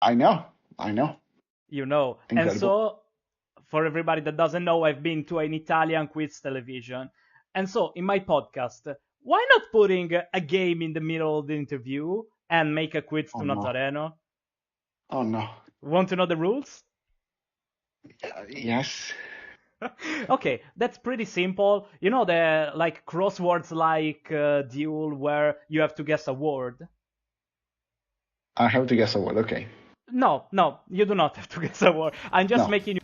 I know. I know. You know. And Incredible. so, for everybody that doesn't know, I've been to an Italian quiz television. And so, in my podcast, why not putting a game in the middle of the interview and make a quiz to Oh no. Nazzareno? Oh no. Want to know the rules? Yes. Okay, that's pretty simple. You know the like crosswords like duel where you have to guess a word? I have to guess a word. Okay. No, no, you do not have to guess a word. I'm just No. making you.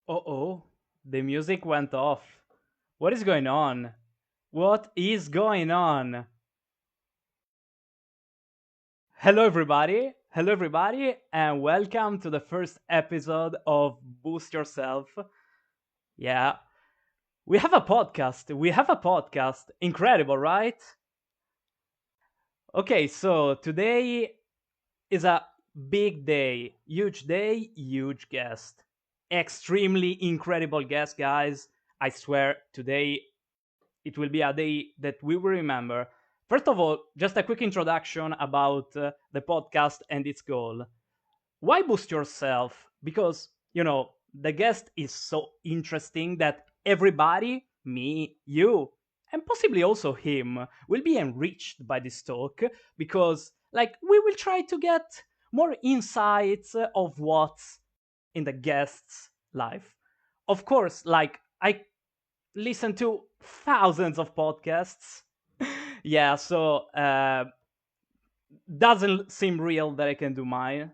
Oh, the music went off. What is going on? What is going on? Hello, everybody, and welcome to the first episode of Boost Yourself. Yeah, we have a podcast. We have a podcast. Incredible, right? Okay, so today is a big day, huge guest. Extremely incredible guest, guys. I swear today it will be a day that we will remember. First of all, just a quick introduction about the podcast and its goal. Why boost yourself? Because, the guest is so interesting that everybody, me, you, and possibly also him, will be enriched by this talk because, we will try to get more insights of what's in the guest's life. Of course, I listen to thousands of podcasts. Yeah, so doesn't seem real that I can do mine,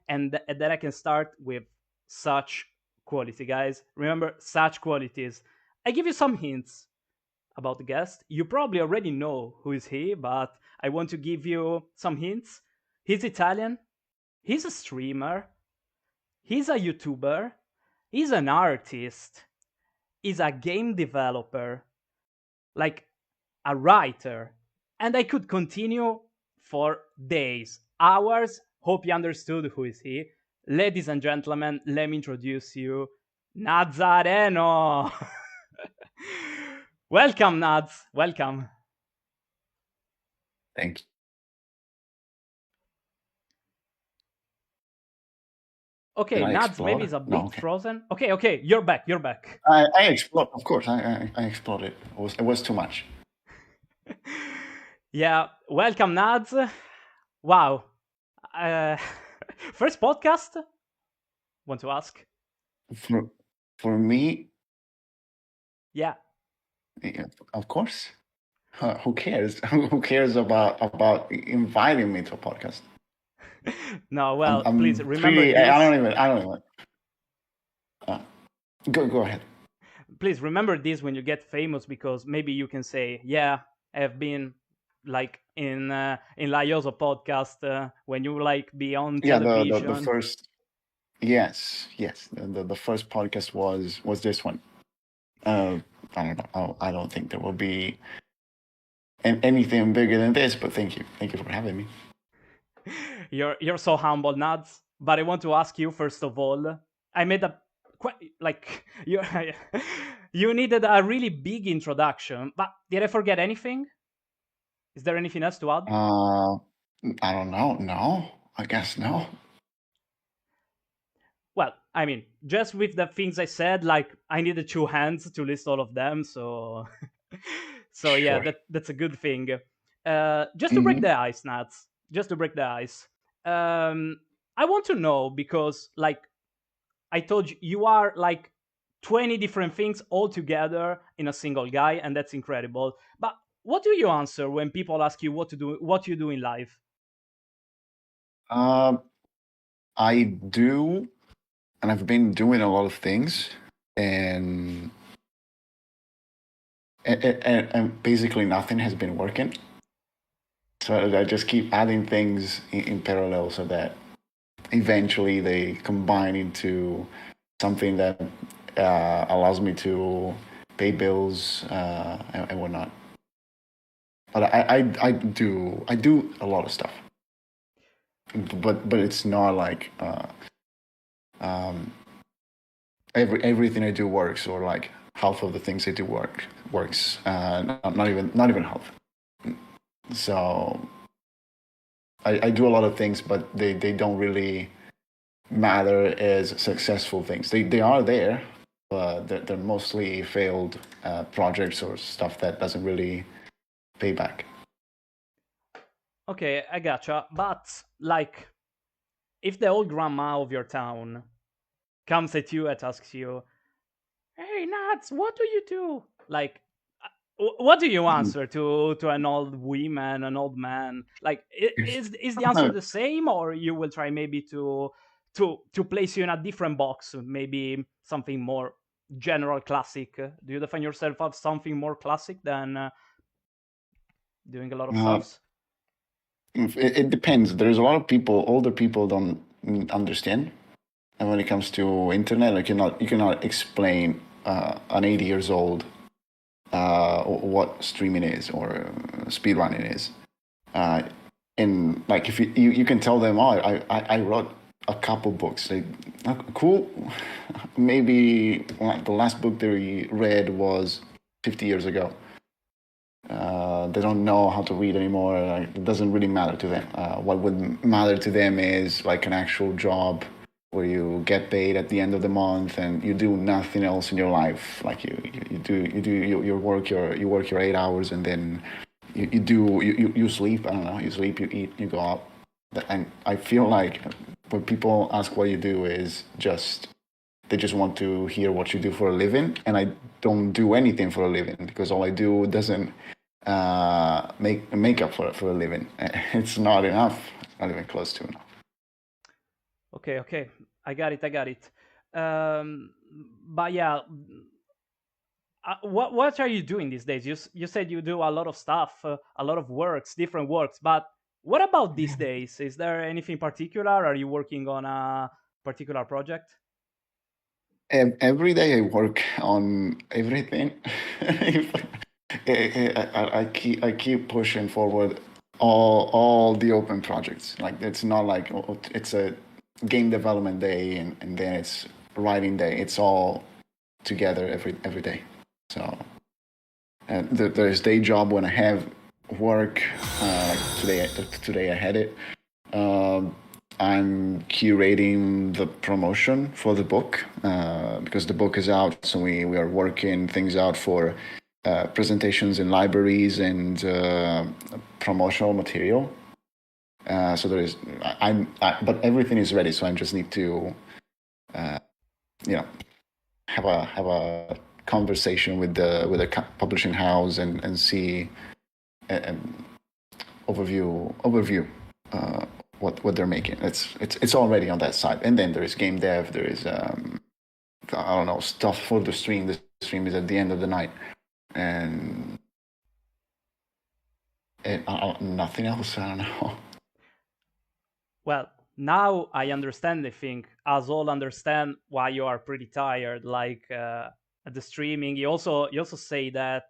and that I can start with such quality, guys. Remember, such qualities. I give you some hints about the guest. You probably already know who is he, but I want to give you some hints. He's Italian. He's a streamer. He's a YouTuber. He's an artist. He's a game developer, like a writer. And I could continue for days, hours. Hope you understood who is he. Ladies and gentlemen, let me introduce you, Nazzareno. Welcome, Nads. Welcome. Thank you. Did Okay, I Nads maybe explode? is a No. bit Okay. frozen. Okay, you're back. You're back. I explode. Of course. I exploded. It was too much. Yeah, welcome, Nads. Wow. Uh, first podcast? Want to ask? For for me, Yeah. yeah, of course. Who cares? Who cares about inviting me to a podcast? No, I'm well, please I'm remember pretty. this. I don't even. Uh, go ahead. Please remember this when you get famous, because maybe you can say, "Yeah, I've been like in Layoso podcast when you like be on Yeah, the television." first. Yes. The first podcast was this one. Uh, I don't know. I don't think there will be anything bigger than this. But thank you for having me. You're so humble, Nads. But I want to ask you first of all. I made a quite like you you needed a really big introduction. But did I forget anything? Is there anything else to add? I don't know. No, I guess no. Well, I mean, just with the things I said, like I needed two hands to list all of them, so so yeah, Sure. that's a good thing. Just to break Hmm. the ice, Nats. Just to break the ice. Um, I want to know because, like I told you, you are like 20 different things all together in a single guy, and that's incredible. But what do you answer when people ask you what to do, what you do in life? Uh, I do, and I've been doing a lot of things, and and basically nothing has been working. So I just keep adding things in parallel so that eventually they combine into something that allows me to pay bills and whatnot. But I do a lot of stuff. but it's not like um, everything I do works, or like half of the things I do works. Not even half. So I do a lot of things, but they don't really matter as successful things. They are there, but they're mostly failed projects or stuff that doesn't really pay back. Okay, I gotcha. But like, if the old grandma of your town comes at you and asks you, "Hey, Nuts, what do you do?" Like, what do you answer to an old woman, an old man? Like, is the answer No, the same, or you will try maybe to place you in a different box, maybe something more general, classic? Do you define yourself as something more classic than doing a lot of uh, stuffs? it depends. There's a lot of people, older people don't understand. And when it comes to internet, like you cannot explain an 80 years old what streaming is or speedrunning is. Uh, and like if you can tell them, oh, I wrote a couple books. Like, cool. Maybe the last book they read was 50 years ago. They don't know how to read anymore. Like, it doesn't really matter to them. What would matter to them is like an actual job where you get paid at the end of the month and you do nothing else in your life. Like you work your 8 hours, and then you sleep. I don't know. You sleep, you eat, you go out. And I feel like when people ask what you do, is just they just want to hear what you do for a living, and I don't do anything for a living, because all I do doesn't make up for a living. It's not enough. Not even close to enough. Okay, okay, I got it, I got it. Um, but yeah, what are you doing these days? You said you do a lot of stuff, a lot of works, different works. But what about these days? Is there anything particular? Are you working on a particular project? Every day I work on everything. I keep pushing forward all the open projects. Like, it's not like it's a game development day, and then it's writing day. It's all together every day. So there's day job when I have work. Like today I had it. Um, I'm curating the promotion for the book, because the book is out. So we are working things out for presentations in libraries and promotional material. So there is, but everything is ready. So I just need to, you know, have a conversation with the publishing house, and see, and overview what they're making. It's already on that side. And then there is game dev. There is I don't know, stuff for the stream. The stream is at the end of the night, and nothing else. I don't know. Well, now I understand. I think us all understand why you are pretty tired. Like at the streaming, you also say that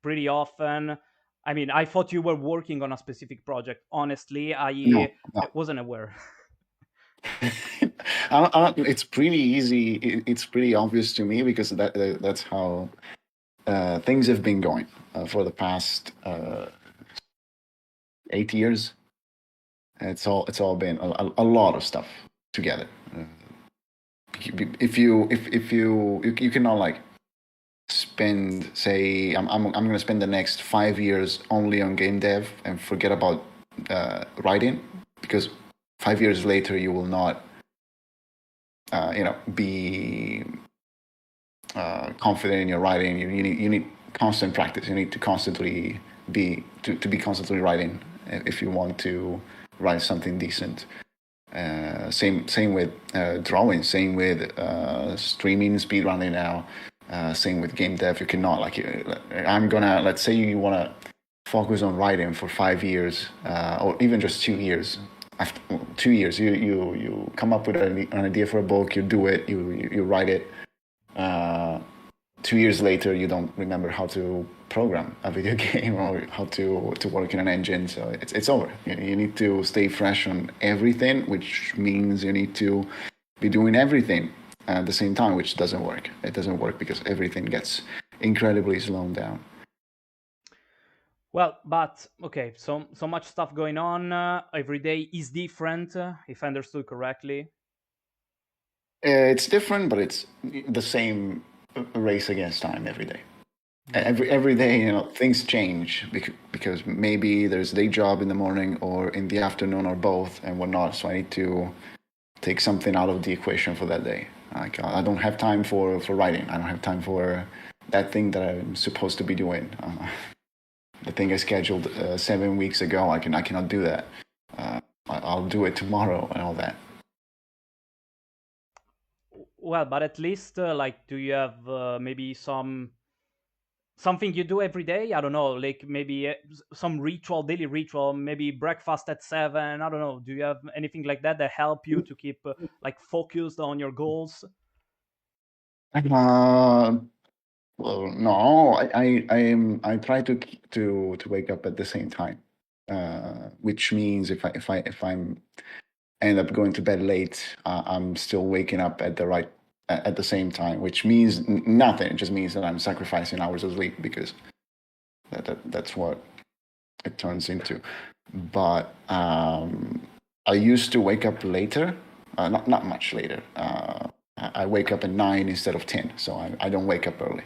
pretty often. I mean, I thought you were working on a specific project. Honestly, No, I no. wasn't aware. It's pretty easy. It's pretty obvious to me, because that's how things have been going for the past 8 years. It's all been a lot of stuff together. If you cannot like spend, say, I'm gonna spend the next 5 years only on game dev and forget about writing, because 5 years later you will not be confident in your writing. You need constant practice. You need to constantly be constantly writing if you want to write something decent. Same with drawing. Same with streaming, speedrunning now. Same with game dev. You cannot like. Let's say you wanna focus on writing for 5 years, or even just 2 years. After 2 years, you come up with an idea for a book. You do it. You write it. Uh, 2 years later you don't remember how to program a video game or how to work in an engine. So it's over. You need to stay fresh on everything, which means you need to be doing everything at the same time, which doesn't work. It doesn't work because everything gets incredibly slowed down. Well, but okay, so much stuff going on. Every day is different, if I understood correctly. It's different, but it's the same race against time every day. Every day, things change because maybe there's a day job in the morning or in the afternoon or both and whatnot. So I need to take something out of the equation for that day. Like I don't have time for writing. I don't have time for that thing that I'm supposed to be doing. The thing I scheduled 7 weeks ago, I cannot do that. I'll do it tomorrow and all that. Well, but at least, like, do you have maybe something you do every day? I don't know, like maybe some ritual, daily ritual, maybe breakfast at 7. I don't know. Do you have anything like that that help you to keep like focused on your goals? Well, no, I try to wake up at the same time, which means if I'm end up going to bed late, I'm still waking up at the same time, which means nothing. It just means that I'm sacrificing hours of sleep because that's what it turns into. But I used to wake up later, not much later. I wake up at 9 instead of 10, so I don't wake up early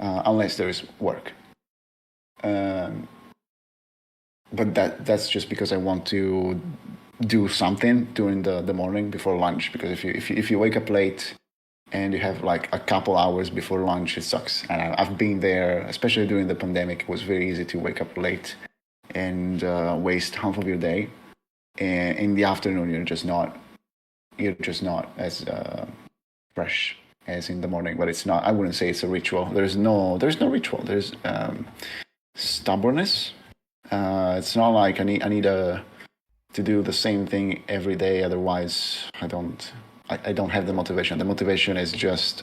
unless there is work. But that's just because I want to do something during the morning before lunch. Because if you wake up late and you have like a couple hours before lunch, it sucks. And I've been there, especially during the pandemic. It was very easy to wake up late and waste half of your day. And in the afternoon, you're just not as fresh as in the morning. But it's not. I wouldn't say it's a ritual. There's no ritual. There's stubbornness. It's not like I need to do the same thing every day. Otherwise, I don't have the motivation. The motivation is just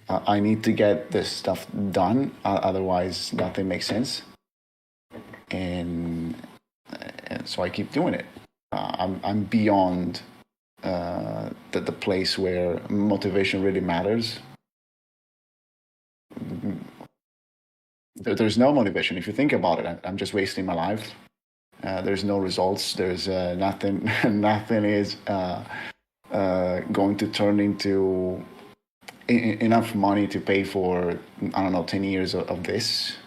I need to get this stuff done. Otherwise, nothing makes sense. And so I keep doing it. I'm beyond the place where motivation really matters. There's no motivation. If you think about it, I'm just wasting my life. There's no results. There's nothing. Nothing is going to turn into enough money to pay for 10 years of this.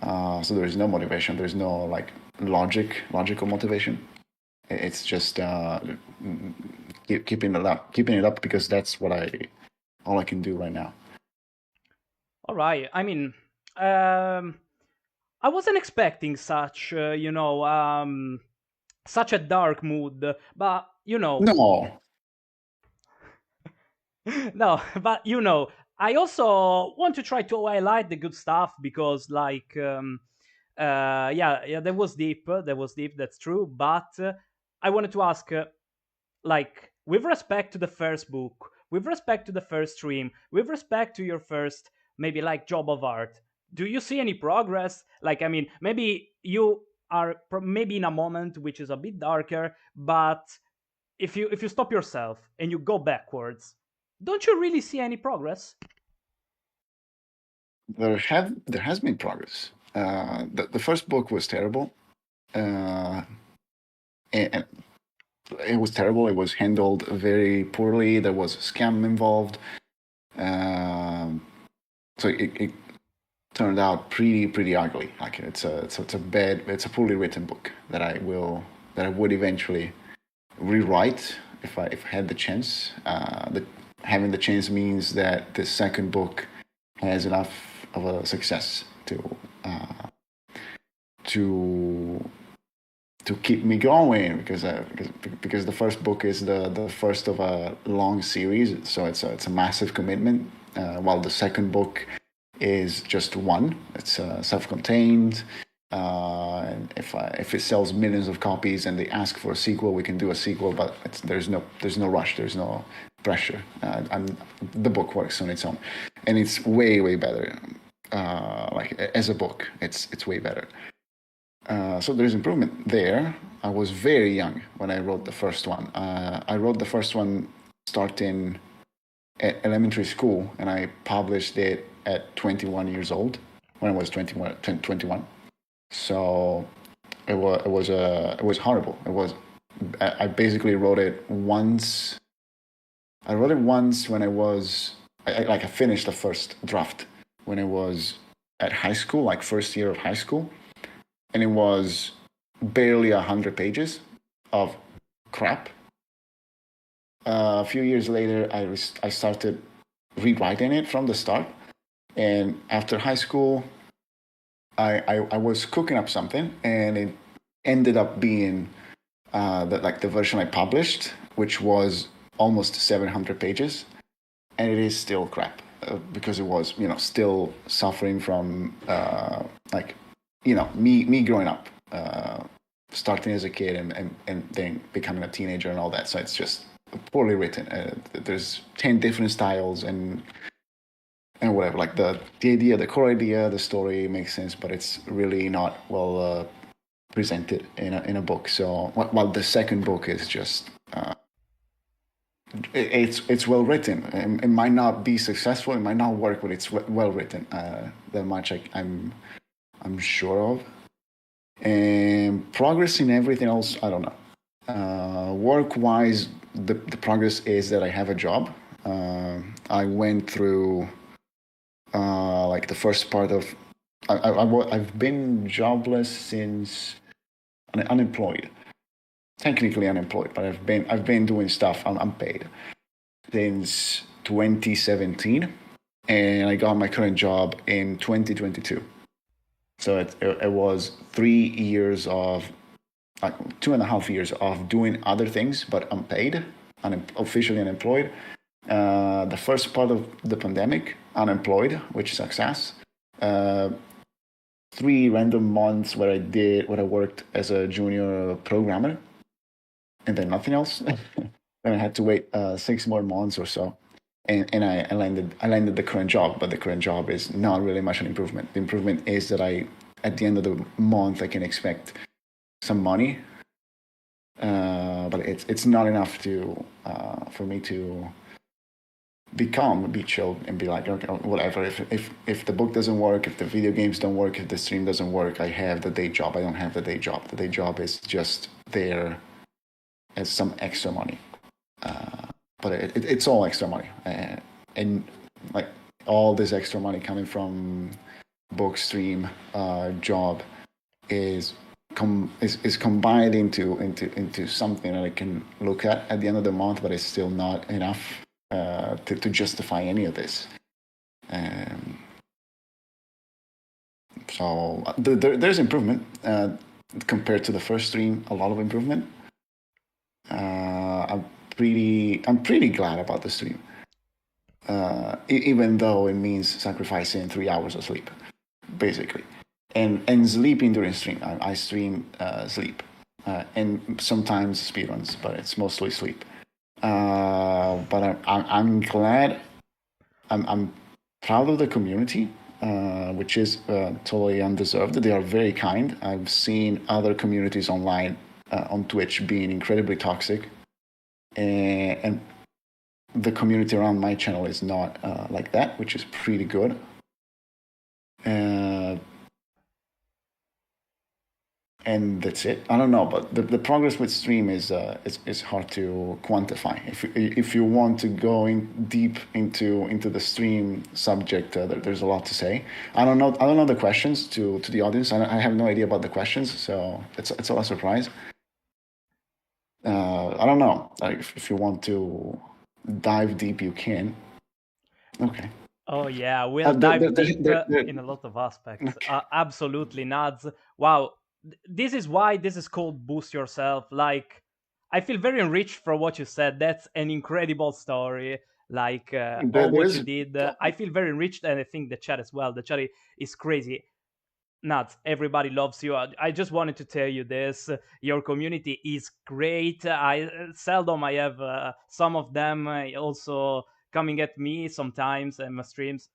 So there is no motivation. There's no like logical motivation. It's just keeping it up because that's all I can do right now. All right. I mean, I wasn't expecting such, such a dark mood, but No. no, but I also want to try to highlight the good stuff because, like, yeah, that was deep. That's true. But I wanted to ask, like, with respect to the first book, with respect to the first stream, with respect to your first maybe like job of art, do you see any progress? Like, I mean, maybe you are maybe in a moment which is a bit darker, but if you stop yourself and you go backwards, don't you really see any progress? There has been progress. The first book was terrible. And it was terrible. It was handled very poorly. There was a scam involved. So it turned out pretty ugly. Like it's a poorly written book that I would eventually rewrite if I had the chance. Having the chance means that the second book has enough of a success to keep me going because the first book is the first of a long series, so it's a massive commitment. While the second book is just one, it's self-contained. And if it sells millions of copies and they ask for a sequel, we can do a sequel. But there's no rush, there's no pressure. The book works on its own, and it's way better. Like as a book, it's way better. So there's improvement there. I was very young when I wrote the first one. I wrote the first one starting at elementary school, and I published it at 21 years old when I was 21. So it was horrible. I basically wrote it once. I wrote it once when I finished the first draft when I was at high school, like first year of high school, and it was barely 100 pages of crap. A few years later, I started rewriting it from the start, and after high school, I was cooking up something, and it ended up being the version I published, which was almost 700 pages, and it is still crap because it was still suffering from me growing up, starting as a kid and then becoming a teenager and all that. So it's just poorly written. There's 10 different styles and whatever. Like the idea, the core idea, the story makes sense, but it's really not well presented in a book. So while the second book is just it's well written. It might not be successful, it might not work, but it's well written. That much I'm sure of. And progress in everything else, I don't know. Work wise, the progress is that I have a job. I went through like the first part of I've been jobless since unemployed, technically unemployed, but I've been doing stuff unpaid since 2017, and I got my current job in 2022. So it was 3 years of like 2.5 years of doing other things but unpaid, officially unemployed. The first part of the pandemic, unemployed, which is success. 3 random months where I worked as a junior programmer, and then nothing else. Then I had to wait 6 more months or so, and I landed the current job. But the current job is not really much an improvement. The improvement is that at the end of the month I can expect some money, but it's not enough for me to be chilled and be like, okay, whatever. If the book doesn't work, if the video games don't work, if the stream doesn't work, I have the day job. I don't have the day job. The day job is just there as some extra money, but it's all extra money, and like all this extra money coming from book, stream, job is combined into something that I can look at the end of the month, but it's still not enough to justify any of this. So there's improvement compared to the first stream. A lot of improvement. I'm pretty glad about the stream, even though it means sacrificing 3 hours of sleep, basically, and sleeping during stream. I stream sleep, and sometimes speedruns, but it's mostly sleep. But I'm glad. I'm proud of the community, which is totally undeserved. They are very kind. I've seen other communities online on Twitch being incredibly toxic, and the community around my channel is not like that, which is pretty good. And that's it. I don't know, but the progress with stream is hard to quantify. If you want to go in deep into the stream subject, there's a lot to say. I don't know the questions to the audience. I have no idea about the questions, so it's all a surprise. I don't know. Like if you want to dive deep, you can. Okay. Oh yeah, we'll dive deep in a lot of aspects. Absolutely, Nads. Wow, this is why this is called Boost Yourself. Like, I feel very enriched from what you said. That's an incredible story. Like all what you did, I feel very enriched, and I think the chat as well. The chat is crazy. Nuts. Everybody loves you. I just wanted to tell you this. Your community is great. I seldom I have some of them also coming at me sometimes in my streams.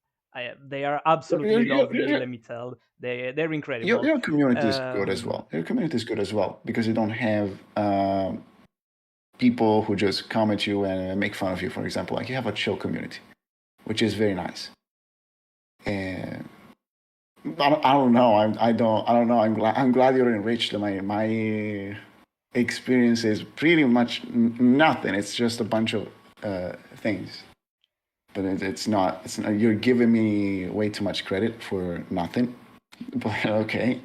They are absolutely lovely. Let me tell. They're incredible. Your community is good as Um, well. Your community is good as well because you don't have people who just come at you and make fun of you. For example, like you have a chill community, which is very nice. And I don't know. I don't know. I'm glad you're enriched. My experience is pretty much nothing. It's just a bunch of things. But it's not. It's not. You're giving me way too much credit for nothing. But okay.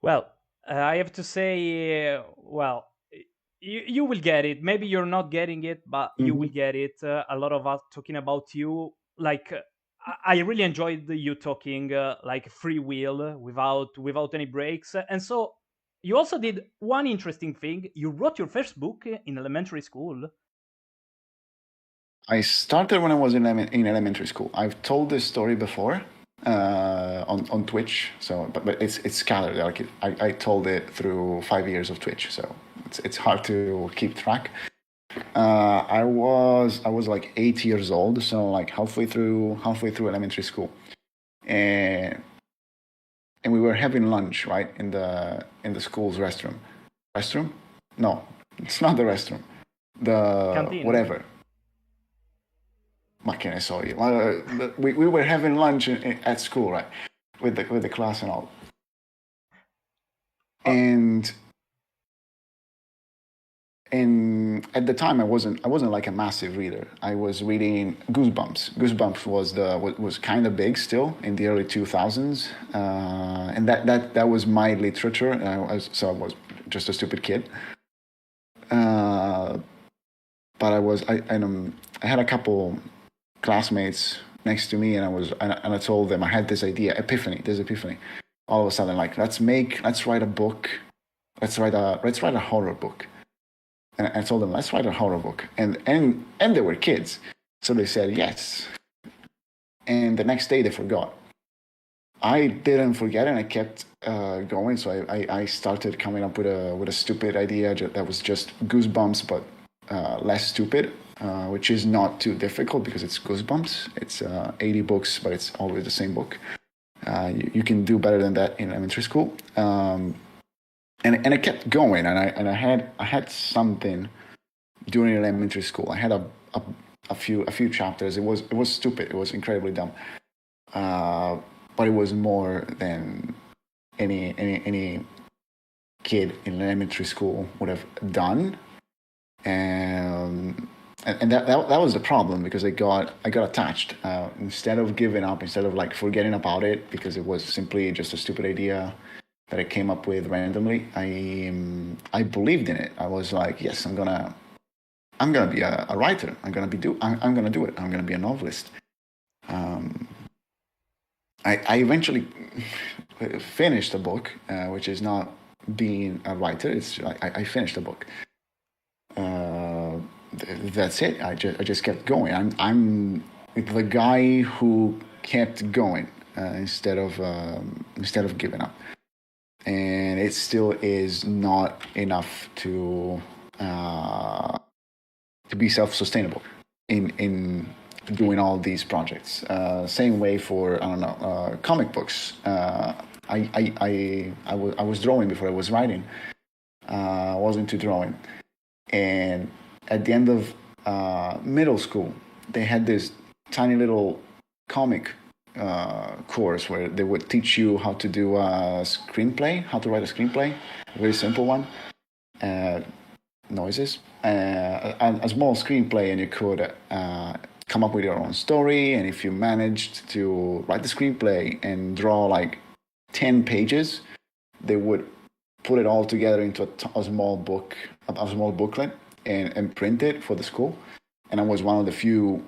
Well, I have to say, well, you will get it. Maybe you're not getting it, but you will Hmm. get it. A lot of us talking about you. Like, I really enjoyed you talking like free will without any breaks. And so, you also did one interesting thing. You wrote your first book in elementary school. I started when I was in elementary school. I've told this story before on Twitch. So, but it's scattered. Like I told it through 5 years of Twitch. So it's hard to keep track. I was like 8 years old, so like halfway through elementary school, and we were having lunch right in the school's restroom. Restroom? No, it's not the restroom. The Canteen. whatever. What can I saw you? We were having lunch at school, right, with the class and all, Oh, and at the time I wasn't like a massive reader. I was reading Goosebumps. Goosebumps was kind of big still in the early 2000s, and that was my literature. So I was just a stupid kid. Uh, but I had a couple classmates next to me, and I told them I had this idea, this epiphany. All of a sudden, like let's write a book, let's write a horror book. And I told them, let's write a horror book. And they were kids. So they said yes. And the next day they forgot. I didn't forget and I kept going. So I started coming up with a stupid idea that was just Goosebumps, but less stupid, which is not too difficult because it's Goosebumps. It's 80 books, but it's always the same book. You can do better than that in elementary school. And I kept going, and I had something during elementary school. I had a few chapters. It was stupid. It was incredibly dumb, but it was more than any kid in elementary school would have done, and that was the problem because I got attached. Instead of giving up, instead of like forgetting about it because it was simply just a stupid idea that I came up with randomly, I believed in it. I was like, yes, I'm gonna be a writer. I'm gonna do it. I'm gonna be a novelist. Um, I eventually finished a book, which is not being a writer. It's I finished a book. Uh, that's it. I just kept going. I'm the guy who kept going instead of giving up. And it still is not enough to be self-sustainable in doing all these projects. Same way for I don't know comic books. I was drawing before I was writing. I was into drawing, and at the end of middle school, they had this tiny little comic course where they would teach you how to do a screenplay, how to write a screenplay, a very simple one. Uh, Noises, a small screenplay, and you could come up with your own story. And if you managed to write the screenplay and draw like 10 pages, they would put it all together into a small book, a small booklet, and print it for the school. And I was one of the few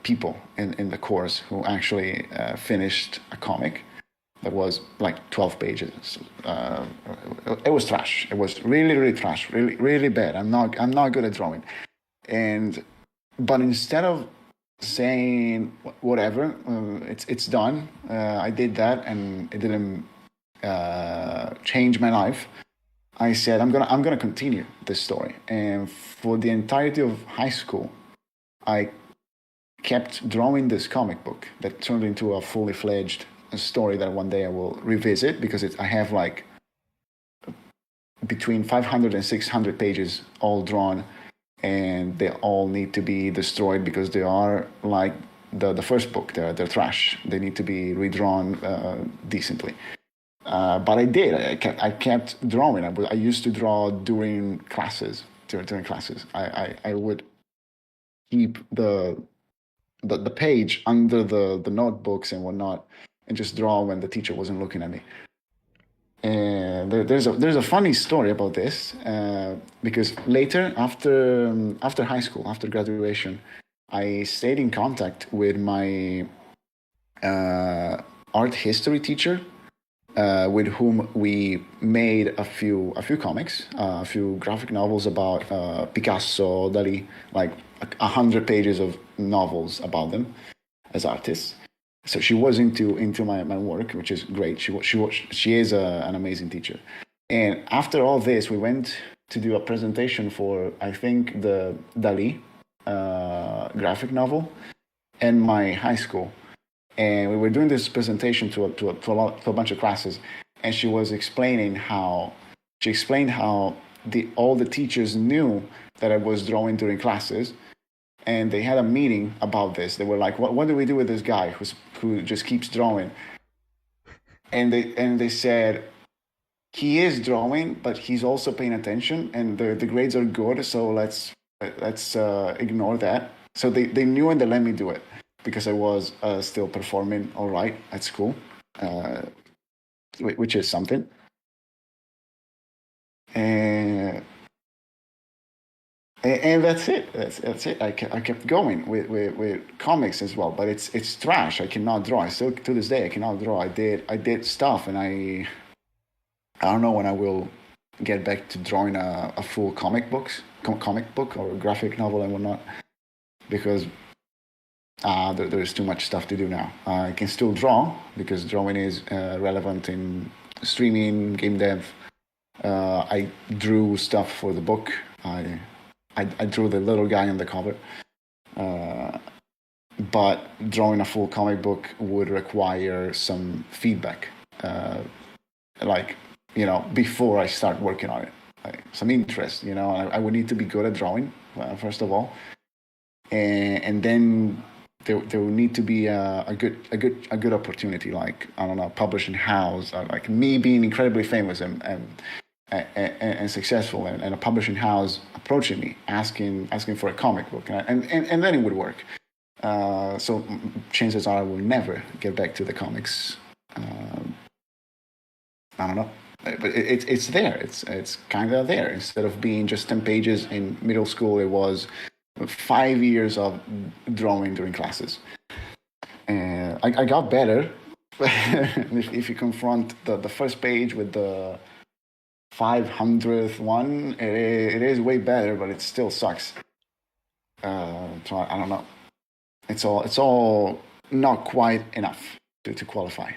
people in the course who actually finished a comic that was like 12 pages. It was trash. It was really, really trash. Really, really bad. I'm not good at drawing. And but instead of saying whatever, it's done. I did that, and it didn't change my life. I said I'm gonna continue this story, and for the entirety of high school, I kept drawing this comic book that turned into a fully fledged story that one day I will revisit, because I have like between 500 and 600 pages all drawn, and they all need to be destroyed because they are like the first book. They're trash. They need to be redrawn decently. But I did. I kept drawing. I used to draw during classes. During classes, I would keep the page under the notebooks and whatnot, and just draw when the teacher wasn't looking at me. And there's a funny story about this, because later, after high school, after graduation, I stayed in contact with my art history teacher, with whom we made a few comics, a few graphic novels about Picasso, Dali, like 100 pages of novels about them as artists. So she was into my work, which is great. She is an amazing teacher. And after all this, we went to do a presentation for, I think, the Dali graphic novel in my high school. And we were doing this presentation to a bunch of classes, and she explained how all the teachers knew that I was drawing during classes, and they had a meeting about this. They were like, "What do we do with this guy who just keeps drawing?" And they said, "He is drawing, but he's also paying attention, and the grades are good. So let's ignore that." So they knew, and they let me do it because I was still performing all right at school, uh, which is something. And and that's it. That's it. I kept going with comics as well, but it's trash. I cannot draw. I still to this day I cannot draw. I did stuff, and I don't know when I will get back to drawing a full comic book or graphic novel and whatnot, because there's too much stuff to do now. I can still draw because drawing is relevant in streaming, game dev. I drew stuff for the book. I drew the little guy on the cover. Uh, but drawing a full comic book would require some feedback, like, before I start working on it, like some interest. I would need to be good at drawing, first of all, and then there will need to be a good opportunity, like, I don't know, publishing house, or like me being incredibly famous and successful, and a publishing house approaching me asking for a comic book, and then it would work. So chances are I will never get back to the comics. I don't know, but it's there. It's kind of there. Instead of being just 10 pages in middle school, it was 5 years of drawing during classes. And I got better. If you confront the first page with the 500th one, it is way better, but it still sucks. So I don't know. It's all not quite enough to qualify.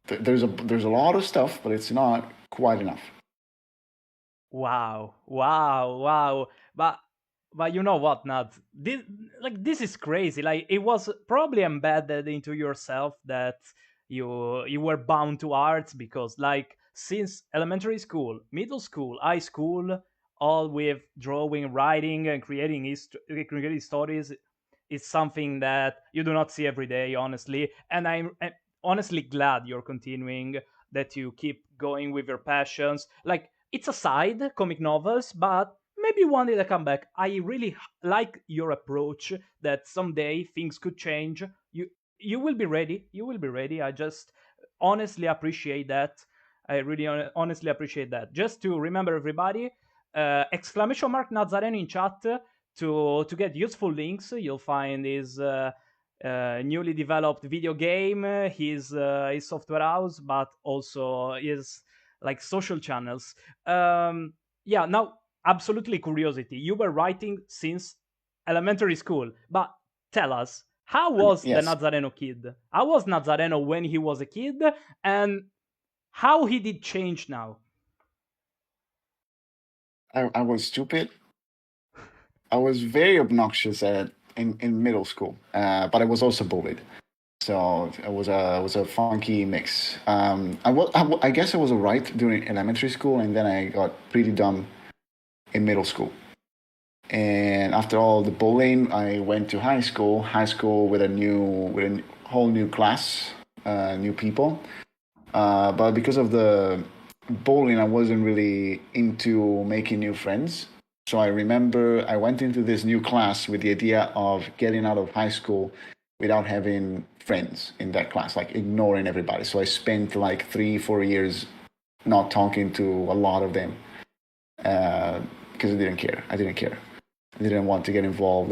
There's a lot of stuff, but it's not quite enough. Wow, wow, wow. But you know what, Nad? This is crazy. Like, it was probably embedded into yourself that you were bound to arts, because, like, since elementary school, middle school, high school, all with drawing, writing, and creating stories is something that you do not see every day, honestly. And I'm honestly glad you're continuing, that you keep going with your passions. Like, it's a side, comic novels, but maybe one day they come back. I really like your approach that someday things could change. You will be ready. You will be ready. I just honestly appreciate that. I really honestly appreciate that. Just to remember everybody, exclamation mark Nazzareno in chat to get useful links. You'll find his newly developed video game, his software house, but also his, like, social channels. Yeah. Now, absolutely curiosity. You were writing since elementary school, but tell us, how was the Yes, Nazzareno kid? How was Nazzareno when he was a kid, and how he did change now? I was stupid. I was very obnoxious in middle school, but I was also bullied. So it was a funky mix. I guess I was alright during elementary school, and then I got pretty dumb in middle school. And after all the bullying, I went to high school. High school with a whole new class, new people. But because of the bullying, I wasn't really into making new friends. So I remember I went into this new class with the idea of getting out of high school without having friends in that class, like ignoring everybody. So I spent like 3, 4 years not talking to a lot of them because I didn't care. I didn't care. I didn't want to get involved.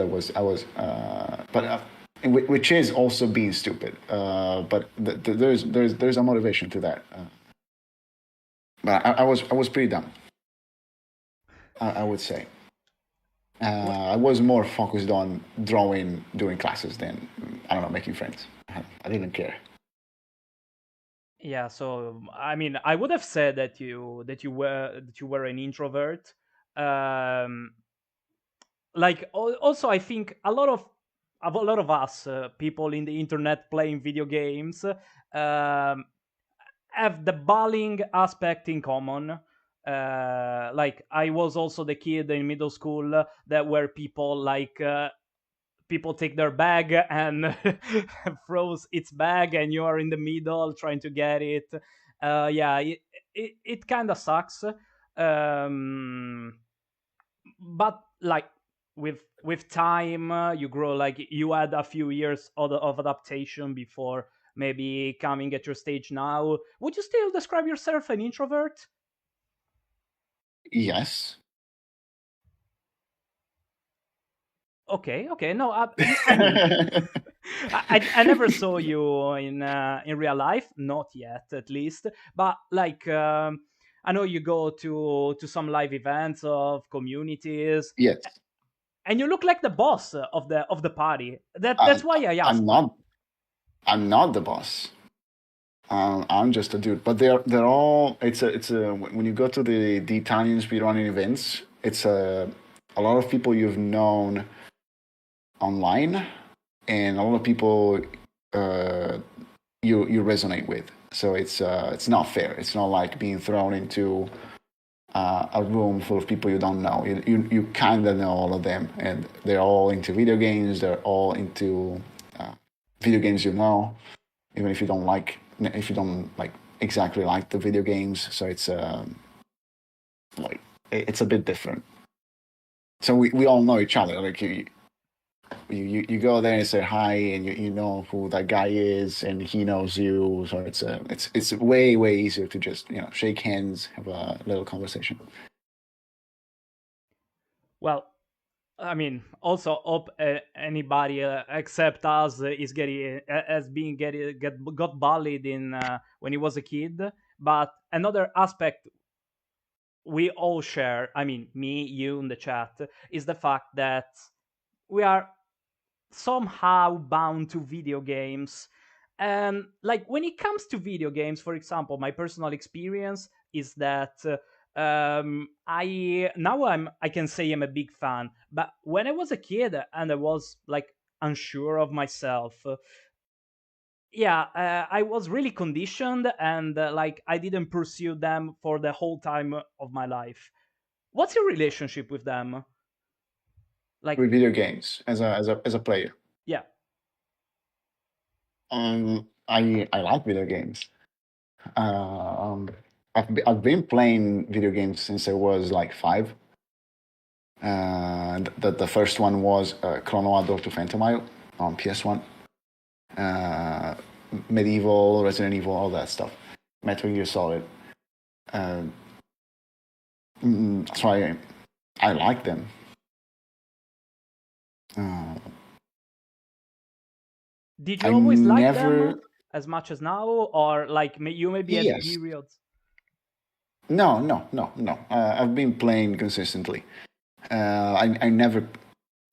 Which is also being stupid. But there's a motivation to that. But I was pretty dumb. I would say. I was more focused on drawing during classes than I don't know making friends. I didn't care. Yeah, so I mean, I would have said that you were an introvert. Um, also, I think a lot of us people in the internet playing video games have the bullying aspect in common. Like I was also the kid in middle school that where people people take their bag and throws its bag, and you are in the middle trying to get it. Yeah, it kind of sucks. Um, but like with time, you grow. Like you had a few years of adaptation before maybe coming at your stage now. Would you still describe yourself an introvert? Yes. Okay, okay. No, I mean, I never saw you in real life, not yet, at least. But like, I know you go to some live events of communities, Yes. and you look like the boss of the party. I, That's why I I'm asked. not. I'm not the boss. I'm just a dude. But they're all. It's a when you go to the Italian speedrunning events, it's a lot of people you've known online, and a lot of people uh, you resonate with. So it's not fair. It's not like being thrown into a room full of people you don't know. You kind of know all of them, and they're all into video games. They're all into video games you know, even if you don't like exactly like the video games. So like it's a bit different. So we all know each other. Like you go there and say hi, and you know who that guy is, and he knows you. So it's way easier to just shake hands, have a little conversation. Well, I mean, also hope anybody except us is getting as being got bullied in when he was a kid. But another aspect we all share, I mean, me, you in the chat, is the fact that we are somehow bound to video games. And like when it comes to video games, for example, my personal experience is that I can say I'm a big fan, but when I was a kid and I was like unsure of myself, yeah, I was really conditioned, and like I didn't pursue them for the whole time of my life. What's your relationship with them? Like, With video games as a player. yeah. I like video games. Um, I've been playing video games since I was like 5. The first one was Chrono to Phantomile on PS1. Uh, Medieval, Resident Evil, all that stuff. Metal Gear Solid. Uh, so I like them. Uh, Did you I always like them never. as much as now, or like you maybe had Yes. periods? No. I've been playing consistently. I never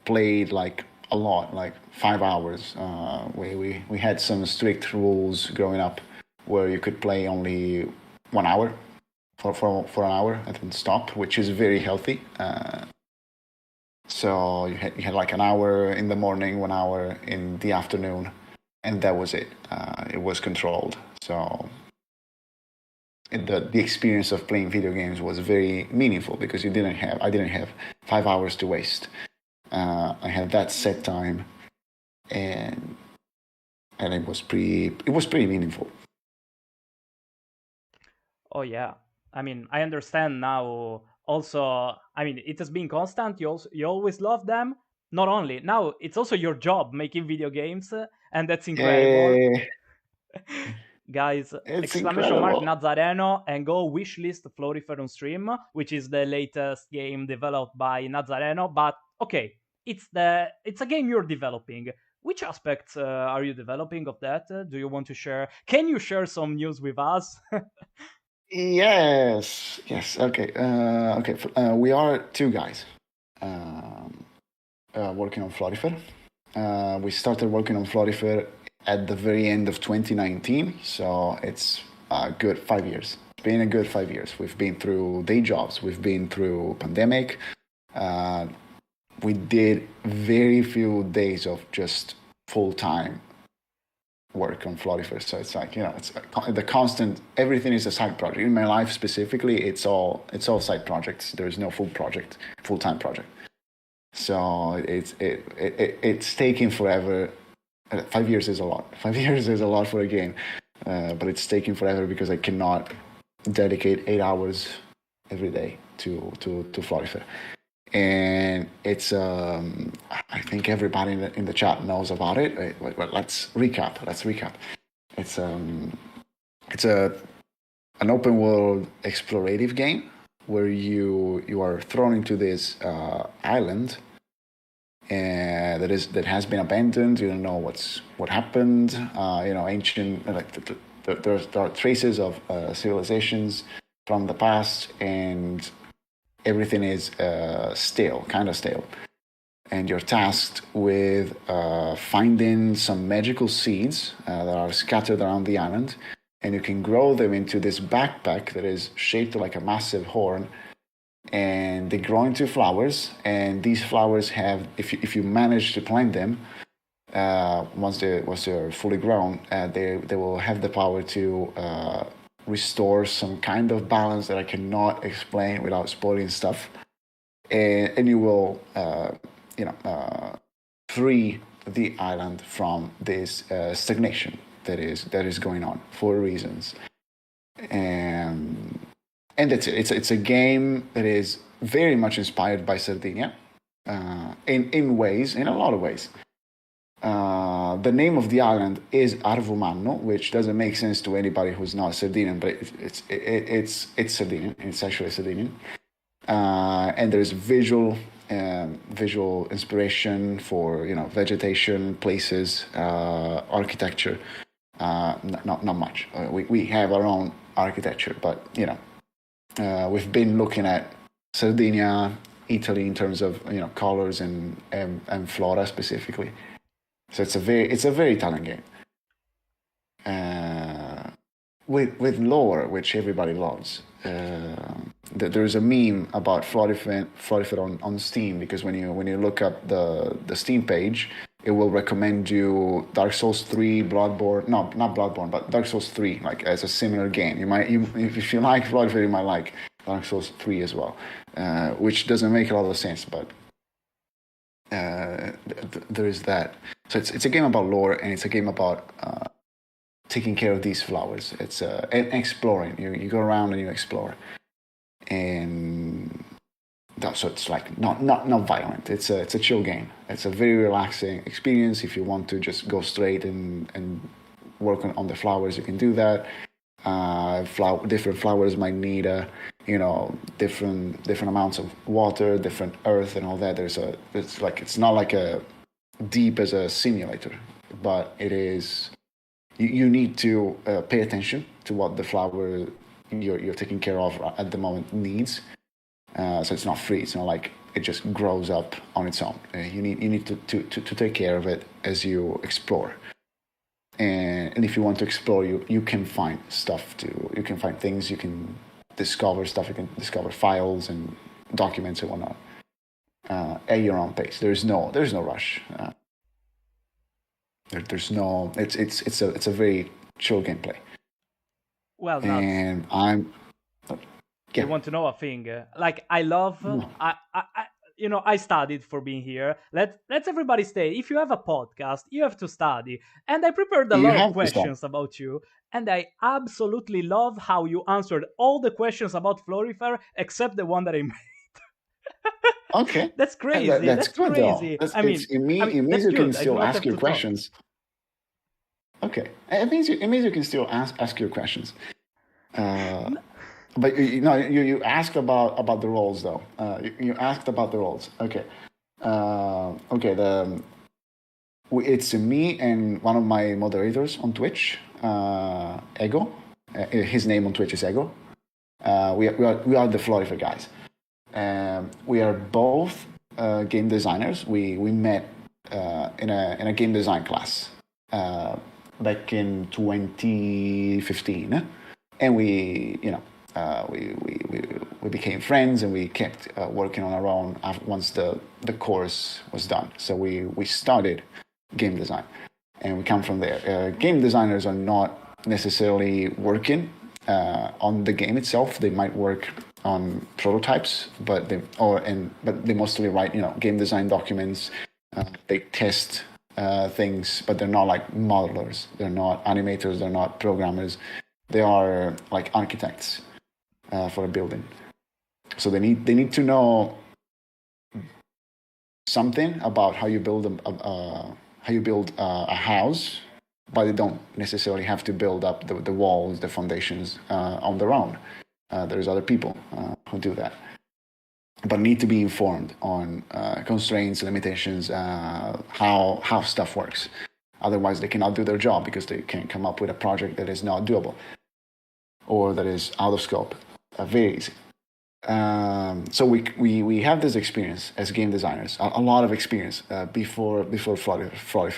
played like a lot, like 5 hours. We had some strict rules growing up where you could play only 1 hour for an hour and then stop, which is very healthy. So you had like an hour in the morning, 1 hour in the afternoon, and that was it. It was controlled. So the experience of playing video games was very meaningful because I didn't have 5 hours to waste. I had that set time, and it was pretty meaningful. Oh yeah. I mean, I understand now. Also, I mean, it has been constant. You always love them. Not only now, it's also your job making video games, and that's incredible. Yeah, Guys, it's exclamation mark incredible. Nazzareno, and go wishlist Florifer on stream, which is the latest game developed by Nazzareno. But okay, it's a game you're developing. Which aspects are you developing of that? Do you want to share? Can you share some news with us? Yes, yes. Okay, okay. We are two guys um, working on Florifer. We started working on Florifer at the very end of 2019, so it's a good 5 years. It's been a good 5 years. We've been through day jobs. We've been through pandemic. Uh, we did very few days of just full time work on Florifer. So it's like, it's the constant. Everything is a side project. In my life specifically, it's all side projects. There's no full time project. So it's taking forever. 5 years is a lot. 5 years is a lot for a game, but it's taking forever because I cannot dedicate 8 hours every day to Florifer. And it's I think everybody in the chat knows about it. But let's recap. It's an open world explorative game where you are thrown into this island that has been abandoned. You don't know what happened. Ancient, like there are traces of civilizations from the past, and everything is kind of stale. And you're tasked with finding some magical seeds that are scattered around the island, and you can grow them into this backpack that is shaped like a massive horn, and they grow into flowers. And these flowers have, if you manage to plant them, once they're fully grown, they will have the power to restore some kind of balance that I cannot explain without spoiling stuff, and you will free the island from this stagnation that is going on for reasons. And that's it. It's a game that is very much inspired by Sardinia, in a lot of ways. The name of the island is Arvumanno, which doesn't make sense to anybody who's not Sardinian, but it's Sardinian. It's actually Sardinian, and there's visual inspiration for vegetation, places, architecture. Not much. We have our own architecture, but we've been looking at Sardinia, Italy in terms of colors and flora specifically. So it's a very Italian game. With lore, which everybody loves. There's a meme about Florifer on Steam, because when you look up the Steam page, it will recommend you Dark Souls 3, Bloodborne. No, not Bloodborne, but Dark Souls 3, like as a similar game. If you like Florifer, you might like Dark Souls 3 as well, which doesn't make a lot of sense, but there is that. So it's a game about lore, and it's a game about taking care of these flowers. It's and exploring. You go around and you explore, and so it's like not violent. It's a chill game. It's a very relaxing experience. If you want to just go straight and work on the flowers, you can do that. Different flowers might need different amounts of water, different earth, and all that. It's not like a deep as a simulator, but it is. You need to pay attention to what the flower you're taking care of at the moment needs, So it's not free. It's not like it just grows up on its own. You need to take care of it as you explore. And if you want to explore, you can find stuff you can find things, you can discover stuff, you can discover files and documents and whatnot at your own pace. There's no rush. There's no. It's a very chill gameplay. Well, nuts. And I'm You yeah. want to know a thing? Like I love, I studied for being here. Let's everybody stay. If you have a podcast, you have to study. And I prepared a You lot of have to stop. questions about you, and I absolutely love how you answered all the questions about Florifer except the one that I made. Okay. That's crazy. That's That's good though. crazy. That's it's it means That's you can good. I do still not ask have your to talk. questions. Okay, it means you can still ask your questions. But you asked about the roles though. You asked about the roles. Okay. Okay. It's me and one of my moderators on Twitch, Ego. His name on Twitch is Ego. We are the Florifer guys. We are both game designers. We met in a game design class back in 2015, and we became friends, and we kept working on our own once the course was done. So we started game design, and we come from there. Game designers are not necessarily working on the game itself. They might work on prototypes, but they mostly write game design documents. They test things, but they're not like modelers. They're not animators. They're not programmers. They are like architects for a building. So they need to know something about how you build a house, but they don't necessarily have to build up the walls, the foundations on their own. There's other people who do that, but need to be informed on constraints, limitations, how stuff works. Otherwise, they cannot do their job because they can come up with a project that is not doable or that is out of scope. Very easy. So we have this experience as game designers, a lot of experience before Florifer.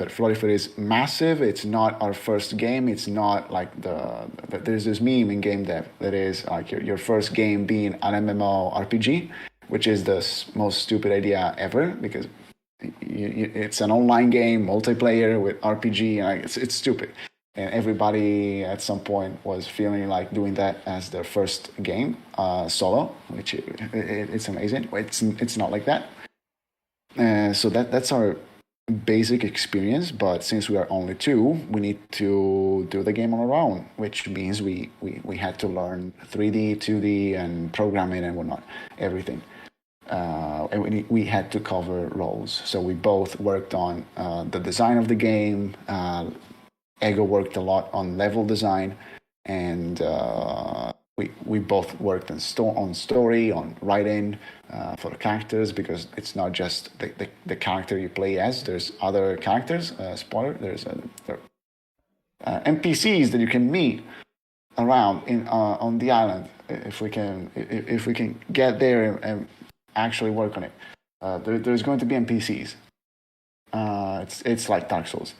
Florifer is massive. It's not our first game. It's not like there's this meme in game dev that is like your first game being an MMO RPG, which is the most stupid idea ever because it's an online game, multiplayer with RPG, and it's stupid. And everybody at some point was feeling like doing that as their first game, solo, which it's amazing. It's not like that. So that's our basic experience. But since we are only two, we need to do the game on our own, which means we had to learn 3D, 2D, and programming and whatnot, everything. And we had to cover roles. So we both worked on the design of the game. Ego worked a lot on level design, and we both worked on story, on writing for the characters, because it's not just the character you play as. There's other characters. Spoiler: there are NPCs that you can meet around on the island if we can get there and actually work on it. There's going to be NPCs. It's like Dark Souls.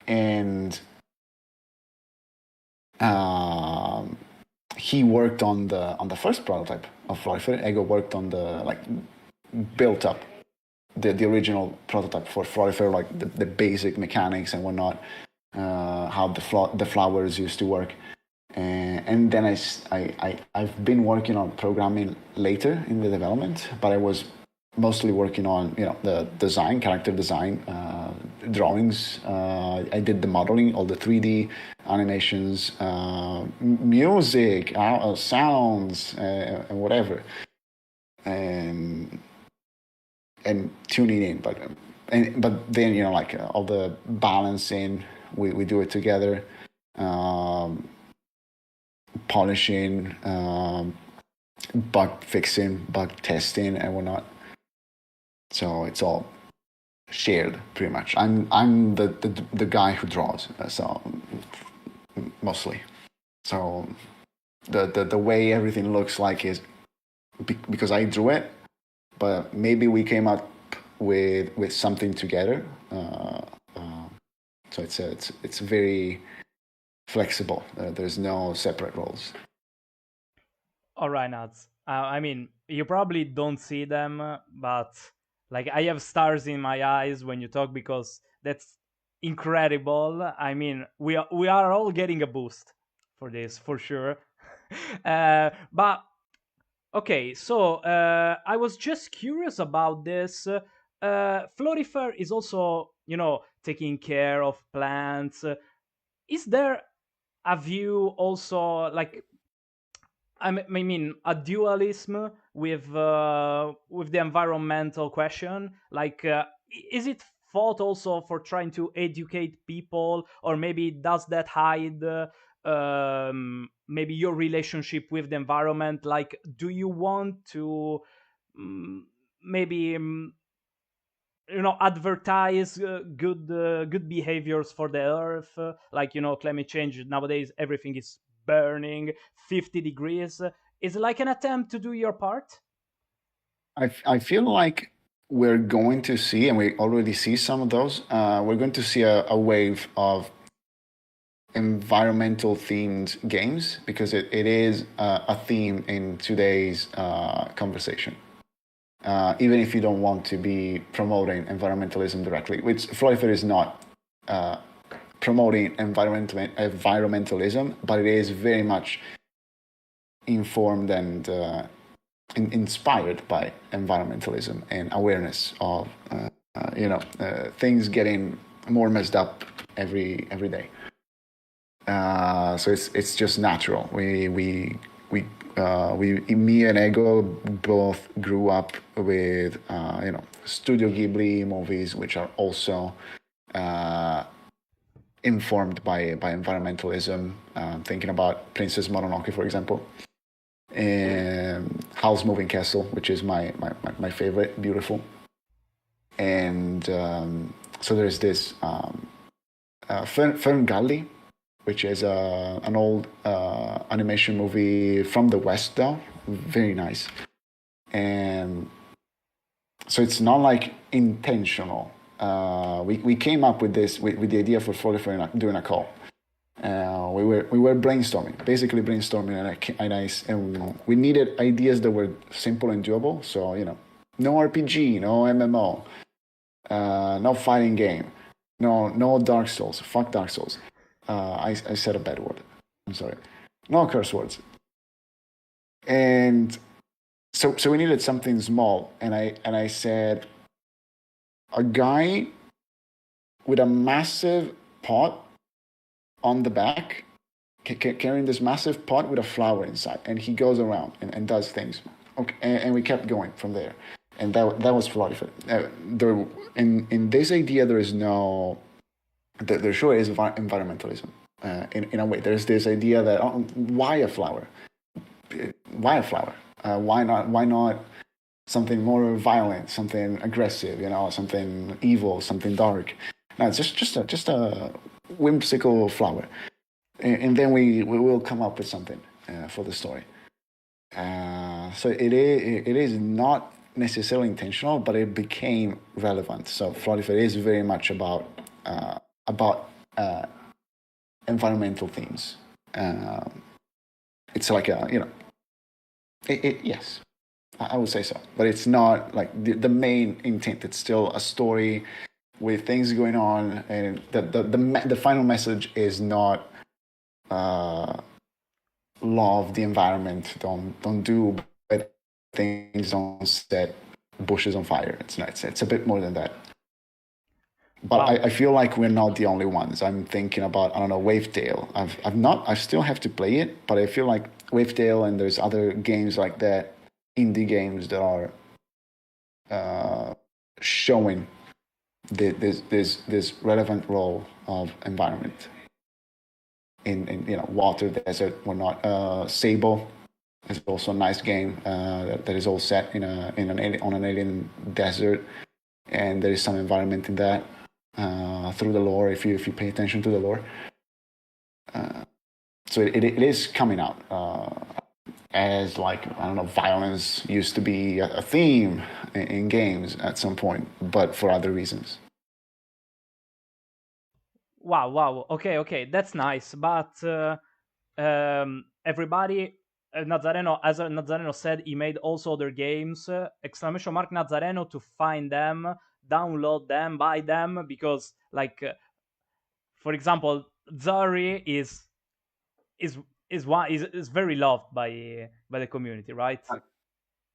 And he worked on the first prototype of Florifer. Ego worked on built up the original prototype for Florifer, like the basic mechanics and whatnot, how the flowers used to work. And then I've been working on programming later in the development, but I was mostly working on the design, character design, drawings. I did the modeling, all the 3D animations, music, sounds, and whatever, and tuning in. But then all the balancing, we do it together, polishing, bug fixing, bug testing, and whatnot. So it's all shared pretty much. I'm the guy who draws, so mostly. So the way everything looks like is because I drew it, but maybe we came up with something together. So it's very flexible. There's no separate roles. All right, nuts. I mean, you probably don't see them, but like I have stars in my eyes when you talk because that's incredible. I mean, we are all getting a boost for this for sure. But okay, so I was just curious about this. Florifer is also, taking care of plants. Is there a view also like I mean a dualism with the environmental question? Like, is it thought also for trying to educate people, or maybe does that hide maybe your relationship with the environment? Like, do you want to mm, maybe advertise good behaviors for the earth, like climate change nowadays everything is burning 50 degrees. Is it like an attempt to do your part? I feel like we're going to see, and we already see some of those. We're going to see a wave of environmental themed games because it is a theme in today's conversation. Even if you don't want to be promoting environmentalism directly, which Florifer is not promoting environmentalism, but it is very much informed and inspired by environmentalism and awareness of things getting more messed up every day. So it's just natural. Me and Ego both grew up with Studio Ghibli movies, which are also informed by environmentalism. Thinking about Princess Mononoke, for example, and Howl's Moving Castle, which is my favorite, beautiful. And so there's this Ferngully, which is an old animation movie from the West, though, very nice. And so it's not like intentional. We came up with this with the idea for doing a call. We were brainstorming, basically brainstorming, and we needed ideas that were simple and doable. So no RPG, no MMO, no fighting game, no Dark Souls. Fuck Dark Souls. I said a bad word. I'm sorry. No curse words. And so we needed something small, and I said a guy with a massive pot on the back, carrying this massive pot with a flower inside, and he goes around and does things. Okay, and we kept going from there, and that was Florifer. In this idea, there is no. There sure is environmentalism. In a way, there's this idea that why a flower? Why a flower? Why not something more violent, something aggressive? Something evil, something dark. No, it's just a whimsical flower, and then we will come up with something for the story. So it is not necessarily intentional, but it became relevant. So Florifer is very much about environmental themes. It's like yes, I would say so, but it's not like the main intent. It's still a story with things going on, and the final message is not love the environment. Don't do bad things. Don't set bushes on fire. It's not. It's a bit more than that. But Wow. I feel like we're not the only ones. I'm thinking about, I don't know, Wavetale. I still have to play it, but I feel like Wavetale and there's other games like that, indie games that are showing this relevant role of environment in water, desert, whatnot. Sable is also a nice game that is all set on an alien desert, and there is some environment in that. Through the lore, if you pay attention to the lore, so it is coming out. as like I don't know, violence used to be a theme in games at some point, but for other reasons. Wow, wow. Okay, okay, that's nice. But everybody, Nazzareno, as Nazzareno said, he made also other games. Exclamation mark Nazzareno to find them, download them, buy them, because like, for example, Zari is is very loved by the community, right?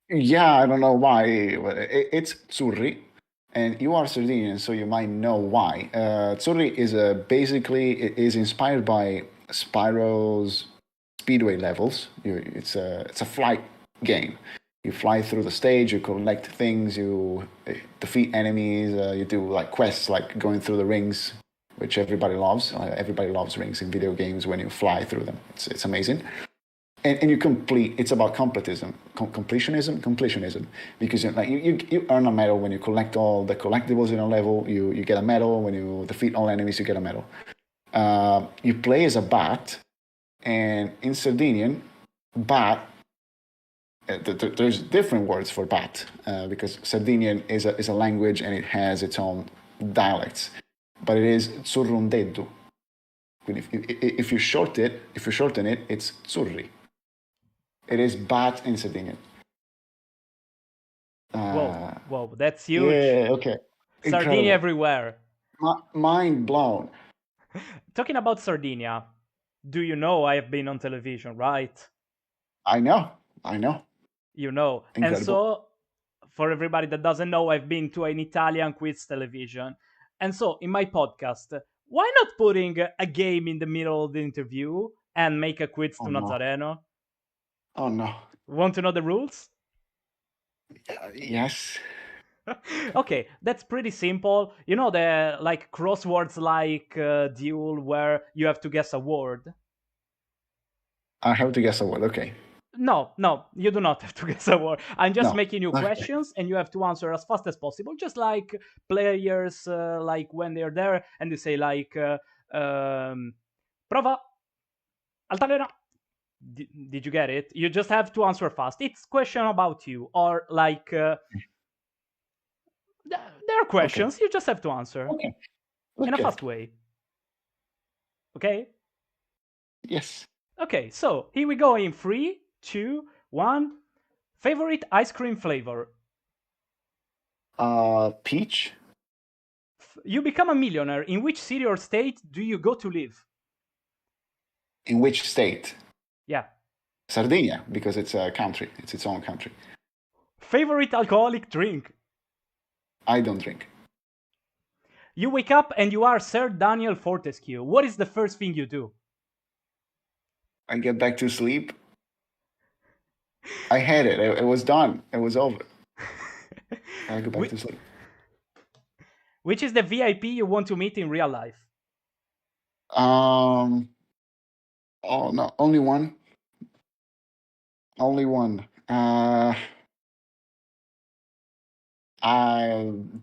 Yeah, I don't know why. It's Zurri, and you are Sardinian, so you might know why. Zurri is basically it is inspired by Spyro's speedway levels. It's a flight game. You fly through the stage, you collect things, you defeat enemies, you do like quests, like going through the rings, which everybody loves. Everybody loves rings in video games when you fly through them. It's amazing. And you complete. It's about completionism, because you earn a medal when you collect all the collectibles in a level. You get a medal when you defeat all enemies. You get a medal. You play as a bat, and in Sardinian, bat. There's different words for bat because Sardinian is a language and it has its own dialects, but it is Zurrundedu. If you shorten it, it's Zurri. It is bat in Sardinian. Whoa, whoa, that's huge. Yeah, okay. Sardinia Incredible. everywhere. Mind blown. Talking about Sardinia, do you know I have been on television, right? I know. I know. You know. And Incredible. so, for everybody that doesn't know, I've been to an Italian quiz television. And so, in my podcast, why not putting a game in the middle of the interview and make a quiz Oh to no. Nazzareno? Oh no. Want to know the rules? Yes. Okay, that's pretty simple. You know the like crosswords like duel where you have to guess a word? I have to guess a word. Okay. No, no, you do not have to guess a word. I'm just No. making you Okay. questions, and you have to answer as fast as possible. Just like players, like when they're there and they say like, "Prova, altalena." Did you get it? You just have to answer fast. It's question about you, or like there are Okay. questions. You just have to answer Okay. in a Okay. fast way. Okay. Yes. Okay. So here we go in 3, 2, 1. Favorite ice cream flavor? Peach. You become a millionaire. In which city or state do you go to live? In which state? Yeah. Sardinia, because it's a country. It's its own country. Favorite alcoholic drink? I don't drink. You wake up and you are Sir Daniel Fortescue. What is the first thing you do? I get back to sleep. I had it. It was done. It was over. I go back to sleep. Which is the VIP you want to meet in real life? Um. Oh no, only one. Only one.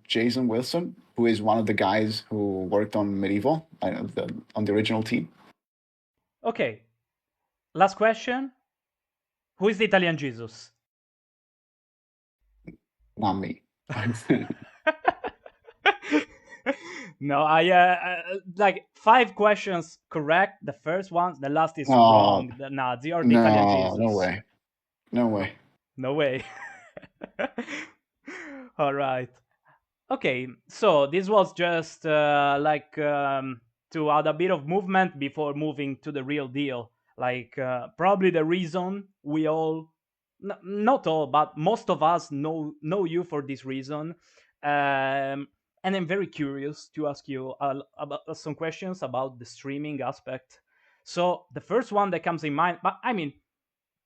Jason Wilson, who is one of the guys who worked on Medieval, on the original team. Okay. Last question. Who is the Italian Jesus? Not me. No, I like 5 questions correct. The first one, the last is Oh wrong. The Nazi or the Italian no, no Jesus? way, no way. No way. All right. Okay, so this was just like to add a bit of movement before moving to the real deal. Like probably the reason we all, not all, but most of us know you for this reason. And I'm very curious to ask you about some questions about the streaming aspect. So the first one that comes in mind, but I mean,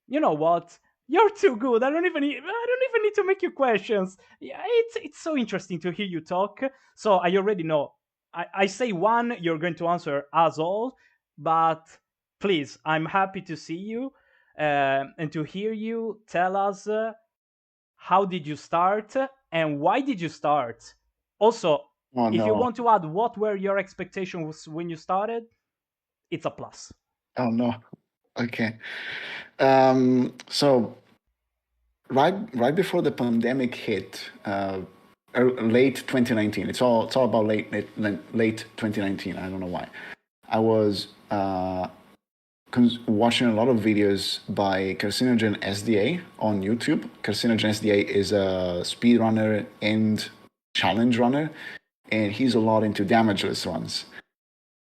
you know what? You're too good. I don't even need to make you questions. Yeah, it's so interesting to hear you talk. So I already know. I say one, you're going to answer as all, but please, I'm happy to see you and to hear you tell us how did you start and why did you start. Also, Oh if you no, want to add what were your expectations when you started, it's a plus. oh no. Okay. So right before the pandemic hit, late 2019. It's all about late 2019. I don't know why. I was watching a lot of videos by Carcinogen SDA on YouTube. Carcinogen SDA is a speedrunner and challenge runner, and he's a lot into damageless runs.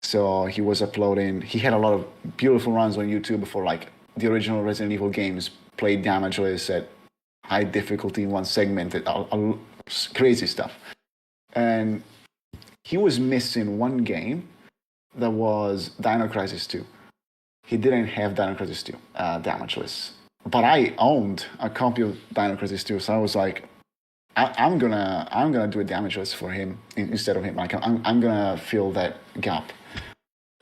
So he was uploading. He had a lot of beautiful runs on YouTube for like the original Resident Evil games, played damageless at high difficulty in one segment, crazy stuff. And he was missing one game that was Dino Crisis 2. He didn't have Dino Crisis 2 damageless, but I owned a copy of Dino Crisis 2, so I was like, I'm gonna do a damageless for him instead of him. Like I'm gonna fill that gap,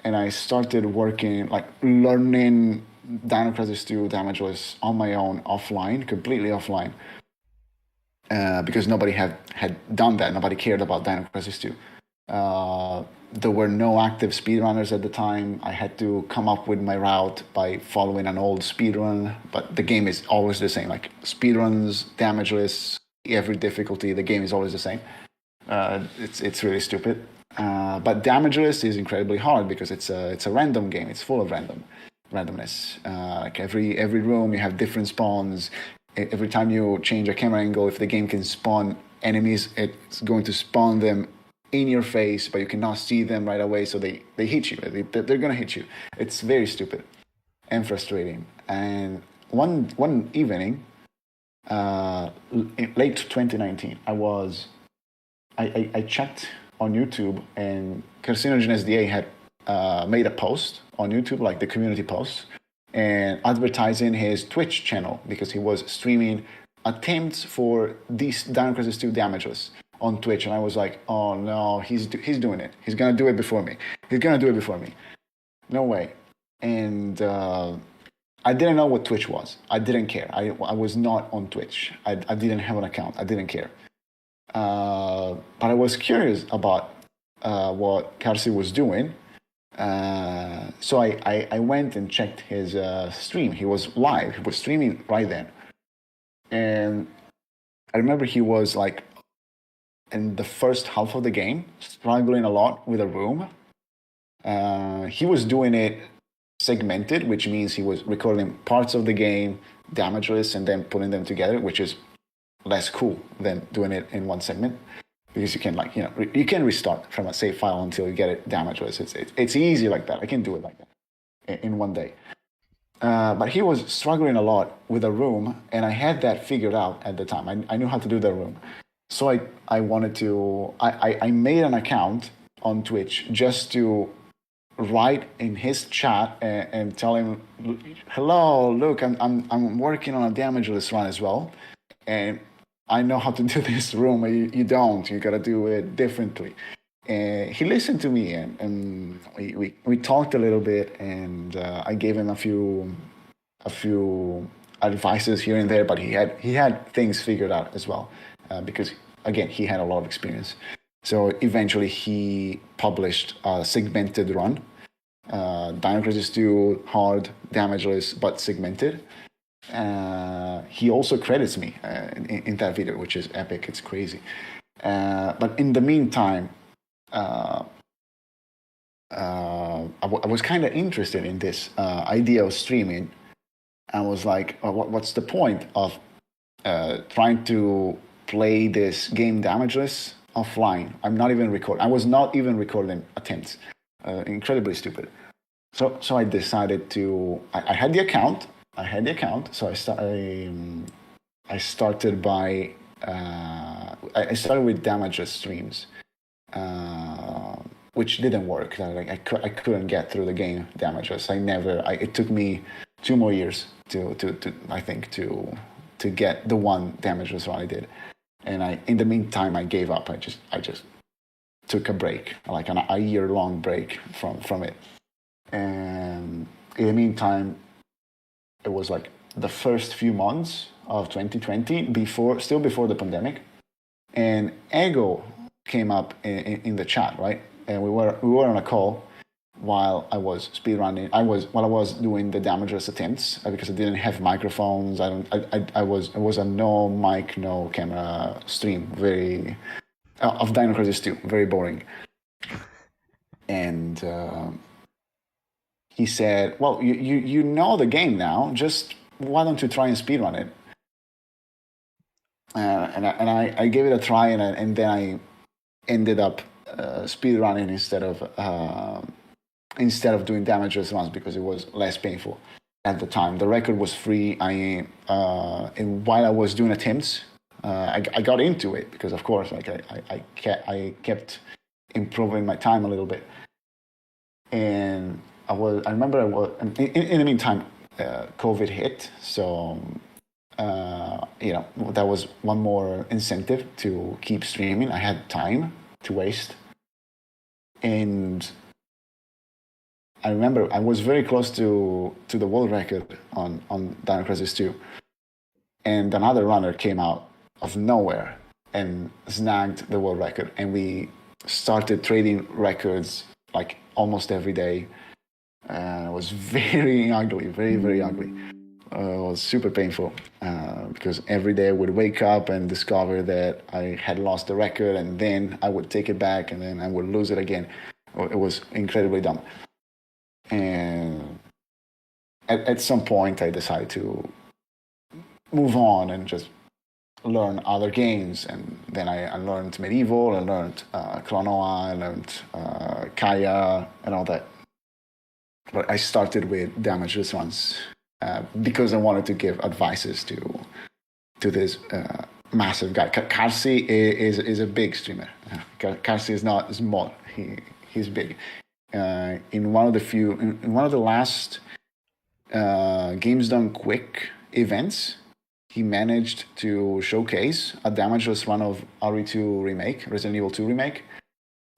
and I started working, like learning Dino Crisis 2 damageless on my own, offline, completely offline, because nobody had done that. Nobody cared about Dino Crisis 2. There were no active speedrunners at the time. I had to come up with my route by following an old speedrun, but the game is always the same. Like speedruns, damageless, every difficulty, the game is always the same. It's really stupid. But damageless is incredibly hard because it's a random game. It's full of randomness. Like every room, you have different spawns. Every time you change a camera angle, if the game can spawn enemies, it's going to spawn them in your face, but you cannot see them right away, so they hit you. They're gonna hit you. It's very stupid and frustrating. And one evening, in late 2019, I checked on YouTube, and Carcinogen SDA had made a post on YouTube, like the community post, and advertising his Twitch channel because he was streaming attempts for these Dino Crisis 2 damageless on Twitch. And I was like, oh no, he's doing it. He's gonna do it before me. He's gonna do it before me. No way. And I didn't know what Twitch was. I didn't care. I was not on Twitch. I didn't have an account. I didn't care. But I was curious about what Carsi was doing. So I went and checked his stream. He was live. He was streaming right then. And I remember he was like, in the first half of the game, struggling a lot with a room. He was doing it segmented, which means he was recording parts of the game, damageless, and then putting them together, which is less cool than doing it in one segment, because you can, like, you can restart from a save file until you get it damageless. It's easy like that. I can do it like that in one day. But he was struggling a lot with a room, and I had that figured out at the time. I knew how to do the room. So I wanted to, I made an account on Twitch just to write in his chat and tell him, hello, look, I'm working on a damageless run as well, and I know how to do this room. You don't. You gotta do it differently. And he listened to me, and we talked a little bit, and I gave him a few advices here and there, but he had things figured out as well, because again, he had a lot of experience. So eventually he published a segmented run, Dino Crisis 2, hard, damageless, but segmented. He also credits me in that video, which is epic. It's crazy. But in the meantime, I was kind of interested in this idea of streaming. I was like, what's the point of trying to play this game damageless offline? I'm not even recording. I was not even recording attempts. Incredibly stupid. So I decided to. I had the account. So I started by. I started with damageless streams, which didn't work. I couldn't get through the game damageless. It took me 2 more years to I think to get the one damageless run I did. And in the meantime, I gave up. I just took a break, like a year-long break from it. And in the meantime, it was like the first few months of 2020, still before the pandemic, and Ego came up in the chat, right? And we were on a call while I was speedrunning. While I was doing the damageless attempts because I didn't have microphones. I was a no mic, no camera stream. Very of Dino Crisis 2. Very boring. And he said, "Well, you know the game now. Just why don't you try and speedrun it?" And I gave it a try, and then I ended up speedrunning instead of doing damageless runs because it was less painful at the time. The record was free. And while I was doing attempts, I got into it because, of course, like I kept improving my time a little bit. And I remember in the meantime, COVID hit, so that was one more incentive to keep streaming. I had time to waste, and I remember I was very close to the world record on Dino Crisis 2, and another runner came out of nowhere and snagged the world record, and we started trading records like almost every day. It was very ugly, very, very ugly. It was super painful because every day I would wake up and discover that I had lost the record, and then I would take it back, and then I would lose it again. It was incredibly dumb. And at some point, I decided to move on and just learn other games. And then I learned Medieval, I learned Klonoa, I learned Kaya, and all that. But I started with damageless runs because I wanted to give advices to this massive guy. Karsi is a big streamer. Karsi is not small. He's big. In one of the last Games Done Quick events, he managed to showcase a damageless run of RE2 remake, Resident Evil 2 remake,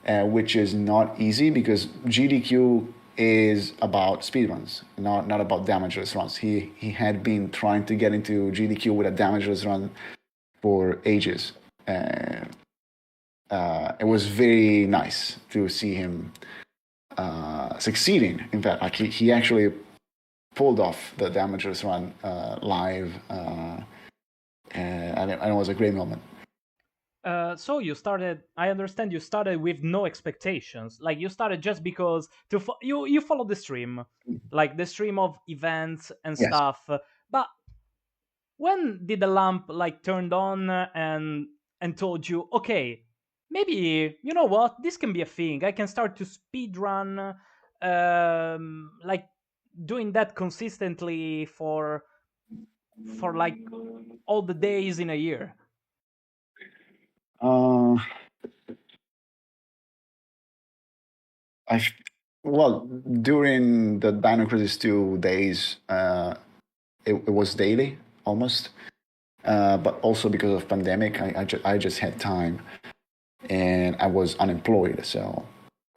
which is not easy because GDQ is about speedruns, not about damageless runs. He had been trying to get into GDQ with a damageless run for ages. It was very nice to see him succeeding. In fact, like he actually pulled off the damageless run live, and it was a great moment. So you started. I understand you started with no expectations. Like you started just because you follow the stream, like the stream of events and Yes. stuff. But when did the lamp like turned on and told you, okay, maybe you know what, this can be a thing. I can start to speed run, like doing that consistently for like all the days in a year. Uh, well, during the Dino Crisis 2 days, it was daily almost, but also because of pandemic, I just had time, and I was unemployed, so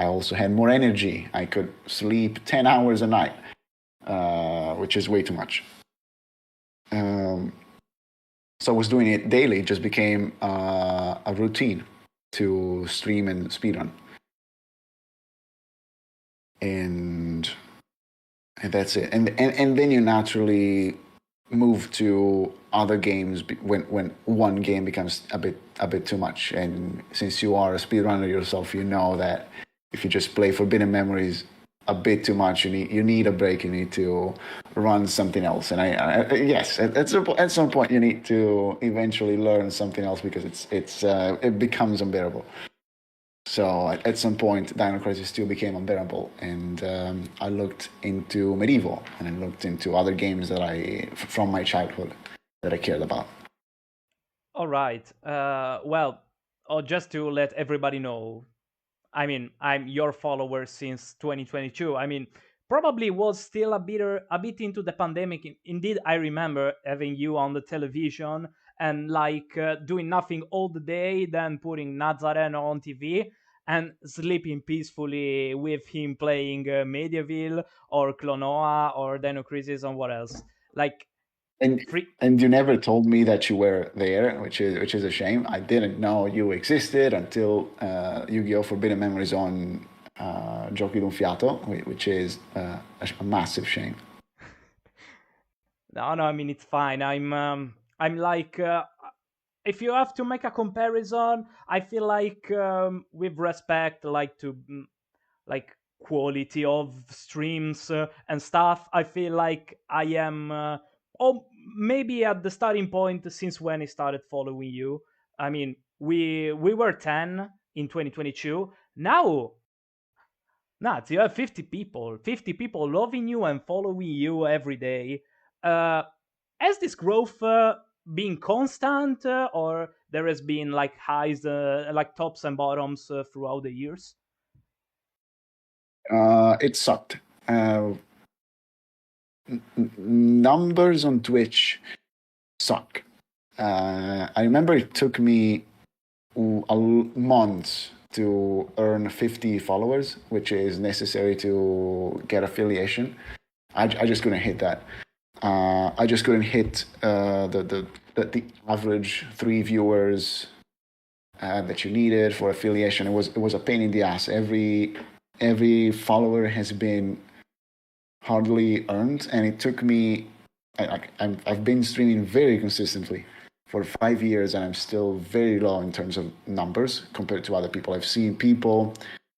I also had more energy. I could sleep 10 hours a night, which is way too much. So I was doing it daily. It just became a routine to stream and speedrun. And that's it. And then you naturally move to other games when one game becomes a bit too much. And since you are a speedrunner yourself, you know that if you just play Forbidden Memories a bit too much, you need a break. You need to run something else. And yes, at some point you need to eventually learn something else because it becomes unbearable. So at some point, Dino Crisis 2 became unbearable, and I looked into Medieval, and I looked into other games from my childhood that I cared about. All right. Well, just to let everybody know, I mean, I'm your follower since 2022. I mean, probably was still a bit into the pandemic. Indeed, I remember having you on the television and like doing nothing all the day, then putting Nazzareno on TV and sleeping peacefully with him playing Medieval or Klonoa or Dino Crisis and what else. Like, And free. and you never told me that you were there, which is a shame. I didn't know you existed until Yu-Gi-Oh! Forbidden Memories on giochi d'un fiato, which is a massive shame. No, no, I mean it's fine. I'm like, if you have to make a comparison, I feel like, with respect, like to like quality of streams and stuff, I feel like I am, or maybe at the starting point since when I started following you. I mean, we were 10 in 2022. Now, nuts, you have 50 people loving you and following you every day. Uh, has this growth been constant, or there has been like highs, like tops and bottoms throughout the years? It sucked. Numbers on Twitch suck. I remember it took me months to earn 50 followers, which is necessary to get affiliation. I just couldn't hit that. I just couldn't hit the average 3 viewers that you needed for affiliation. It was a pain in the ass. Every follower has been hardly earned, and it took me. I've been streaming very consistently for 5 years, and I'm still very low in terms of numbers compared to other people. I've seen people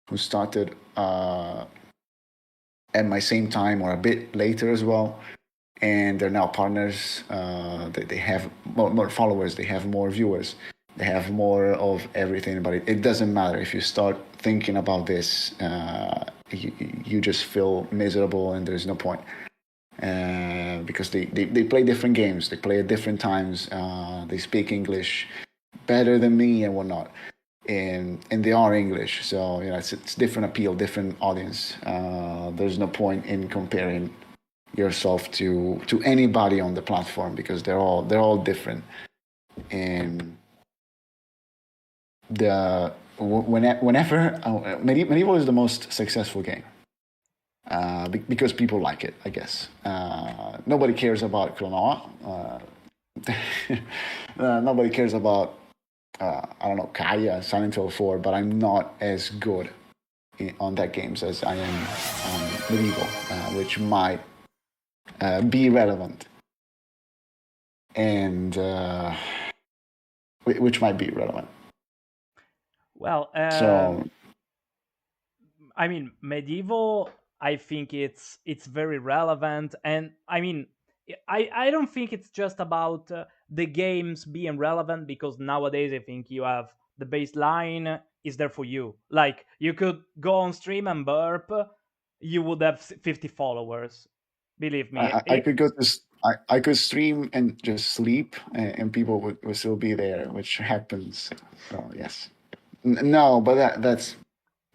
who started at my same time or a bit later as well, and they're now partners. They have more followers, they have more viewers, they have more of everything. But it doesn't matter if you start thinking about this. You just feel miserable, and there's no point. Because they play different games, they play at different times, they speak English better than me and whatnot, and they are English, so it's different appeal, different audience. There's no point in comparing yourself to anybody on the platform because they're all different. And whenever medieval is the most successful game. Because people like it, I guess. Nobody cares about Klonoa. Nobody cares about, I don't know, Kaya, Silent Hill 4, but I'm not as good on that games as I am on Medieval, which might be relevant. And which might be relevant. Well, So I mean, medieval. I think it's very relevant, and I mean, I don't think it's just about the games being relevant, because nowadays I think you have the baseline is there for you. Like you could go on stream and burp, you would have 50 followers. Believe me. I could go to I could stream and just sleep, and people would still be there, which happens. So yes, no, but that's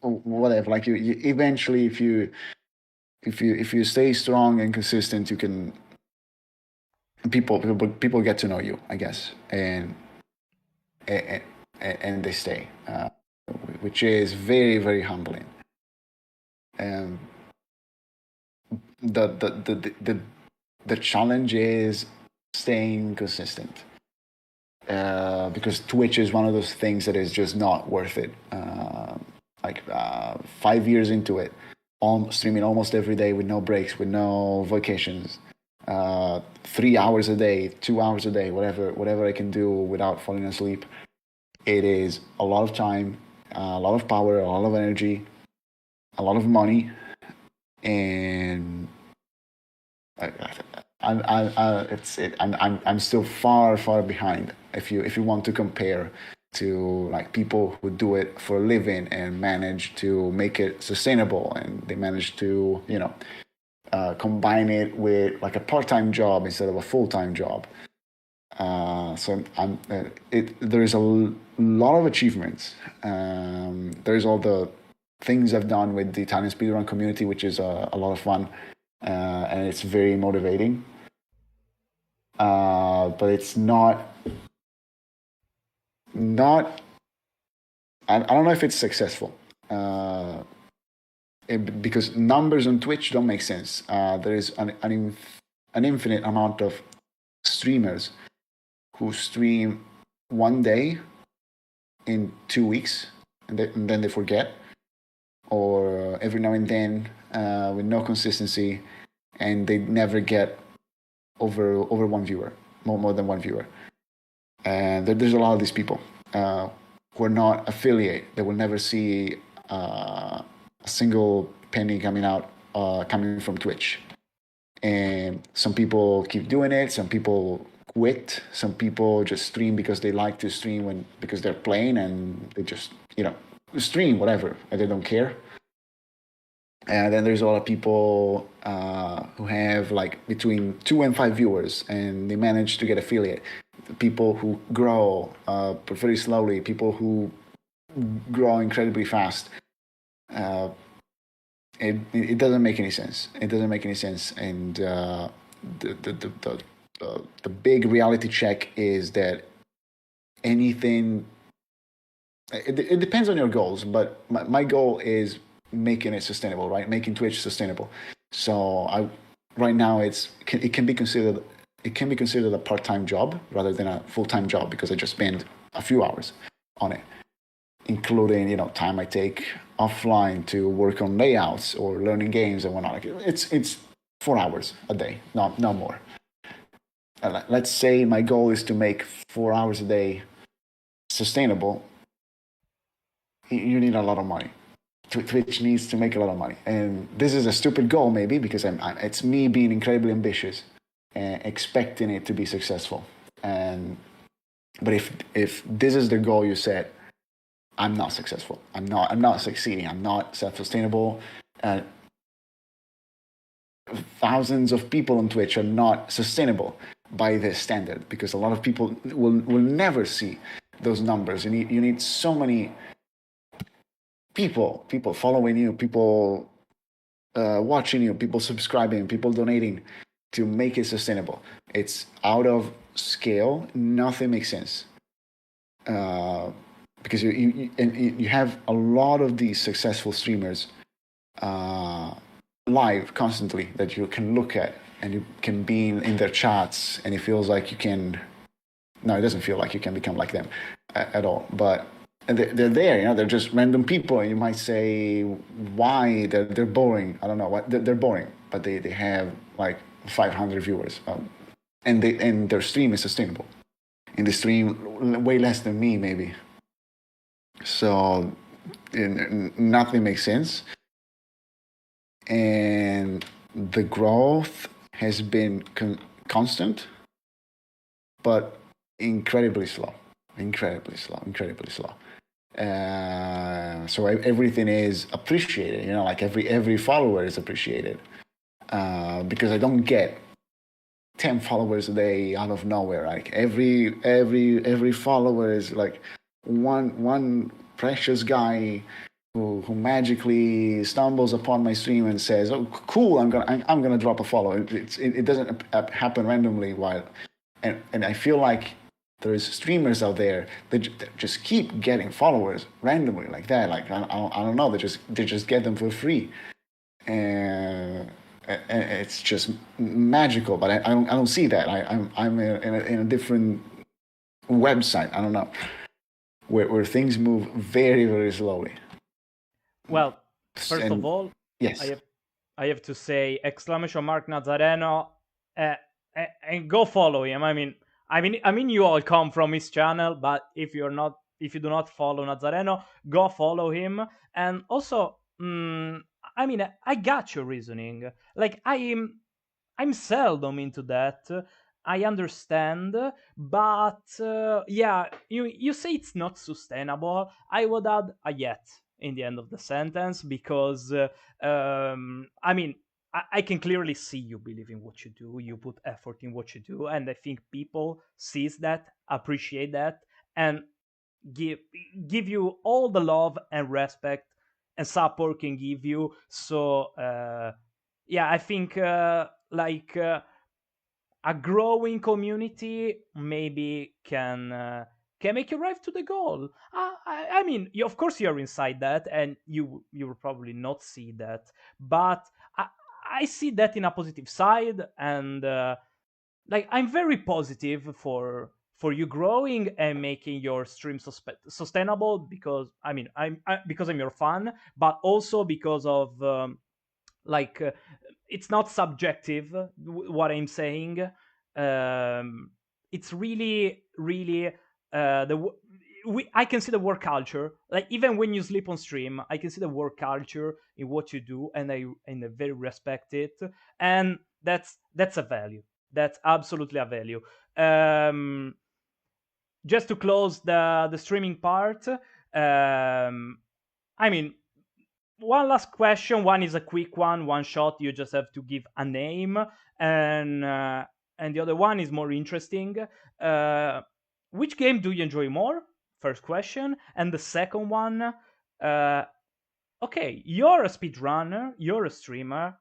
whatever. Like you eventually, if you stay strong and consistent, you can people get to know you, I guess, and, and they stay, which is very very humbling. And the challenge is staying consistent. Because Twitch is one of those things that is just not worth it. 5 years into it, streaming almost every day with no breaks, with no vacations, 3 hours a day, 2 hours a day, whatever I can do without falling asleep. It is a lot of time, a lot of power, a lot of energy, a lot of money, and I'm still far behind. If you want to compare to like people who do it for a living and manage to make it sustainable, and they manage to combine it with like a part-time job instead of a full-time job. So there's a lot of achievements. There's all the things I've done with the Italian speedrun community, which is a lot of fun, and it's very motivating. But it's not. I don't know if it's successful. Because numbers on Twitch don't make sense. There is an infinite amount of streamers who stream one day in 2 weeks, and then they forget, or every now and then with no consistency, and they never get over one viewer, more than one viewer. And there's a lot of these people who are not affiliate. They will never see a single penny coming from Twitch. And some people keep doing it. Some people quit. Some people just stream because they like to stream because they're playing, and they just stream whatever and they don't care. And then there's a lot of people who have like between 2 and 5 viewers, and they manage to get affiliate. People who grow very slowly, people who grow incredibly fast. It doesn't make any sense. It doesn't make any sense. And the big reality check is that anything. It depends on your goals, but my goal is making it sustainable, right? Making Twitch sustainable. So right now it can be considered a part-time job rather than a full-time job, because I just spend a few hours on it, including time I take offline to work on layouts or learning games and whatnot. It's 4 hours a day, not more. Let's say my goal is to make 4 hours a day sustainable. You need a lot of money. Twitch needs to make a lot of money, and this is a stupid goal maybe, because it's me being incredibly ambitious and expecting it to be successful. But if this is the goal you set, I'm not successful. I'm not succeeding. I'm not self-sustainable. Thousands of people on Twitch are not sustainable by this standard, because a lot of people will never see those numbers. You need so many people following you, people watching you, people subscribing, people donating to make it sustainable. It's out of scale. Nothing makes sense. Because you have a lot of these successful streamers live constantly that you can look at, and you can be in their chats, and it feels like you can. No, it doesn't feel like you can become like them at all. But they're there, they're just random people, and you might say why they're boring. I don't know what they're boring, but they have like 500 viewers, and their stream is sustainable. In the stream, way less than me maybe. So nothing makes sense, and the growth has been constant, but incredibly slow. So everything is appreciated, like every follower is appreciated, because I don't get 10 followers a day out of nowhere. Like every follower is like one precious guy who magically stumbles upon my stream and says, "Oh, cool! I'm gonna drop a follow." It doesn't happen randomly. And I feel like there's streamers out there that just keep getting followers randomly like that. Like I don't know. They just get them for free, and it's just magical. But I don't see that. I'm in a different website. I don't know, where things move very, very slowly. Well, first of all, yes, I have to say exclamation mark Nazzareno, and go follow him. I mean, you all come from his channel, but if you do not follow Nazzareno, go follow him. And also, I got your reasoning. Like I'm seldom into that. I understand, but yeah, you say it's not sustainable. I would add a yet in the end of the sentence, because I can clearly see you believe in what you do. You put effort in what you do, and I think people sees that, appreciate that, and give you all the love and respect and support can give you. So yeah, I think a growing community maybe can make you arrive to the goal. I mean, of course you're inside that, and you will probably not see that, but I see that in a positive side, and like I'm very positive for for you growing and making your stream sustainable, because because I'm your fan, but also because of like it's not subjective what I'm saying. It's really I can see the work culture. Like even when you sleep on stream, I can see the work culture in what you do, and I very respect it. And that's a value. That's absolutely a value. Um, just to close the streaming part, I mean, one last question. One is a quick one shot. You just have to give a name, and uh, and the other one is more interesting. Uh, which game do you enjoy more? First question, and the second one. Uh, okay, you're a speedrunner. You're a streamer.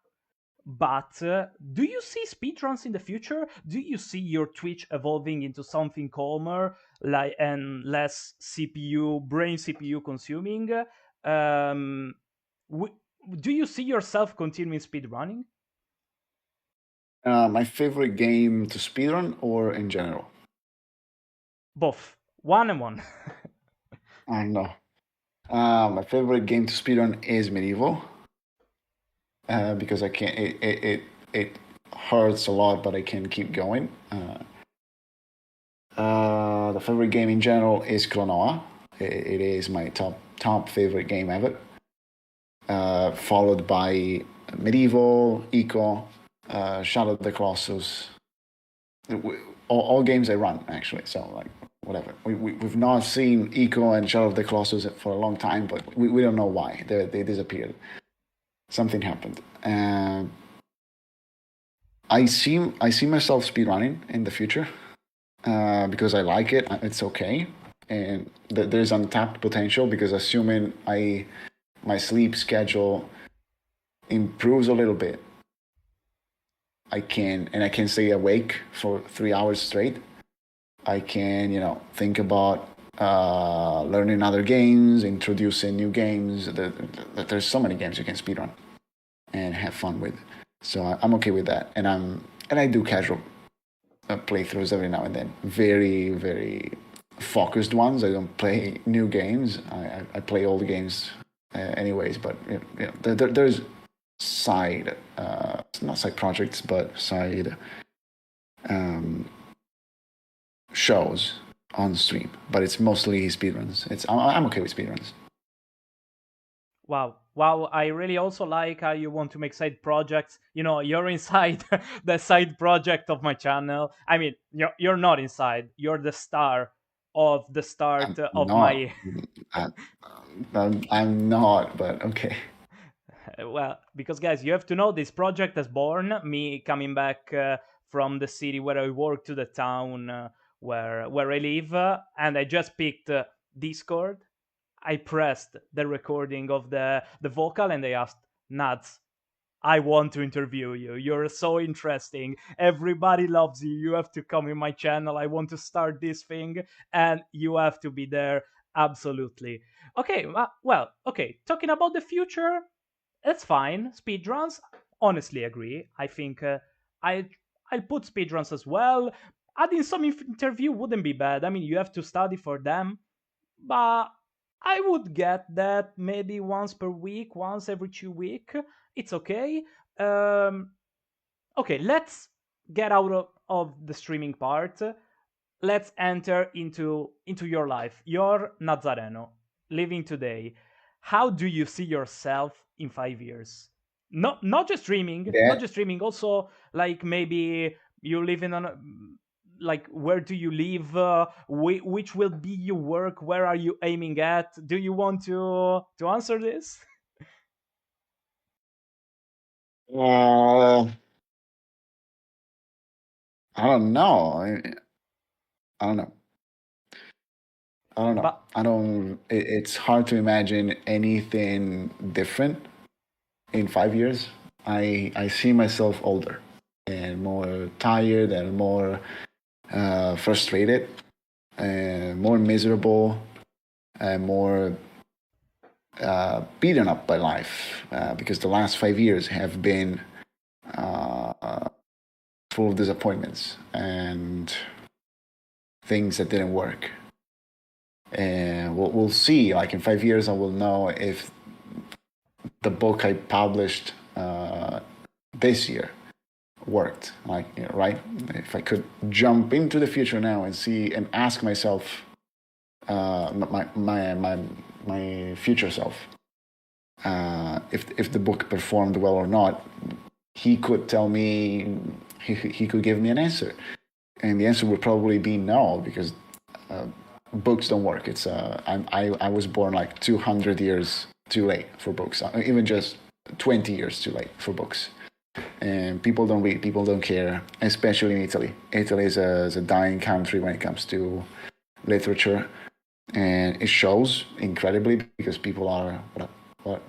But do you see speedruns in the future? Do you see your Twitch evolving into something calmer, like and less brain CPU consuming? Um, w- do you see yourself continuing speedrunning? My favorite game to speedrun or in general? Both, one and one. I don't know. My favorite game to speedrun is Medieval because I can't. It hurts a lot, but I can keep going. The favorite game in general is Klonoa. It is my top favorite game ever. Followed by Medieval, Eco, Shadow of the Colossus. All games I run actually. So like whatever. We've not seen Eco and Shadow of the Colossus for a long time, but we don't know why they disappeared. Something happened. I see myself speedrunning in the future because I like it. It's okay, and there's untapped potential because assuming my sleep schedule improves a little bit, I can stay awake for 3 hours straight. I can think about learning other games, introducing new games. There's so many games you can speedrun and have fun with. So I'm okay with that, and I do casual playthroughs every now and then. Very very focused ones. I don't play new games. I play old games anyways. But there's side not side projects but side um, shows on stream. But it's mostly speedruns. I'm okay with speedruns. Wow, I really also like how you want to make side projects. You're inside the side project of my channel. I mean, you're not inside. You're the star of the start I'm of not. my I, I'm not. But okay. well, because guys, you have to know this project has born me coming back from the city where I work to the town where I live, and I just picked Discord. I pressed the recording of the vocal, and they asked, Nads, I want to interview you. You're so interesting. Everybody loves you. You have to come in my channel. I want to start this thing, and you have to be there. Absolutely. Okay, well, okay. Talking about the future, that's fine. Speedruns, honestly agree. I think I I'll put speedruns as well. Adding some interview wouldn't be bad. I mean, you have to study for them, but I would get that maybe once per week, once every 2 week. It's okay. Um, okay, let's get out of the streaming part. Let's enter into your life. You're Nazzareno, living today. How do you see yourself in 5 years? Not just streaming, not That just streaming. Also, like maybe you live in like where do you live? Which will be your work? Where are you aiming at? Do you want to answer this? uh, I don't know. I don't know. I don't know. But I don't. It's hard to imagine anything different in 5 years. I see myself older and more tired and more frustrated and more miserable and more beaten up by life because the last 5 years have been full of disappointments and things that didn't work. And we'll see. Like in 5 years, I will know if the book I published this year worked. Like, right? If I could jump into the future now and see and ask myself, my future self, if the book performed well or not, he could tell me, he could give me an answer, and the answer would probably be no, because books don't work. I was born like 200 years too late for books, even just 20 years too late for books. And people don't read, people don't care, especially in Italy. Italy is a dying country when it comes to literature, and it shows incredibly because people are what.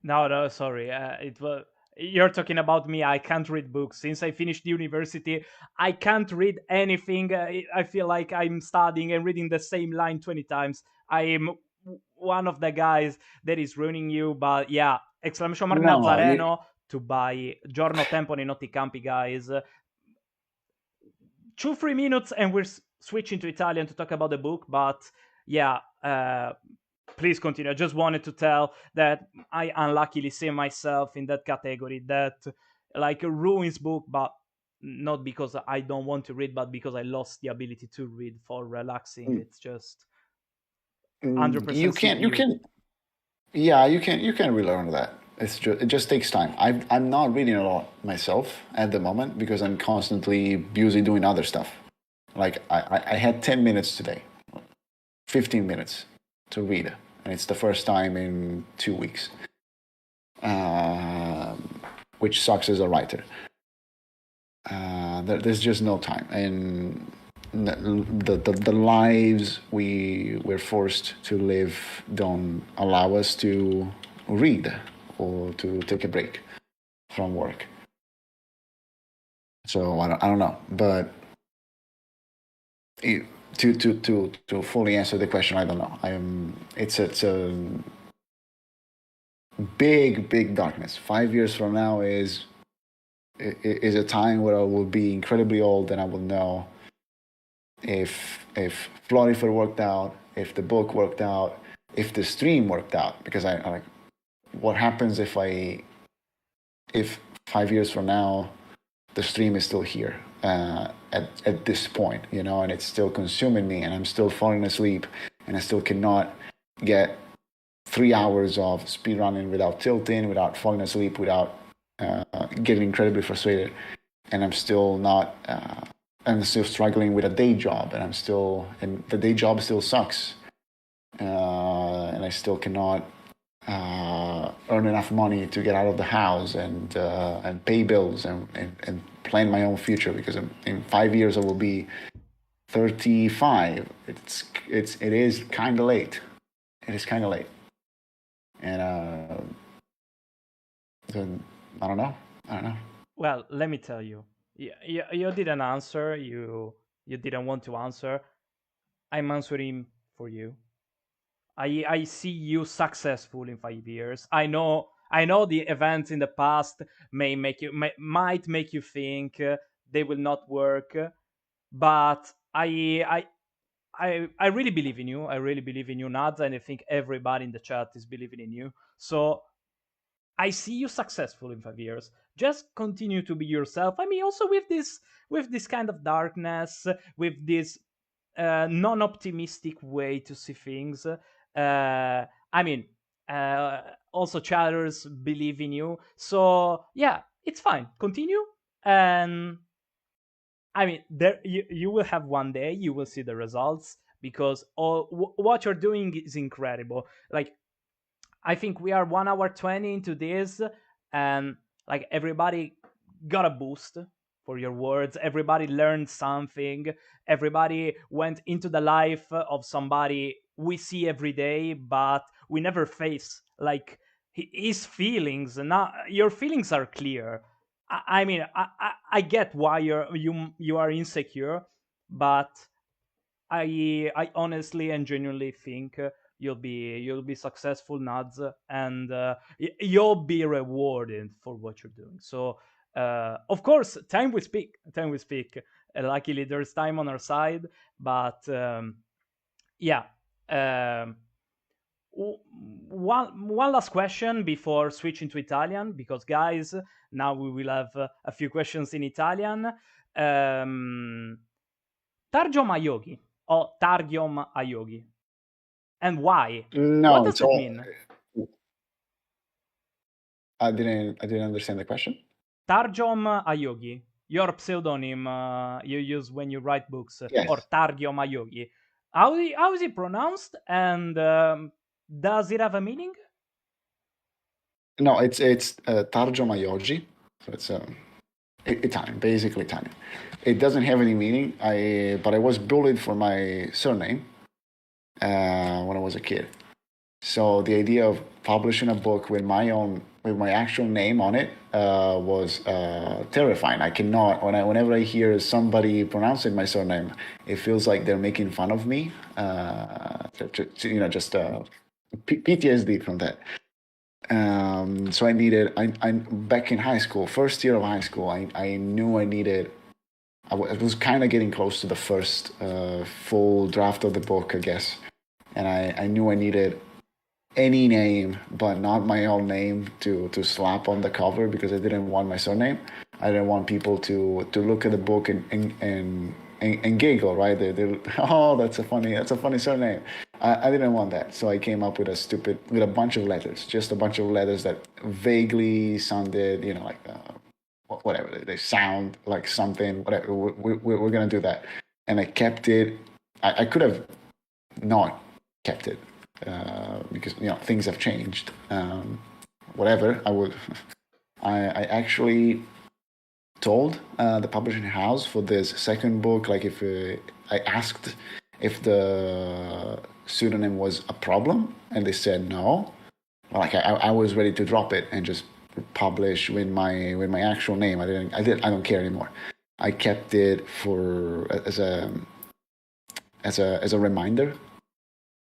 No, no, sorry. It was you're talking about me. I can't read books since I finished university. I can't read anything. I feel like I'm studying and reading the same line 20 times. I am one of the guys that is ruining you. But yeah, exclamation mark No, Nazzareno to buy Giorno Tempo nei Notti Campi, guys. 2 3 minutes and we're switching to Italian to talk about the book. But yeah, please continue. I just wanted to tell that I unluckily see myself in that category that like ruins book, but not because I don't want to read, but because I lost the ability to read for relaxing. It's just you 100% can't you CPU. can yeah, you can relearn that. It just takes time. I'm not reading a lot myself at the moment because I'm constantly busy doing other stuff. Like I had 10 minutes today, 15 minutes to read, and it's the first time in 2 weeks, which sucks as a writer. There's just no time, and the lives we're forced to live don't allow us to read or to take a break from work. So I don't know, but it, to fully answer the question, I don't know. It's a big darkness. 5 years from now is a time where I will be incredibly old, and I will know if Florifer worked out, if the book worked out, if the stream worked out. Because I like, what happens if 5 years from now the stream is still here at this point, and it's still consuming me, and I'm still falling asleep, and I still cannot get 3 hours of speed running without tilting, without falling asleep, without getting incredibly frustrated, and I'm still not. I'm still struggling with a day job, and the day job still sucks, and I still cannot earn enough money to get out of the house and pay bills and plan my own future, because in 5 years I will be 35. It is kind of late. It is kind of late, and then I don't know. I don't know. Well, let me tell you. You didn't answer. You didn't want to answer. I'm answering for you. I see you successful in 5 years. I know the events in the past might make you think they will not work, but I really believe in you. I really believe in you, Nads, and I think everybody in the chat is believing in you. So I see you successful in 5 years. Just continue to be yourself. I mean, also with this kind of darkness, with this non-optimistic way to see things. I mean, uh, also chatters believe in you. So yeah, it's fine. Continue, and I mean, there you will have one day you will see the results because what you're doing is incredible. Like I think we are 1 hour 20 into this, and like everybody got a boost for your words. Everybody learned something. Everybody went into the life of somebody we see every day, but we never face like his feelings. Now your feelings are clear. I mean, I get why you are insecure, but I honestly and genuinely think you'll be successful, Nads, and you'll be rewarded for what you're doing. So of course, time will speak. Time will speak. luckily there's time on our side. But yeah. Um, one last question before switching to Italian, because guys, now we will have a few questions in Italian. Targiom Ayogi or Targiom Ayogi, and why? What No, does it's that all. mean? I didn't understand the question. Targiom Ayogi, your pseudonym you use when you write books, or Yes. Targiom Ayogi. How is it pronounced, and does it have a meaning? No, it's Tarjo Mayogi. So it's Italian, basically Italian. It doesn't have any meaning. But I was bullied for my surname when I was a kid. So the idea of publishing a book with my actual name on it was terrifying. I cannot whenever I hear somebody pronouncing my surname, it feels like they're making fun of me. Just PTSD from that. So I back in high school, first year of high school, I knew I needed. I was kind of getting close to the first full draft of the book, I guess, and I knew I needed any name but not my own name to slap on the cover because I didn't want my surname. I didn't want people to look at the book and giggle, right? They oh, that's a funny surname. I didn't want that, so I came up with a bunch of letters, just a bunch of letters that vaguely sounded, like whatever they sound like something. Whatever, we're gonna do that, and I kept it. I could have not kept it because things have changed. Whatever, I actually told the publishing house for this second book, like if I asked if the pseudonym was a problem, and they said no. Like I was ready to drop it and just publish with my actual name. I don't care anymore. I kept it for as a reminder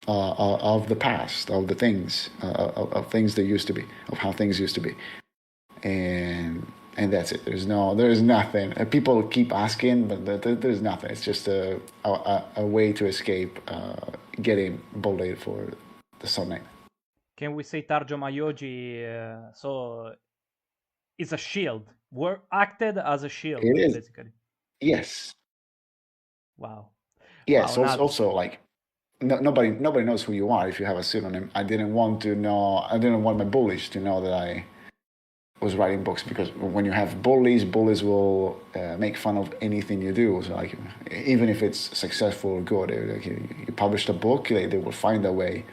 of the past, of the things, of things that used to be, of how things used to be, and that's it. There's nothing. People keep asking, but there's nothing. It's just a way to escape getting bullied for the surname. Can we say Tarjo Mayoji? So it's a shield. Were acted as a shield, It is, basically. yes, Wow, wow, yes. Also, Naz. also like nobody knows who you are if you have a pseudonym. I didn't want to know. I didn't want my bullies to know that I was writing books because when you have bullies will make fun of anything you do. So like, even if it's successful or good, like you published a book, they will find a way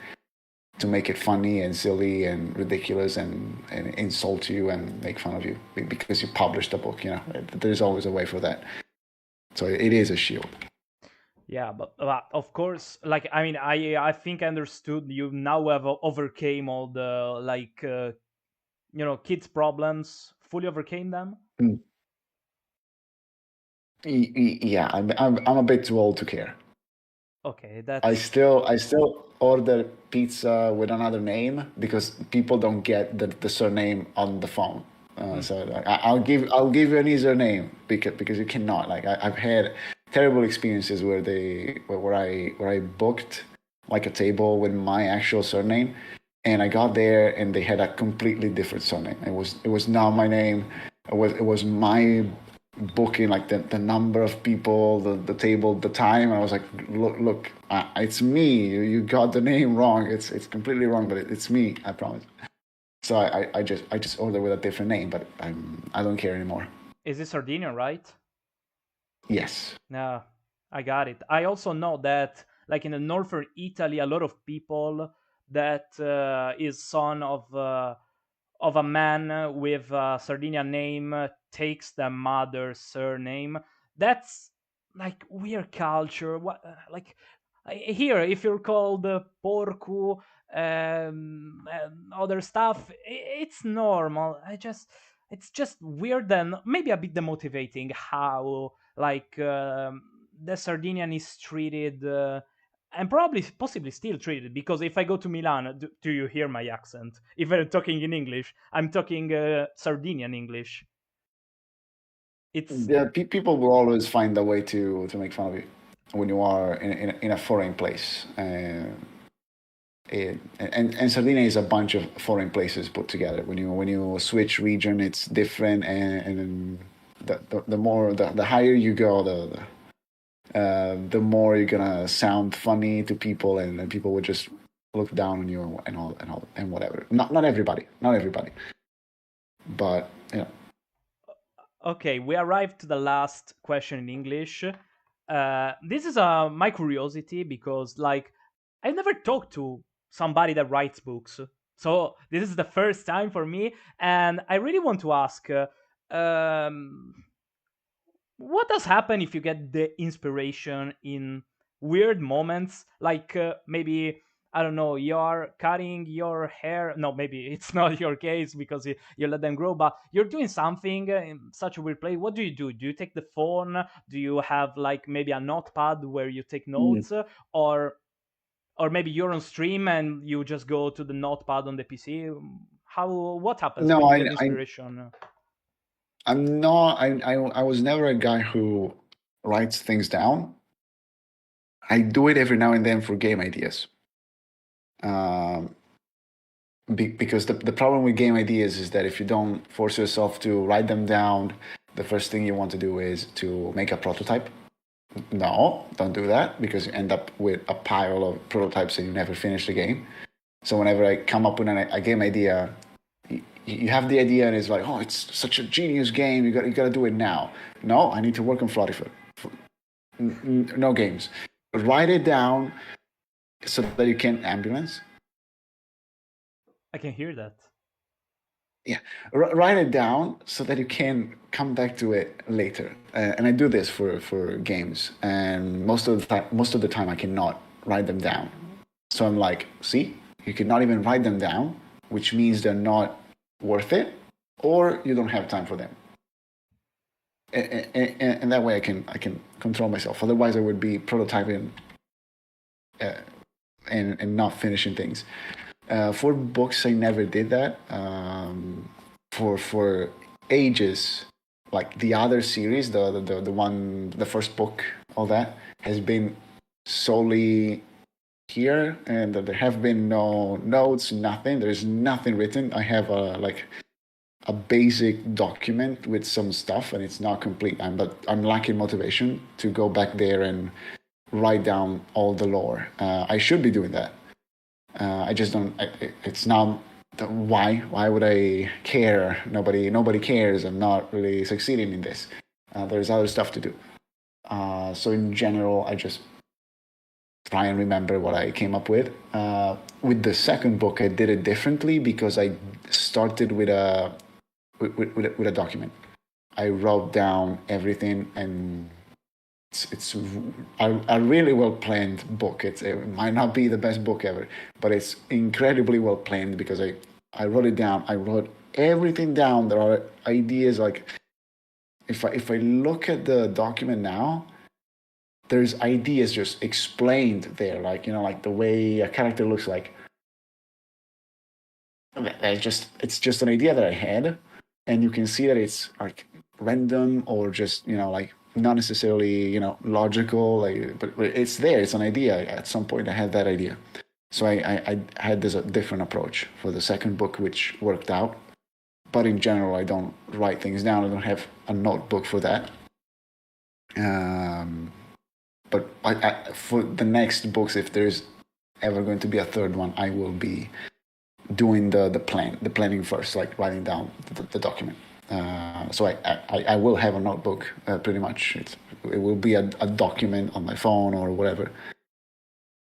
to make it funny and silly and ridiculous and insult you and make fun of you because you published a book. There's always a way for that. So it is a shield. Yeah, but of course, like I mean, I think I understood you now have overcame all the like kids problems. Fully overcame them. Mm. Yeah, I'm a bit too old to care. Okay, I that's still I still order pizza with another name because people don't get the surname on the phone. mm, So I'll give you an easier name because you cannot. Like I've had terrible experiences where I booked like a table with my actual surname, and I got there and they had a completely different surname. It was not my name. It was my booking, like the number of people, the table, the time. I was like, look, it's me. You got the name wrong. It's completely wrong, but it's me. I promise. So I just ordered with a different name, but I don't care anymore. is it Sardinia, right? Yes. Yeah, I got it. I also know that, like in the northern Italy, a lot of people that is son of a man with a Sardinian name takes the mother's surname. That's like weird culture. What like here, if you're called Porcu and other stuff, it's normal. It's just weird and maybe a bit demotivating how like the Sardinian is treated. And probably possibly still treated, because if I go to Milan, do you hear my accent? If I'm talking in English, I'm talking Sardinian English. It's Yeah, people will always find a way to make fun of you when you are in a foreign place. And Sardinia is a bunch of foreign places put together. When you switch region, it's different, and the more the higher you go, the more you're gonna sound funny to people, and people would just look down on you and whatever. Not everybody, but okay. We arrived to the last question in English. This is my curiosity because, like, I've never talked to somebody that writes books, so this is the first time for me, and I really want to ask. Um, what does happen if you get the inspiration in weird moments, like maybe, I don't know, you're cutting your hair, no, maybe it's not your case because you let them grow, but you're doing something in such a weird place. What do you take the phone? Do you have like maybe a notepad where you take mm, notes, or maybe you're on stream and you just go to the notepad on the PC? How, what happens when no, you get inspiration? I'm not. I was never a guy who writes things down. I do it every now and then for game ideas. Um, because the problem with game ideas is that if you don't force yourself to write them down, the first thing you want to do is to make a prototype. No, don't do that because you end up with a pile of prototypes and you never finish the game. So whenever I come up with a game idea, you have the idea and it's like, oh, it's such a genius game. You got to do it now. No, I need to work on Flutterfoot. No games. Write it down so that you can ambulance. I can hear that. Yeah, write it down so that you can come back to it later. And I do this for games, and most of the time I cannot write them down. So I'm like, see, you cannot even write them down, which means they're not worth it, or you don't have time for them. And that way I can control myself. Otherwise, I would be prototyping uh, and not finishing things. For books, I never did that. For ages, like the other series, the one, the first book, all that has been solely here, and there have been no notes, nothing. There's nothing written. I have a basic document with some stuff, and it's not complete. But I'm lacking motivation to go back there and write down all the lore. I should be doing that. I just don't. It's not. Why would I care? Nobody cares. I'm not really succeeding in this. There's other stuff to do. So in general, I just try and remember what I came up with. With the second book, I did it differently because I started with a document. I wrote down everything, and it's a really well planned book. It might not be the best book ever, but it's incredibly well planned because I wrote it down. I wrote everything down. There are ideas like if I look at the document now, there's ideas just explained there, like like the way a character looks like. It's just an idea that I had, and you can see that it's like random or just like not necessarily logical, like but it's there. It's an idea. At some point, I had that idea, so I had this a different approach for the second book, which worked out. But in general, I don't write things down. I don't have a notebook for that. Um, but for the next books, if there's ever going to be a third one, I will be doing the planning first, like writing down the document. So I will have a notebook pretty much. It will be a document on my phone or whatever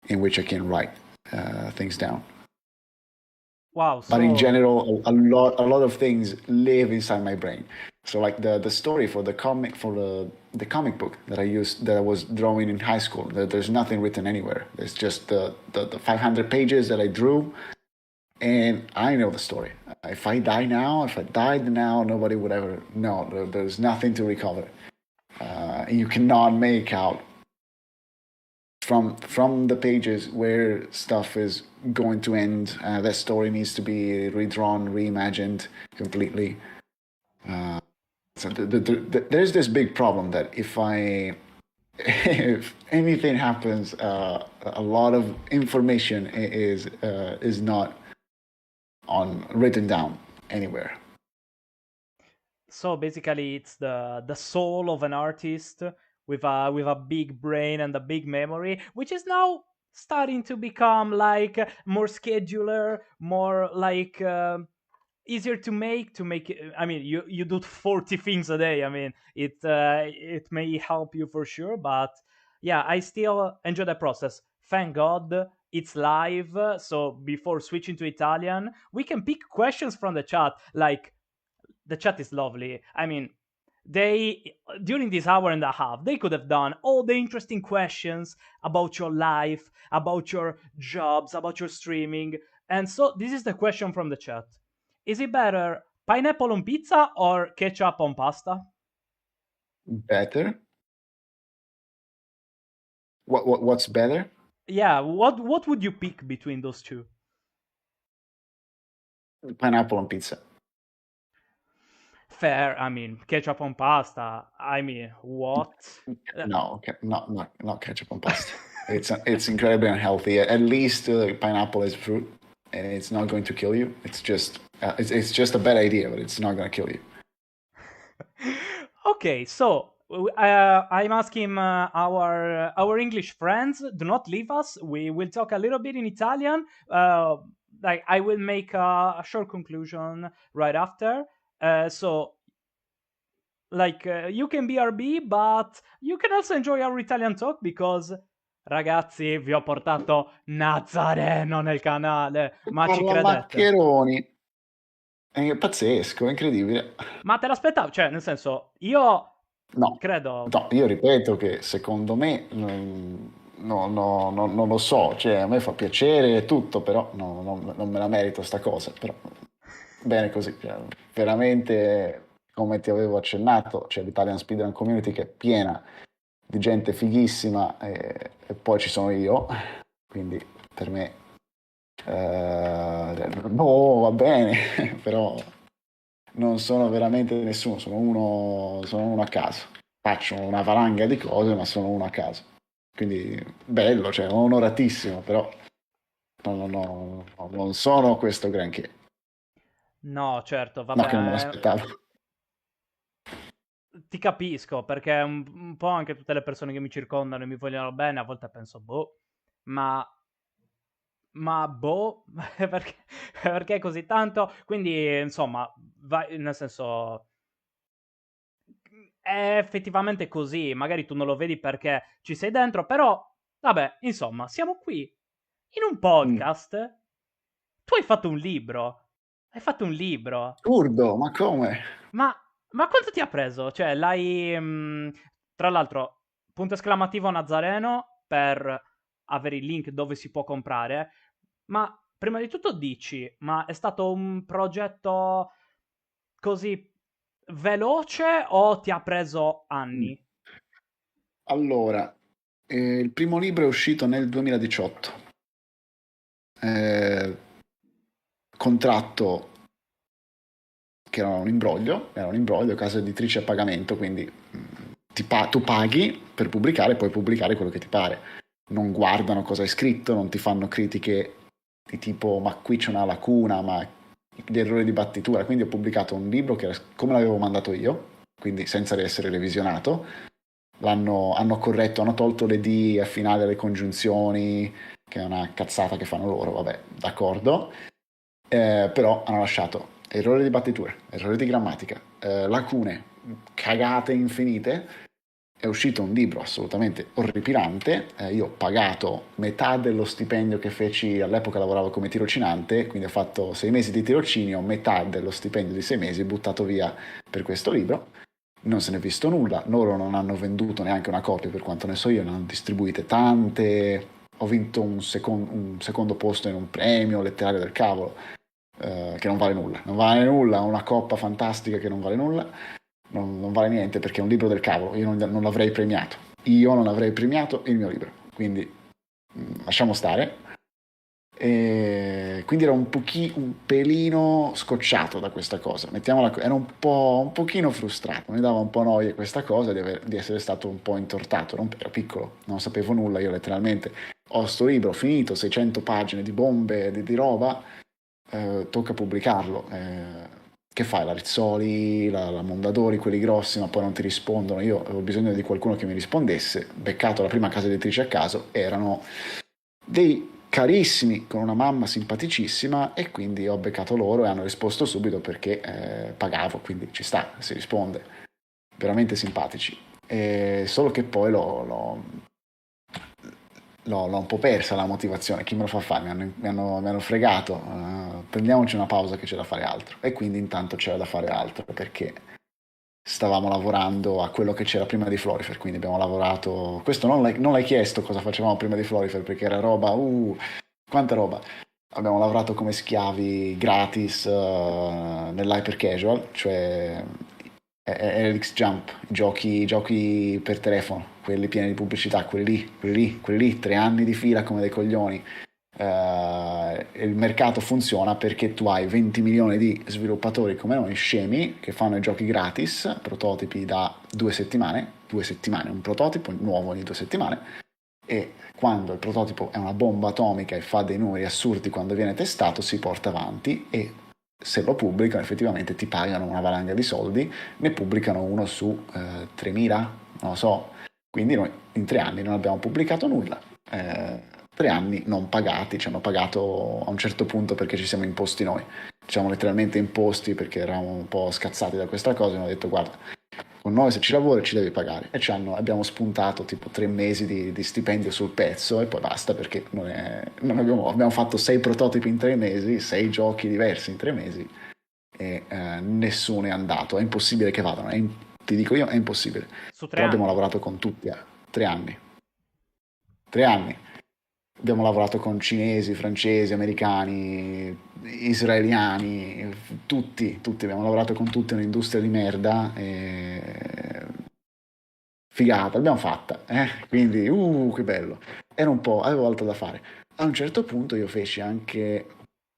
in which I can write things down. Wow, But in so general, a lot of things live inside my brain. So like the story for the comic book that I was drawing in high school. There's nothing written anywhere. There's just the 500 pages that I drew, and I know the story. If I died now, nobody would ever know. There's nothing to recover. You cannot make out from the pages where stuff is going to end. That story needs to be redrawn, reimagined completely. So there's this big problem that if anything happens, a lot of information is not on written down anywhere. So basically, it's the soul of an artist with a big brain and a big memory, which is now starting to become like more scheduler, more like easier to make it. I mean, you do 40 things a day. I mean, it may help you for sure, but yeah, I still enjoy the process. Thank God it's live, so before switching to Italian, we can pick questions from the chat. Like, the chat is lovely. I mean, they, during this hour and a half, they could have done all the interesting questions about your life, about your jobs, about your streaming. And so this is the question from the chat: is it better pineapple on pizza or ketchup on pasta? Better? What's better? Yeah, what would you pick between those two? Pineapple on pizza. Fair. I mean, ketchup on pasta. I mean, what? No, not ketchup on pasta. It's incredibly unhealthy. At least pineapple is fruit, and it's not going to kill you. It's just a bad idea, but it's not going to kill you. Okay, so I'm asking our English friends, do not leave us. We will talk a little bit in Italian. Like, I will make a short conclusion right after. So, like, you can BRB, but you can also enjoy our Italian talk because, ragazzi, vi ho portato Nazzareno nel canale. Ma ci Parla credete? maccheroni. È pazzesco, è incredibile. Ma te l'aspettavo? Cioè, nel senso, io No, credo. no, io ripeto che secondo me non lo so, cioè a me fa piacere e tutto, però non me la merito sta cosa, però bene così, cioè, veramente come ti avevo accennato, c'è l'Italian Speedrun Community che è piena di gente fighissima e poi ci sono io, quindi per me boh, va bene, però non sono veramente nessuno, sono uno a caso. Faccio una valanga di cose, ma sono uno a caso. Quindi bello, cioè onoratissimo, però non sono questo granché. No, certo, No, che non me vabbè, l'aspettavo. ti capisco perché un po' anche tutte le persone che mi circondano e mi vogliono bene, a volte penso, boh, ma, ma boh, perché così tanto? Quindi, insomma, nel senso, è effettivamente così, magari tu non lo vedi perché ci sei dentro, però, vabbè, insomma, siamo qui in un Mm. podcast. Tu hai fatto un libro. Assurdo, ma come? Ma, ma quanto ti ha preso? Cioè, l'hai. Tra l'altro, punto esclamativo Nazzareno per avere il link dove si può comprare. Ma prima di tutto dici, ma è stato un progetto così veloce o ti ha preso Mm. anni? Allora, il primo libro è uscito nel 2018. Eh, contratto che era un imbroglio, casa editrice a pagamento, quindi tu paghi per pubblicare, puoi pubblicare quello che ti pare. Non guardano cosa hai scritto, non ti fanno critiche di tipo ma qui c'è una lacuna, ma gli errori di battitura. Quindi ho pubblicato un libro che era come l'avevo mandato io, quindi senza essere revisionato. Hanno corretto, hanno tolto le D a finale alle congiunzioni, che è una cazzata che fanno loro, vabbè, d'accordo. Però hanno lasciato errori di battitura, errori di grammatica, lacune, cagate infinite. È uscito un libro assolutamente orripilante. Io ho pagato metà dello stipendio che feci all'epoca, lavoravo come tirocinante, quindi ho fatto 6 mesi di tirocinio, metà dello stipendio di 6 mesi buttato via per questo libro. Non se ne è visto nulla, loro non hanno venduto neanche una copia per quanto ne so io, ne hanno distribuite tante. Ho vinto un secondo posto in un premio letterario del cavolo, che non vale nulla, non vale nulla, una coppa fantastica che non vale nulla, non vale niente perché è un libro del cavolo, io non l'avrei premiato, io non avrei premiato il mio libro, quindi lasciamo stare. E quindi ero un pelino scocciato da questa cosa, mettiamola, ero un pochino frustrato, mi dava un po' noia questa cosa di essere stato un po' intortato, ero piccolo, non sapevo nulla, io letteralmente ho sto libro finito, 600 pagine di bombe, di roba, tocca pubblicarlo. Che fai? La Rizzoli, la Mondadori, quelli grossi, ma poi non ti rispondono. Io avevo bisogno di qualcuno che mi rispondesse. Beccato la prima casa editrice a caso, erano dei carissimi con una mamma simpaticissima e quindi ho beccato loro e hanno risposto subito perché pagavo, quindi ci sta, si risponde. Veramente simpatici. Solo che poi l'ho un po' persa la motivazione. Chi me lo fa fare? Mi hanno fregato. Prendiamoci una pausa che c'è da fare altro. E quindi intanto c'era da fare altro perché stavamo lavorando a quello che c'era prima di Florifer. Quindi abbiamo lavorato. Questo non l'hai chiesto cosa facevamo prima di Florifer perché era roba. Quanta roba! Abbiamo lavorato come schiavi gratis nell'hyper casual, cioè Helix Jump, giochi per telefono, quelli pieni di pubblicità, quelli lì, 3 anni di fila come dei coglioni. Il mercato funziona perché tu hai 20 milioni di sviluppatori come noi, scemi, che fanno i giochi gratis, prototipi da 2 settimane, un prototipo nuovo ogni 2 settimane, e quando il prototipo è una bomba atomica e fa dei numeri assurdi quando viene testato, si porta avanti e se lo pubblicano effettivamente ti pagano una valanga di soldi, ne pubblicano uno su 3.000, non lo so, quindi noi in 3 anni non abbiamo pubblicato nulla. 3 anni non pagati, ci hanno pagato a un certo punto perché ci siamo imposti noi, ci siamo letteralmente imposti perché eravamo un po' scazzati da questa cosa e abbiamo detto guarda, con noi se ci lavori ci devi pagare e abbiamo spuntato tipo 3 mesi di stipendio sul pezzo e poi basta perché abbiamo fatto 6 prototipi in 3 mesi, 6 giochi diversi in 3 mesi e nessuno è andato, è impossibile che vadano, ti dico io è impossibile, Su tre però abbiamo anni. lavorato con tutti a 3 anni, 3 anni. Abbiamo lavorato con cinesi, francesi, americani, israeliani, tutti, abbiamo lavorato con tutti, un'industria di merda e figata, l'abbiamo fatta, quindi, che bello. Era un po', avevo altro da fare. A un certo punto io feci anche,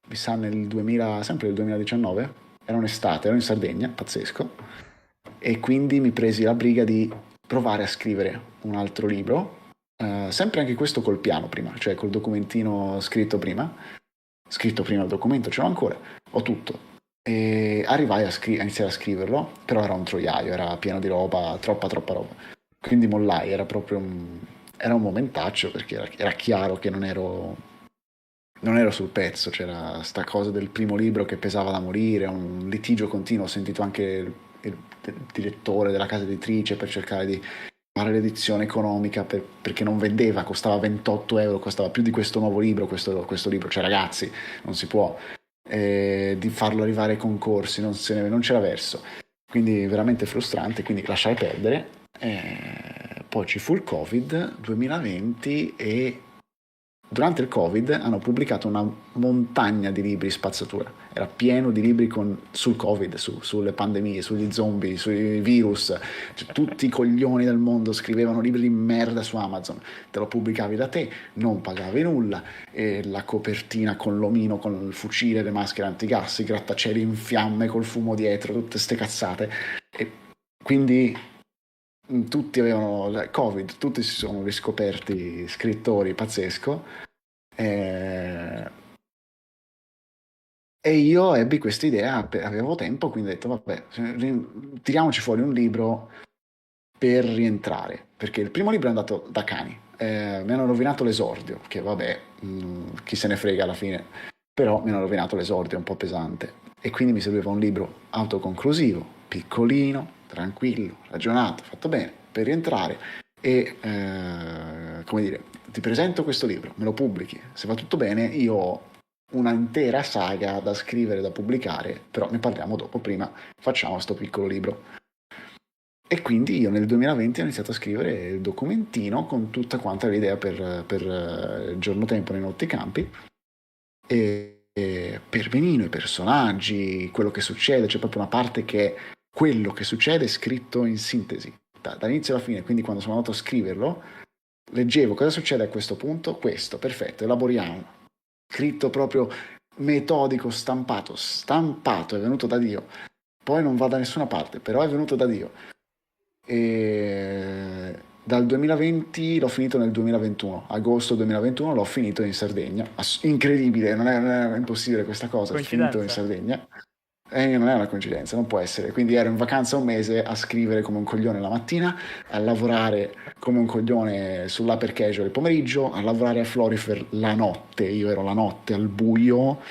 mi sa nel 2000, sempre nel 2019, era un'estate, ero in Sardegna, pazzesco, e quindi mi presi la briga di provare a scrivere un altro libro, sempre anche questo col piano prima, cioè col documentino scritto prima il documento, ce l'ho ancora, ho tutto. E arrivai a iniziare a scriverlo, però era un troiaio, era pieno di roba, troppa roba. Quindi mollai, era un momentaccio perché era chiaro che non ero sul pezzo, c'era sta cosa del primo libro che pesava da morire, un litigio continuo, ho sentito anche il direttore della casa editrice per cercare di fare l'edizione economica perché non vendeva, costava 28 euro, costava più di questo nuovo libro, questo libro, cioè ragazzi, non si può, di farlo arrivare ai concorsi, non c'era verso, quindi veramente frustrante, quindi lasciai perdere. Poi ci fu il Covid 2020 e durante il Covid hanno pubblicato una montagna di libri spazzatura. Era pieno di libri sul Covid, sulle pandemie, sugli zombie, sui virus. Cioè, tutti i coglioni del mondo scrivevano libri di merda su Amazon. Te lo pubblicavi da te, non pagavi nulla. E la copertina con l'omino, con il fucile, le maschere antigas, i grattacieli in fiamme col fumo dietro, tutte ste cazzate. E quindi tutti avevano Covid, tutti si sono riscoperti scrittori pazzesco. Eh, e io ebbi questa idea, avevo tempo, quindi ho detto, vabbè, tiriamoci fuori un libro per rientrare, perché il primo libro è andato da cani, mi hanno rovinato l'esordio, che vabbè, chi se ne frega alla fine, però mi hanno rovinato l'esordio, un po' pesante, e quindi mi serviva un libro autoconclusivo, piccolino, tranquillo, ragionato, fatto bene, per rientrare e, come dire, ti presento questo libro, me lo pubblichi, se va tutto bene io ho una intera saga da scrivere, da pubblicare, però ne parliamo dopo, prima facciamo sto piccolo libro. E quindi io nel 2020 ho iniziato a scrivere il documentino con tutta quanta l'idea per il giorno tempo nei notti campi e per Benino, i personaggi, quello che succede, c'è proprio una parte che è quello che succede scritto in sintesi, dall'inizio alla fine, quindi quando sono andato a scriverlo leggevo cosa succede a questo punto, questo, perfetto, elaboriamo. scritto proprio metodico, stampato, è venuto da Dio. Poi non va da nessuna parte, però è venuto da Dio. E dal 2020 l'ho finito nel 2021, agosto 2021 l'ho finito in Sardegna. Incredibile, non è impossibile questa cosa, è finito in Coincidenza? Sardegna. E non è una coincidenza, non può essere. Quindi ero in vacanza un mese a scrivere come un coglione la mattina, a lavorare come un coglione sull'upper casual il pomeriggio, a lavorare a Florifer la notte. Io ero la notte al buio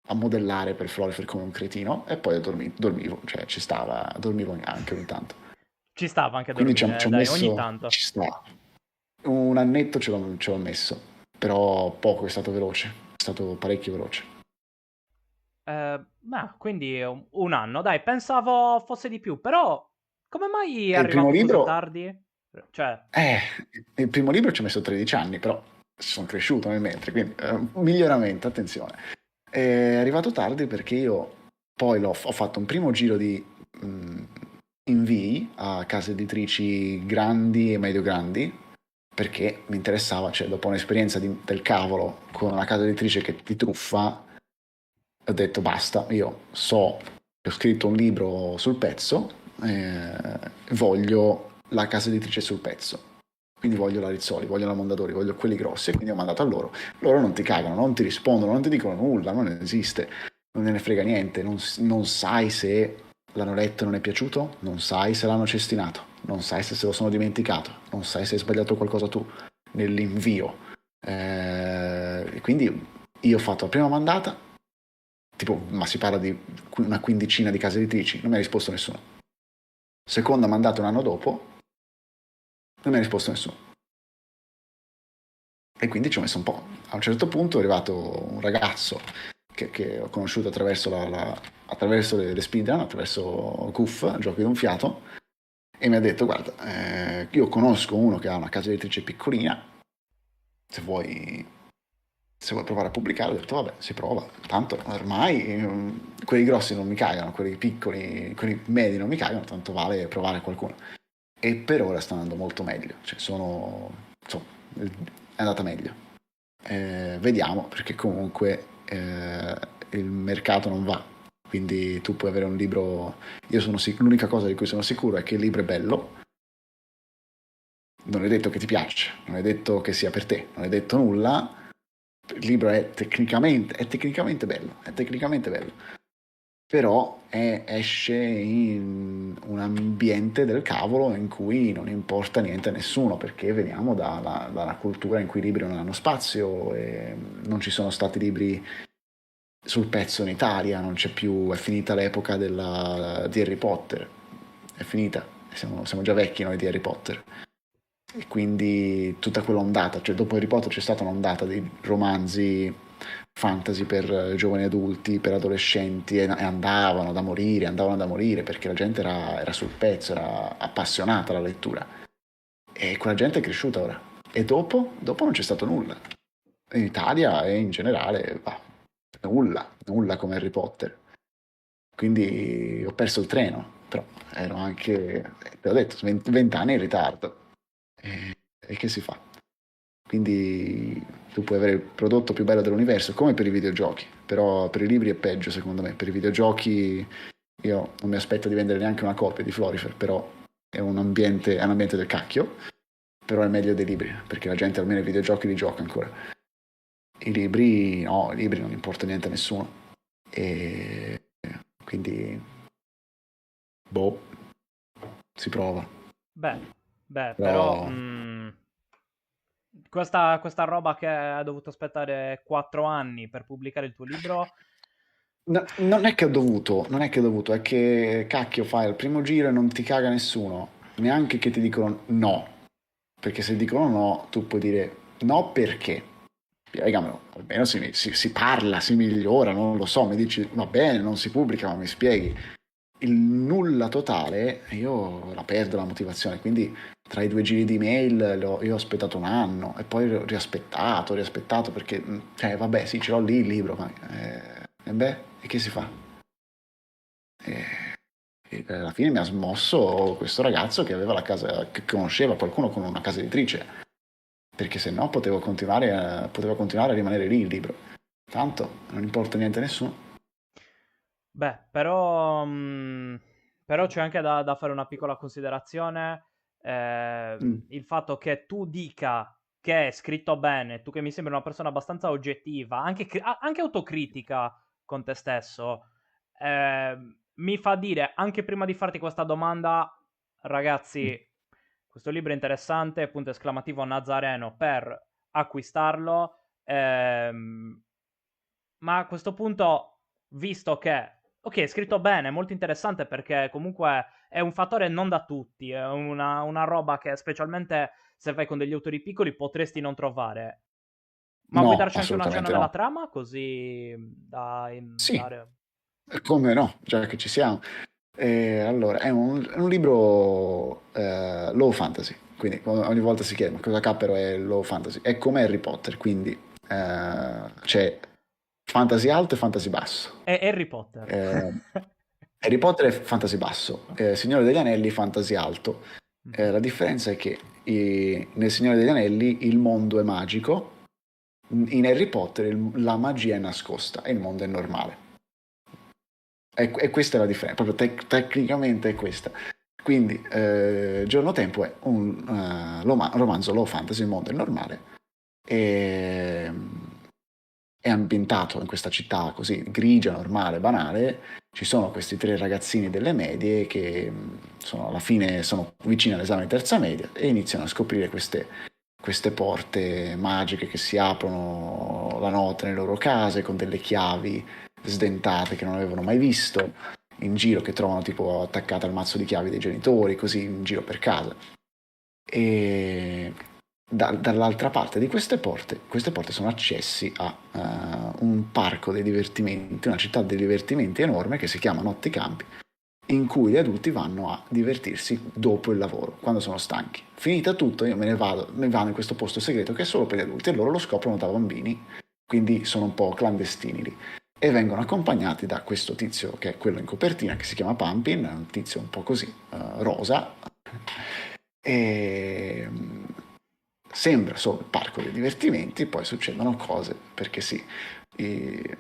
a modellare per Florifer come un cretino e poi dormivo, cioè ci stava, dormivo anche ogni tanto. Ci stava anche a Quindi ci dormire, ho dai, ogni messo, tanto. ci sta, un annetto ce l'ho messo, però poco, è stato veloce, è stato parecchio veloce. Ma quindi un anno, dai, pensavo fosse di più, però come mai è E il primo arrivato così libro, tardi? Cioè, eh, il primo libro ci ho messo 13 anni, però sono cresciuto nel mentre, quindi un miglioramento, attenzione. È arrivato tardi perché io poi ho fatto un primo giro di mh, invii a case editrici grandi e medio grandi, perché mi interessava, cioè dopo un'esperienza del cavolo con una casa editrice che ti truffa, ho detto basta, io so che ho scritto un libro sul pezzo, voglio la casa editrice sul pezzo. Quindi voglio la Rizzoli, voglio la Mondadori, voglio quelli grossi, e quindi ho mandato a loro. Loro non ti cagano, non ti rispondono, non ti dicono nulla, non esiste, non ne frega niente, non sai se l'hanno letto e non è piaciuto, non sai se l'hanno cestinato, non sai se lo sono dimenticato, non sai se hai sbagliato qualcosa tu nell'invio. Quindi io ho fatto la prima mandata, tipo, ma si parla di una quindicina di case editrici, non mi ha risposto nessuno. Seconda mandata un anno dopo, non mi ha risposto nessuno. E quindi ci ho messo un po'. A un certo punto è arrivato un ragazzo che ho conosciuto attraverso, attraverso le speedrun, attraverso Goof, giochi d'un fiato, e mi ha detto, guarda, io conosco uno che ha una casa editrice piccolina, se vuoi, se vuoi provare a pubblicare, ho detto, vabbè, si prova. Tanto ormai quelli grossi non mi cagano, quelli piccoli, quelli medi non mi cagano, tanto vale provare qualcuno. E per ora sta andando molto meglio, cioè insomma, è andata meglio. Vediamo, perché comunque il mercato non va, quindi tu puoi avere un libro, l'unica cosa di cui sono sicuro è che il libro è bello, non è detto che ti piaccia, non è detto che sia per te, non è detto nulla, il libro è tecnicamente bello, è tecnicamente bello, però esce in un ambiente del cavolo in cui non importa niente a nessuno, perché veniamo dalla cultura in cui i libri non hanno spazio e non ci sono stati libri sul pezzo in Italia, non c'è più, è finita l'epoca di Harry Potter, è finita, siamo già vecchi noi di Harry Potter. E quindi tutta quell'ondata, cioè dopo Harry Potter c'è stata un'ondata di romanzi fantasy per giovani adulti, per adolescenti, e andavano da morire perché la gente era sul pezzo, era appassionata alla lettura. E quella gente è cresciuta ora. E dopo non c'è stato nulla. In Italia e in generale, bah, nulla come Harry Potter. Quindi ho perso il treno, però ero anche, te l'ho detto, 20 anni in ritardo. E che si fa? Quindi tu puoi avere il prodotto più bello dell'universo, come per i videogiochi, però per i libri è peggio secondo me. Per i videogiochi io non mi aspetto di vendere neanche una copia di Florifer, però è un ambiente del cacchio, però è meglio dei libri, perché la gente almeno i videogiochi li gioca ancora. I libri no, i libri non importa niente a nessuno. E quindi, boh, si prova. beh, beh, però Però questa roba che ha dovuto aspettare 4 anni per pubblicare il tuo libro, non è che ho dovuto, è che cacchio fai al primo giro e non ti caga nessuno, neanche che ti dicono no, perché se dicono no tu puoi dire no perché, spiegamelo, almeno si parla, si migliora, non lo so, mi dici va bene, non si pubblica, ma mi spieghi. Il nulla totale, io la perdo la motivazione, quindi tra i due giri di mail io ho aspettato un anno e poi ho rispettato perché, cioè vabbè sì, ce l'ho lì il libro, ma e beh, e che si fa? E alla fine mi ha smosso questo ragazzo che aveva la casa, che conosceva qualcuno con una casa editrice. perché se no poteva continuare a rimanere lì il libro. Tanto non importa niente a nessuno. Beh, però, però c'è anche da fare una piccola considerazione. Mm. Il fatto che tu dica che è scritto bene, tu che mi sembri una persona abbastanza oggettiva, anche autocritica con te stesso, mi fa dire, anche prima di farti questa domanda, Mm. ragazzi, questo libro è interessante, punto esclamativo Nazzareno per acquistarlo. Ma a questo punto, visto che, ok, è scritto bene, è molto interessante perché comunque è un fattore non da tutti, è una roba che specialmente se vai con degli autori piccoli potresti non trovare. Ma vuoi No, darci anche un accenno assolutamente della no. trama? Così da Sì, dare... come no, già che ci siamo. Allora, è un libro low fantasy, quindi ogni volta si chiede ma cosa cappero è low fantasy. È come Harry Potter, quindi c'è fantasy alto e fantasy basso. È Harry Potter. Eh, Harry Potter è fantasy basso, Signore degli Anelli fantasy alto. Mhm. La differenza è che nel Signore degli Anelli il mondo è magico, in Harry Potter la magia è nascosta e il mondo è normale. E questa è la differenza, proprio tecnicamente è questa. Quindi, Giorno Tempo è un romanzo low fantasy, il mondo è normale, e è ambientato in questa città così grigia, normale, banale. Ci sono questi tre ragazzini delle medie che sono, alla fine sono vicini all'esame di terza media e iniziano a scoprire queste porte magiche che si aprono la notte nelle loro case con delle chiavi sdentate che non avevano mai visto in giro, che trovano tipo attaccate al mazzo di chiavi dei genitori, così in giro per casa. E dall'altra parte di queste porte sono accessi a un parco dei divertimenti, una città dei divertimenti enorme che si chiama Notti Campi, in cui gli adulti vanno a divertirsi dopo il lavoro, quando sono stanchi. Finita tutto, io me ne vado in questo posto segreto che è solo per gli adulti e loro lo scoprono da bambini, quindi sono un po' clandestini lì. E vengono accompagnati da questo tizio che è quello in copertina, che si chiama Pumpkin, un tizio un po' così, rosa, e sembra solo il parco dei divertimenti, poi succedono cose, perché sì, e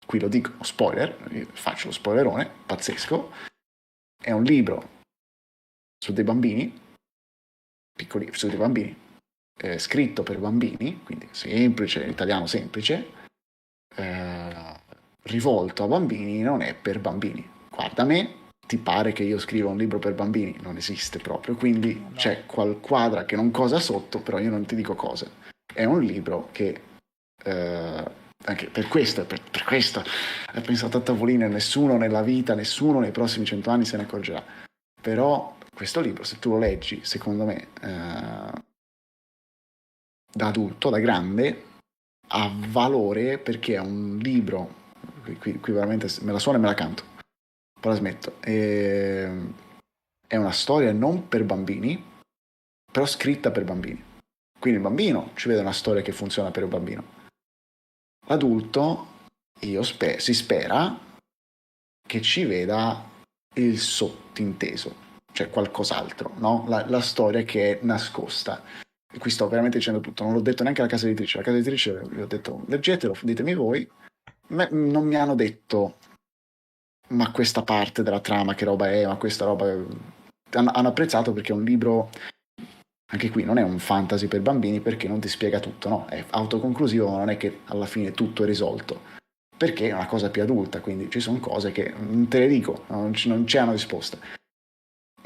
qui lo dico, spoiler, faccio lo spoilerone, pazzesco, è un libro su dei bambini, piccoli, su dei bambini, scritto per bambini, quindi semplice, italiano semplice, eh, rivolto a bambini, non è per bambini. Guarda me, ti pare che io scriva un libro per bambini? Non esiste proprio, quindi No. c'è qual quadra che non cosa sotto, però io non ti dico cosa. È un libro che anche per questo è pensato a tavolino e nessuno nella vita, nessuno nei prossimi 100 anni se ne accorgerà. Però questo libro, se tu lo leggi, secondo me, da adulto, da grande, ha valore perché è un libro, qui veramente me la suono e me la canto, poi la smetto, è una storia non per bambini, però scritta per bambini. Quindi il bambino ci vede una storia che funziona per il bambino. L'adulto, si spera che ci veda il sottinteso, cioè qualcos'altro, no? La storia che è nascosta. E qui sto veramente dicendo tutto, non l'ho detto neanche alla casa editrice. La casa editrice vi ho detto leggetelo, ditemi voi. Non mi hanno detto ma questa parte della trama che roba è, ma questa roba... Hanno apprezzato perché è un libro, anche qui non è un fantasy per bambini perché non ti spiega tutto, no? È autoconclusivo, ma non è che alla fine tutto è risolto, perché è una cosa più adulta, quindi ci sono cose che non te le dico, non c'è una risposta.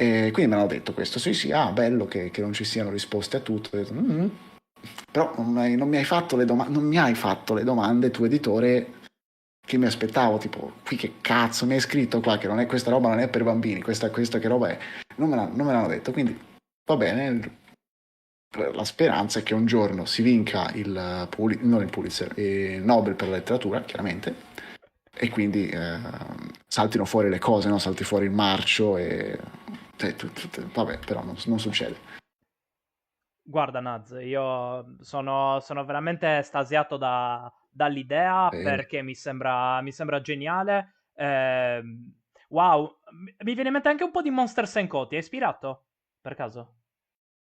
E quindi mi hanno detto questo, sì sì, ah bello che non ci siano risposte a tutto. Ho detto, "Mm". Però non mi hai fatto non mi hai fatto le domande, tu editore, che mi aspettavo, tipo, qui che cazzo mi hai scritto qua, che non è, questa roba non è per bambini, questa che roba è? Non me l'hanno detto, quindi va bene, la speranza è che un giorno si vinca non il Pulitzer, il Nobel per la letteratura, chiaramente, e quindi saltino fuori le cose, no? Salti fuori il marcio e... vabbè, però non succede. Guarda, Naz, io sono veramente estasiato dall'idea Bene. perché mi sembra geniale. Wow, mi viene in mente anche un po' di Monsters and Co. Ti ha ispirato? Per caso?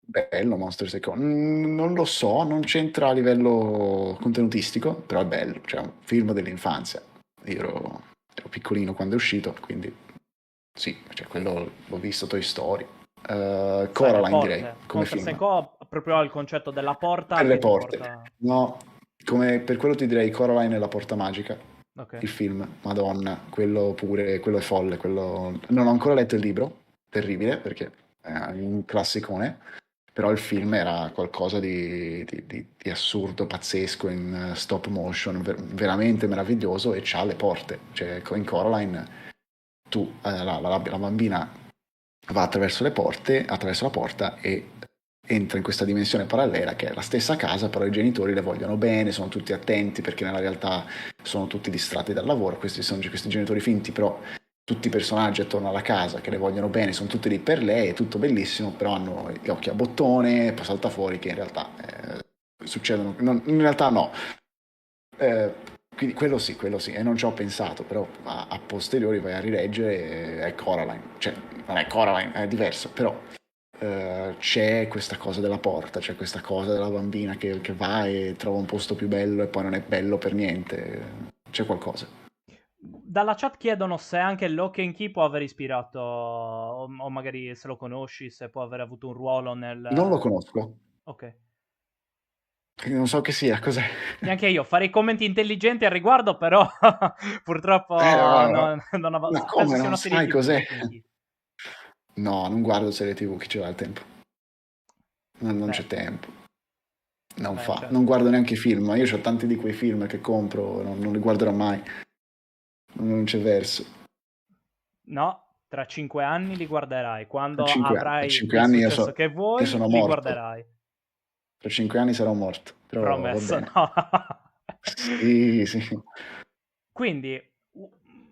Bello Monsters non lo so, non c'entra a livello contenutistico, però è bello, cioè è un film dell'infanzia. Ero piccolino quando è uscito, quindi sì, cioè quello l'ho visto Toy Story. Sai, le Coraline direi, porte. come Monsters film. Co. Proprio ha il concetto della porta Per le che ti porte. porta... No, come per quello ti direi Coraline e la porta magica, Ok. il film, Madonna, quello pure, quello è folle, quello... Non ho ancora letto il libro, terribile, perché è un classicone, però il film era qualcosa di assurdo, pazzesco, in stop motion, veramente meraviglioso, e c'ha le porte. Cioè, in Coraline tu, la bambina va attraverso le porte, attraverso la porta e entra in questa dimensione parallela che è la stessa casa, però i genitori le vogliono bene, sono tutti attenti perché nella realtà sono tutti distratti dal lavoro, questi sono questi genitori finti, però tutti i personaggi attorno alla casa che le vogliono bene, sono tutti lì per lei, è tutto bellissimo, però hanno gli occhi a bottone, poi salta fuori che in realtà succedono, in realtà no. Eh, quindi quello sì, e non ci ho pensato, però a posteriori vai a rileggere, è Coraline, cioè non è Coraline, è diverso, però c'è questa cosa della porta, c'è questa cosa della bambina che va e trova un posto più bello e poi non è bello per niente, c'è qualcosa. Dalla chat chiedono se anche Lock and Key può aver ispirato, o magari se lo conosci, se può aver avuto un ruolo Non lo nel... conosco, Ok. non so che sia, cos'è? Neanche io farei commenti intelligenti al riguardo, però purtroppo non Ma penso come sia non una serie sai TV, cos'è? Lock and Key. No, non guardo serie TV, chi ce l'ha il tempo? Non Beh, c'è tempo. Non beh, fa, non certo. guardo neanche i film, ma io ho tanti di quei film che compro, non li guarderò mai, non c'è verso. No, tra 5 anni li guarderai. Tra Quando 5 per avrai 5 il anni successo che io vuoi, sono li morto, guarderai. tra 5 anni sarò morto, però va Promesso, bene. no. Sì, sì. Quindi,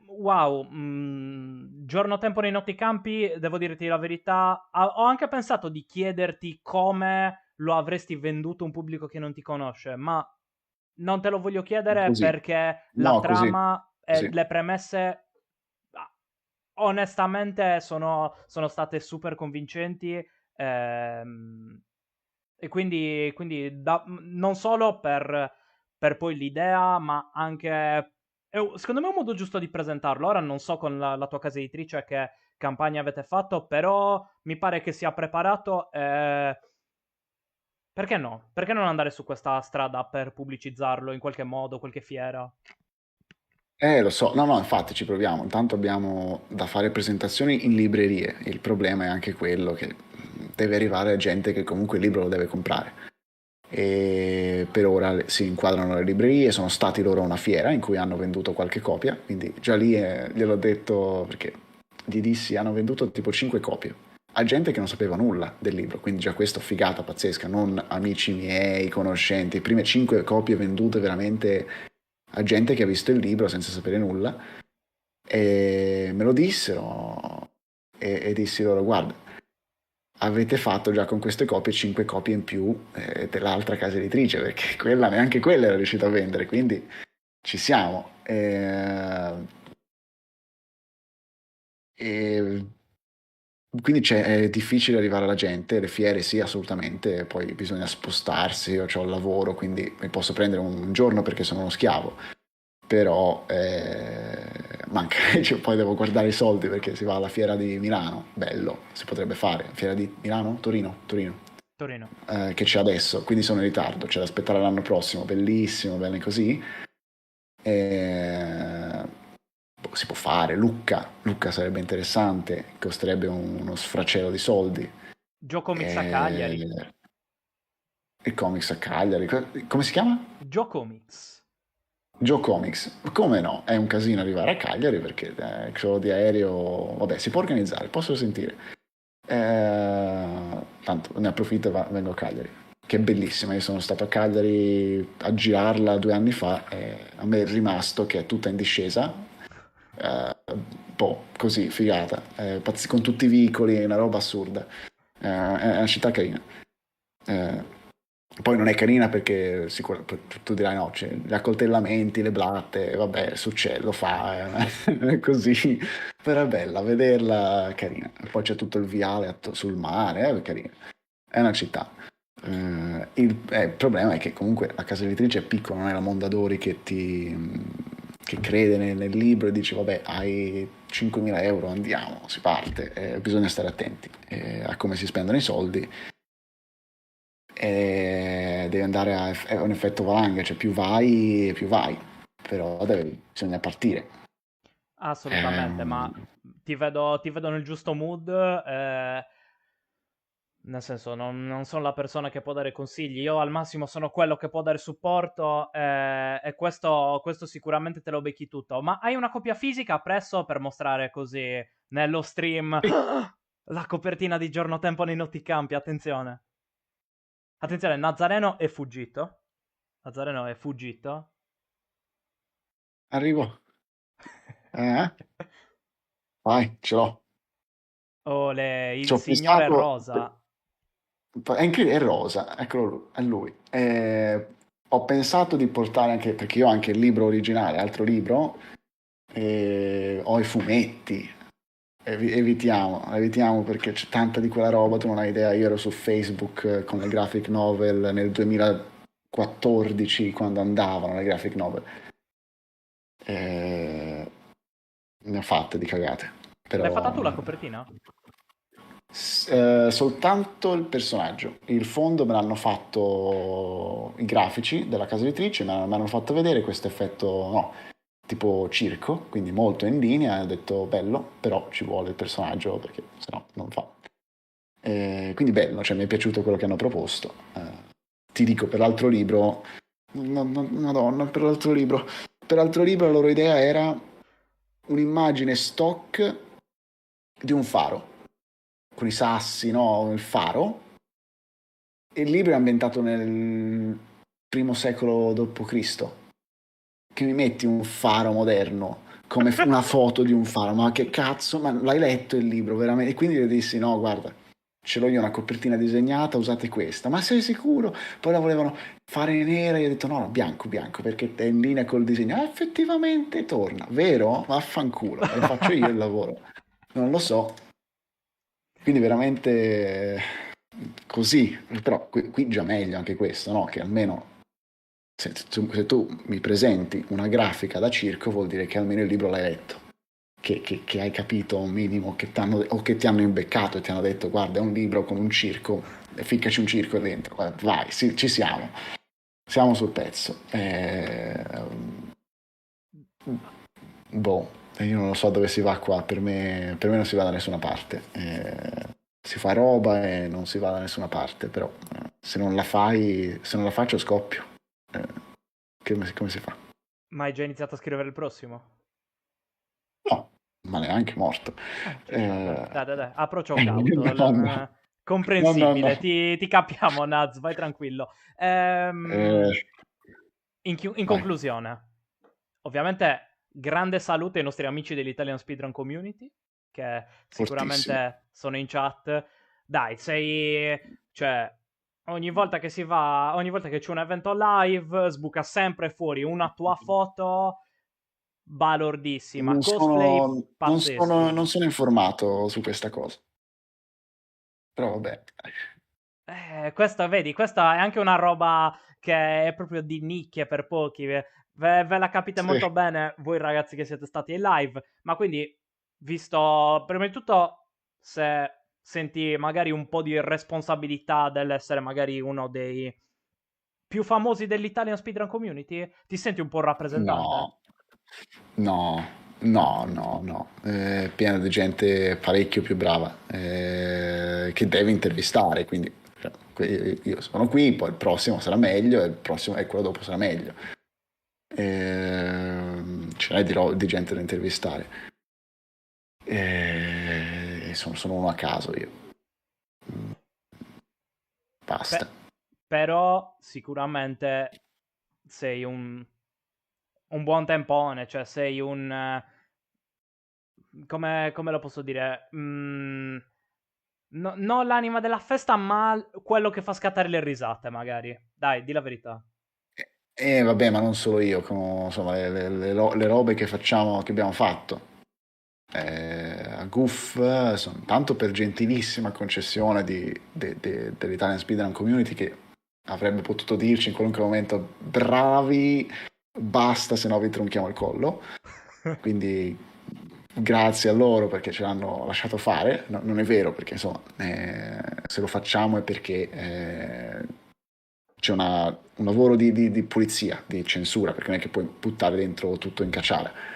wow, giorno tempo nei notti campi, devo dirti la verità, ho anche pensato di chiederti come lo avresti venduto a un pubblico che non ti conosce, ma non te lo voglio chiedere Così. perché la No, così, trama e così. le premesse, ah, onestamente, sono state super convincenti. ehm, e quindi non solo per poi l'idea, ma anche... secondo me è un modo giusto di presentarlo. Ora non so con la tua casa editrice che campagna avete fatto, però mi pare che sia preparato. Perché no? Perché non andare su questa strada per pubblicizzarlo in qualche modo, qualche fiera? Lo so, no, no, infatti ci proviamo. Intanto abbiamo da fare presentazioni in librerie. Il problema è anche quello che deve arrivare gente che comunque il libro lo deve comprare. E per ora si inquadrano le librerie, sono stati loro a una fiera in cui hanno venduto qualche copia, quindi già lì gliel'ho detto perché gli dissi hanno venduto tipo 5 copie a gente che non sapeva nulla del libro, quindi già questo figata pazzesca, non amici miei, conoscenti, prime 5 copie vendute veramente a gente che ha visto il libro senza sapere nulla e me lo dissero e dissi loro guarda avete fatto già con queste copie 5 copie in più dell'altra casa editrice perché quella neanche quella era riuscita a vendere quindi ci siamo e quindi è difficile arrivare alla gente, le fiere sì assolutamente, poi bisogna spostarsi, io ho il lavoro quindi mi posso prendere un giorno perché sono uno schiavo, però manca, cioè, poi devo guardare i soldi perché si va alla fiera di Milano, bello, si potrebbe fare, fiera di Milano? Torino, Torino. che c'è adesso, quindi sono in ritardo, c'è da aspettare l'anno prossimo, bellissimo, bene così. Eh, si può fare, Lucca sarebbe interessante, costerebbe uno sfracello di soldi. Joe Comics a Cagliari. Eh, il comics a Cagliari, come si chiama? Joe Comics. Joe Comics, come no? È un casino arrivare a Cagliari perché solo di aereo, vabbè, si può organizzare, posso sentire. Tanto ne approfitto e vengo a Cagliari, che è bellissima. Io sono stato a Cagliari a girarla 2 anni fa e a me è rimasto che è tutta in discesa. Boh, così, figata, con tutti i vicoli, è una roba assurda. È una città carina. Eh, poi non è carina perché tu dirai no, c'è gli accoltellamenti, le blatte, vabbè, succede, lo fa, è così, però è bella, vederla è carina. Poi c'è tutto il viale sul mare, è carina. è una città. Il problema è che comunque la casa editrice è piccola, non è la Mondadori che crede nel libro e dice vabbè hai 5.000 euro, andiamo, si parte. Bisogna stare attenti a come si spendono i soldi, e deve andare a un effetto valanga, cioè più vai, però bisogna partire. Assolutamente, ma Ehm, ti vedo nel giusto mood. Nel senso, non sono la persona che può dare consigli. Io al massimo sono quello che può dare supporto. E questo sicuramente te lo becchi tutto. Ma hai una copia fisica presso per mostrare così nello stream la copertina di Giorno Tempo nei Notticampi? Attenzione. Attenzione, Nazzareno è fuggito. Nazzareno è fuggito. Arrivo. Vai, ce l'ho. Il Ci ho signore pensato, Rosa. è rosa, eccolo lui, è lui. Ho pensato di portare anche, perché io ho anche il libro originale, altro libro, ho i fumetti. Evitiamo perché c'è tanta di quella roba, tu non hai idea. Io ero su Facebook con le graphic novel nel 2014 quando andavano le graphic novel. Eh, Ne ho fatte di cagate, L'hai fatta però tu la copertina? soltanto il personaggio. Il fondo me l'hanno fatto i grafici della casa editrice, mi hanno fatto vedere questo effetto, no, tipo circo, quindi molto in linea, e ho detto bello, però ci vuole il personaggio perché sennò non fa. Quindi bello, cioè mi è piaciuto quello che hanno proposto. Ti dico, per l'altro libro, no, no, Madonna, per l'altro libro la loro idea era un'immagine stock di un faro, con i sassi, no? Il faro. E il libro è ambientato nel primo secolo d.C. Che mi metti un faro moderno come una foto di un faro, ma che cazzo? Ma l'hai letto il libro veramente? E quindi le dissi: no, guarda, ce l'ho io una copertina disegnata, usate questa. Ma sei sicuro? Poi la volevano fare nera e io ho detto: no, no, bianco, bianco, perché è in linea col disegno. Effettivamente torna, vero? Vaffanculo, e faccio io il lavoro. Non lo so. Quindi veramente così, però qui già meglio anche questo, no? Che almeno se tu mi presenti una grafica da circo vuol dire che almeno il libro l'hai letto, che hai capito un minimo, o che ti hanno imbeccato e ti hanno detto guarda è un libro con un circo, ficcaci un circo dentro, vai, sì, ci siamo sul pezzo. Boh, io non lo so dove si va qua, per me non si va da nessuna parte. Si fa roba e non si va da nessuna parte, però se non la faccio scoppio. Come si fa? Ma hai già iniziato a scrivere il prossimo? No, ma neanche morto. Ci sta, dai, Eh, dai, dai, dai. Approccio cauto, no, no, no, no, no. comprensibile, ti capiamo, Naz, vai tranquillo. Eh, In vai, conclusione, ovviamente, grande salute ai nostri amici dell'Italian Speedrun Community, che fortissimo. sicuramente sono in chat. Dai, sei... cioè, ogni volta che c'è un evento live, sbuca sempre fuori una tua foto balordissima, cosplay pazzeschi. Non sono informato su questa cosa, però vabbè. Questa, vedi, questa è anche una roba che è proprio di nicchia per pochi. Ve la capite Sì. molto bene voi ragazzi che siete stati in live. Ma quindi, visto, prima di tutto, se senti magari un po' di responsabilità dell'essere magari uno dei più famosi dell'Italian Speedrun Community, ti senti un po' rappresentante? No, no, no. Pieno di gente parecchio più brava che deve intervistare, quindi cioè, io sono qui, poi il prossimo sarà meglio e il prossimo e quello dopo sarà meglio. Ce n'è di gente da intervistare. Sono uno a caso io. Basta. Però sicuramente sei un buon tempone, cioè sei un... come lo posso dire? Non l'anima della festa, ma quello che fa scattare le risate, magari. Dai, di la verità. Vabbè, ma non solo io, insomma, le robe che facciamo, che abbiamo fatto. Goof, tanto per gentilissima concessione dell'Italian Speedrun Community, che avrebbe potuto dirci in qualunque momento bravi, basta, se no vi tronchiamo il collo. Quindi grazie a loro perché ce l'hanno lasciato fare. No, non è vero, perché insomma, se lo facciamo è perché c'è un lavoro di pulizia, di censura, perché non è che puoi buttare dentro tutto in cacciare.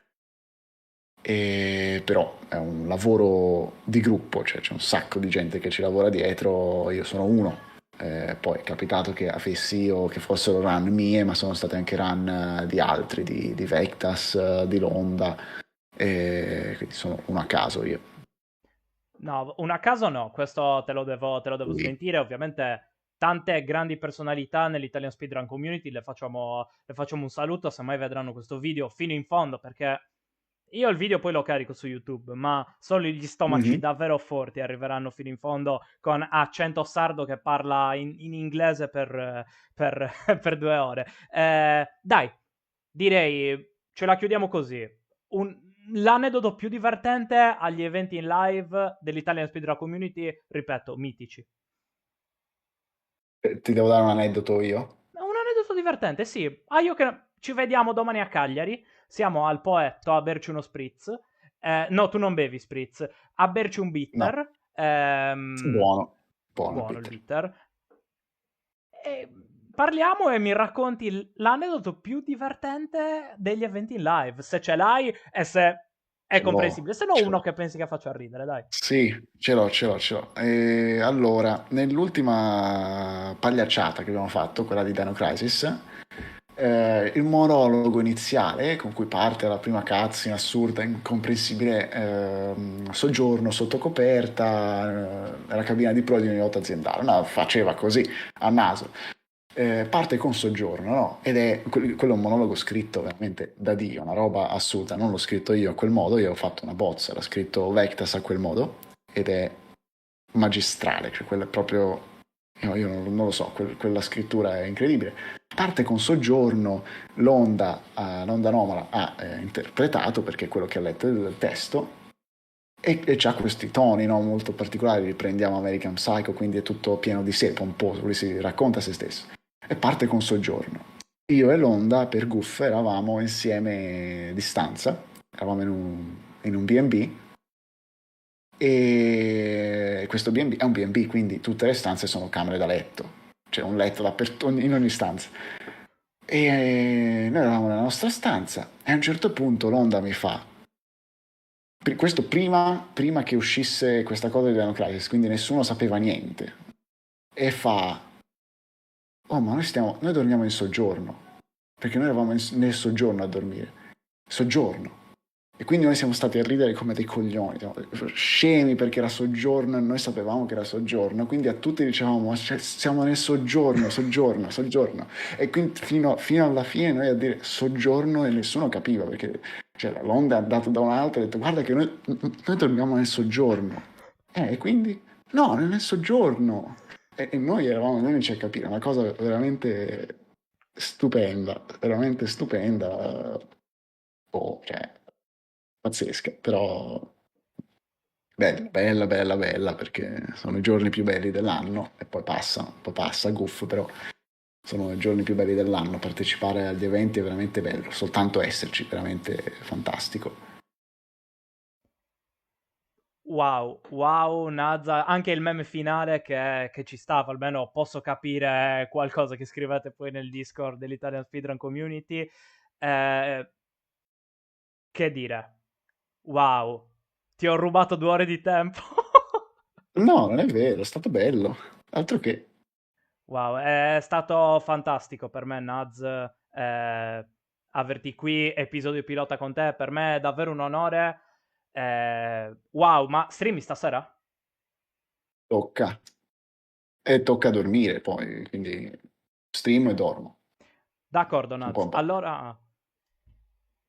Però è un lavoro di gruppo, cioè c'è un sacco di gente che ci lavora dietro, io sono uno. Poi è capitato che avessi io che fossero run mie, ma sono state anche run di altri, di Vectas, di Londa, quindi sono uno a caso io. No, un a caso no, questo te lo devo Sì. smentire. Ovviamente tante grandi personalità nell'Italian Speedrun Community le facciamo un saluto se mai vedranno questo video fino in fondo, perché io il video poi lo carico su YouTube, ma solo gli stomaci Mhm. davvero forti arriveranno fino in fondo con accento sardo che parla in inglese per, per 2 ore. Dai, direi ce la chiudiamo così. L'aneddoto più divertente agli eventi in live dell'Italian Speedrun Community, ripeto, mitici. Ti devo dare un aneddoto io? Un aneddoto divertente, sì. Io che ci vediamo domani a Cagliari. Siamo al Poetto a berci uno spritz. No, tu non bevi spritz. A berci un No, bitter. buono, buono Buono il Peter. bitter. E parliamo e mi racconti l'aneddoto più divertente degli eventi in live. Se ce l'hai e se è Ce l'ho, comprensibile. Se no, ce uno l'ho. che pensi che faccia ridere, dai. Sì, ce l'ho, ce l'ho, ce l'ho. Allora, nell'ultima pagliacciata che abbiamo fatto, quella di Dino Crisis, il monologo iniziale con cui parte la prima cutscene assurda, incomprensibile, soggiorno sotto coperta, nella cabina di prodi di un yacht aziendale, no, faceva così a naso. Parte con soggiorno, no? Ed è quello è un monologo scritto veramente da Dio, una roba assurda. Non l'ho scritto io a quel modo, io ho fatto una bozza, l'ha scritto Vectas a quel modo ed è magistrale, cioè quello è proprio. Io non lo so, quella scrittura è incredibile. Parte con soggiorno, l'onda anomala ha interpretato perché è quello che ha letto il testo e c'ha questi toni, no, molto particolari. Riprendiamo American Psycho, quindi è tutto pieno di sé, pomposo, lui si racconta se stesso e parte con soggiorno. Io e Londa per Goof eravamo insieme di stanza, eravamo in un B&B e questo B&B è un B&B, quindi tutte le stanze sono camere da letto, c'è un letto in ogni stanza. E noi eravamo nella nostra stanza e a un certo punto Londa mi fa, questo prima che uscisse questa cosa di Dino Crisis, quindi nessuno sapeva niente, e fa, oh ma noi dormiamo in soggiorno, perché noi eravamo nel soggiorno a dormire, soggiorno. E quindi noi siamo stati a ridere come dei coglioni, siamo scemi perché era soggiorno e noi sapevamo che era soggiorno, quindi a tutti dicevamo, ma siamo nel soggiorno, soggiorno, soggiorno. E quindi fino alla fine noi a dire soggiorno e nessuno capiva, perché cioè, l'onda è andata da un'altra e ha detto, guarda che noi dormiamo nel soggiorno. E quindi, no, non è nel soggiorno. E noi eravamo gli unici a capire, una cosa veramente stupenda, veramente stupenda. Oh, cioè, pazzesca, però bella, bella, bella, bella, perché sono i giorni più belli dell'anno e poi passa, Goof, però sono i giorni più belli dell'anno, partecipare agli eventi è veramente bello, soltanto esserci, veramente fantastico. Wow, wow, Nazza, anche il meme finale che ci stava, almeno posso capire qualcosa che scrivete poi nel Discord dell'Italian Speedrun Community. Eh, che dire, wow, ti ho rubato 2 ore di tempo. No, non è vero, è stato bello, altro che. Wow, è stato fantastico per me, Naz, averti qui, episodio pilota con te, per me è davvero un onore. Wow, ma streami stasera? Tocca, e tocca dormire poi, quindi stream e dormo, D'accordo, un po' Naz. un po'. Allora,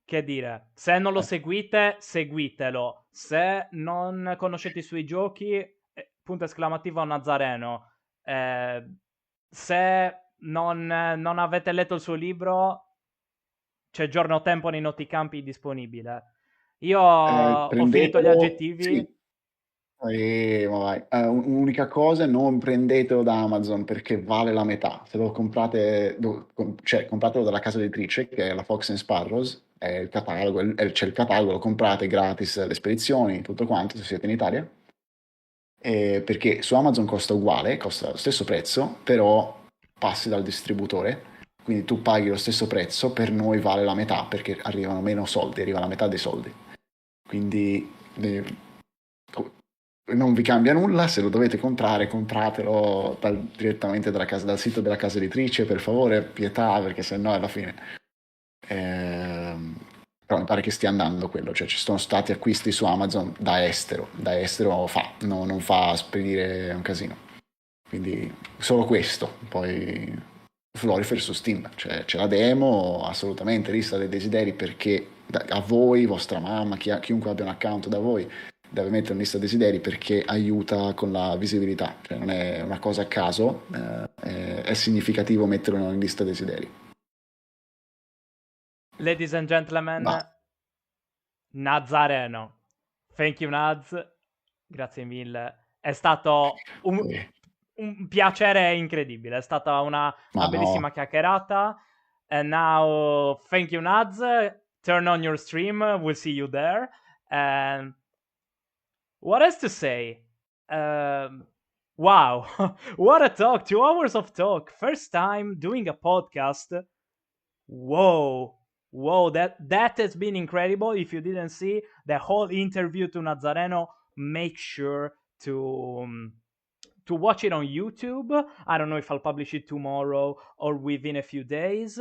che dire, se non lo Eh, seguite, seguitelo. Se non conoscete i suoi giochi, punto esclamativo Nazzareno. Se non avete letto il suo libro, c'è giorno tempo nei noti campi disponibile. Io ho finito gli prendetelo, sì, aggettivi. Ma vai. Unica cosa, non prendetelo da Amazon perché vale la metà. Se lo comprate, cioè compratelo dalla casa editrice che è la Fox and Sparrows, è il catalogo, c'è il catalogo, lo comprate gratis, le spedizioni, tutto quanto, se siete in Italia. Perché su Amazon costa uguale, costa lo stesso prezzo, però passi dal distributore, quindi tu paghi lo stesso prezzo, per noi vale la metà perché arrivano meno soldi, arriva la metà dei soldi. Quindi eh, non vi cambia nulla, se lo dovete comprare, compratelo direttamente dal sito della casa editrice, per favore, pietà, perché sennò alla fine. Ehm, Però mi pare che stia andando quello, cioè ci sono stati acquisti su Amazon da estero fa, non fa spedire un casino. Quindi solo questo, poi Florifer su Steam, cioè c'è la demo, assolutamente lista dei desideri perché a voi, vostra mamma, chiunque abbia un account da voi, deve mettere in lista desideri perché aiuta con la visibilità, cioè non è una cosa a caso, è significativo metterlo in lista desideri. Ladies and gentlemen, Basta. Nazzareno. Thank you, Naz. Grazie mille. È stato Eh, un piacere incredibile. È stata una ma bellissima no, chiacchierata. And now, thank you, Naz. Turn on your stream. We'll see you there. And what else to say? Wow. What a talk. 2 hours of talk. First time doing a podcast. Whoa. Whoa, that has been incredible. If you didn't see the whole interview to Nazzareno, make sure to watch it on YouTube. I don't know if I'll publish it tomorrow or within a few days.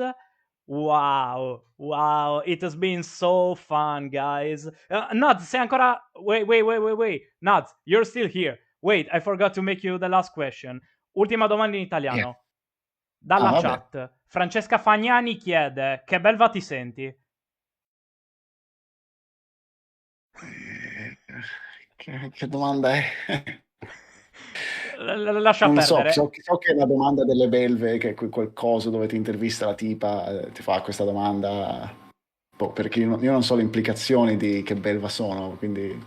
Wow, wow, it has been so fun, guys. Nuts, sei ancora. Wait. Nuts, you're still here. Wait, I forgot to make you the last question. Ultima domanda in yeah. italiano. Dalla Vabbè. chat. Francesca Fagnani chiede: che belva ti senti? Che domanda è? Lascia Non lo so, perdere. so che è la domanda delle belve, che è quel coso dove ti intervista la tipa, ti fa questa domanda, boh, perché io non so le implicazioni di che belva sono, quindi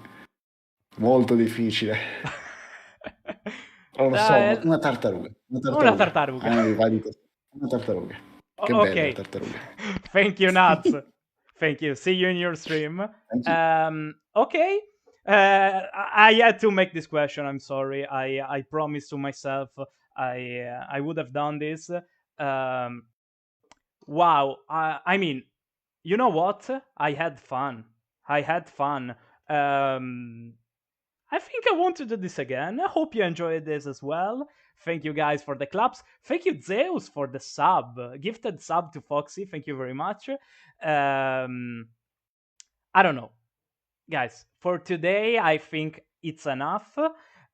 molto difficile. Non lo so, Dai, una tartaruga, una una tartaruga. tartaruga. Una tartaruga. Che belle le Ok. tartarughe. Thank you, Nuts. Thank you. See you in your stream. Thank you. Okay. I had to make this question. I'm sorry. I promised to myself I would have done this. Um, wow. I mean, you know what? I had fun. I had fun. Um, I think I want to do this again. I hope you enjoyed this as well. Thank you guys for the claps. Thank you, Zeus, for the sub. Gifted sub to Foxy. Thank you very much. I don't know. Guys, for today, I think it's enough.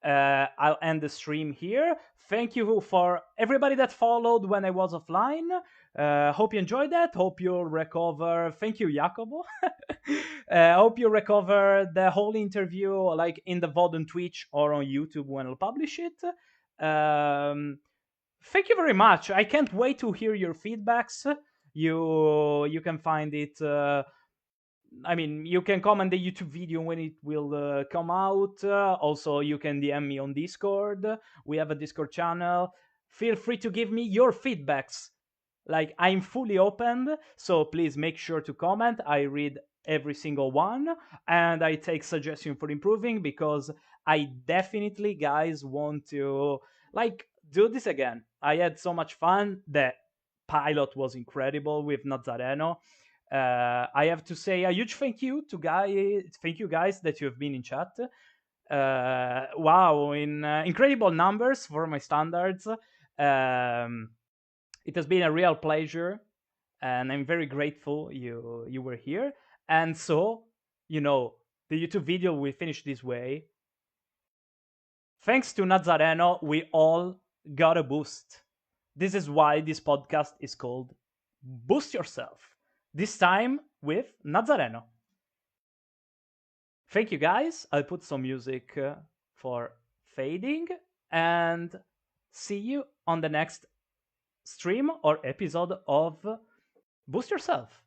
I'll end the stream here. Thank you for everybody that followed when I was offline. Hope you enjoyed that. Hope you'll recover. Thank you, Jacobo. Hope you recover the whole interview, like in the VOD on Twitch or on YouTube when I'll publish it. Thank you very much. I can't wait to hear your feedbacks. You can find it. I mean, you can comment the YouTube video when it will come out. Also, you can DM me on Discord. We have a Discord channel. Feel free to give me your feedbacks. Like, I'm fully open, so please make sure to comment. I read every single one, and I take suggestion for improving because I definitely, guys, want to like do this again. I had so much fun. The pilot was incredible with Nazzareno. I have to say a huge thank you to thank you guys that you have been in chat. Wow, in incredible numbers for my standards. It has been a real pleasure, and I'm very grateful you were here. And so, the YouTube video will finish this way. Thanks to Nazzareno, we all got a boost. This is why this podcast is called Boost Yourself. This time with Nazzareno. Thank you guys. I'll put some music for fading and see you on the next stream or episode of Boost Yourself.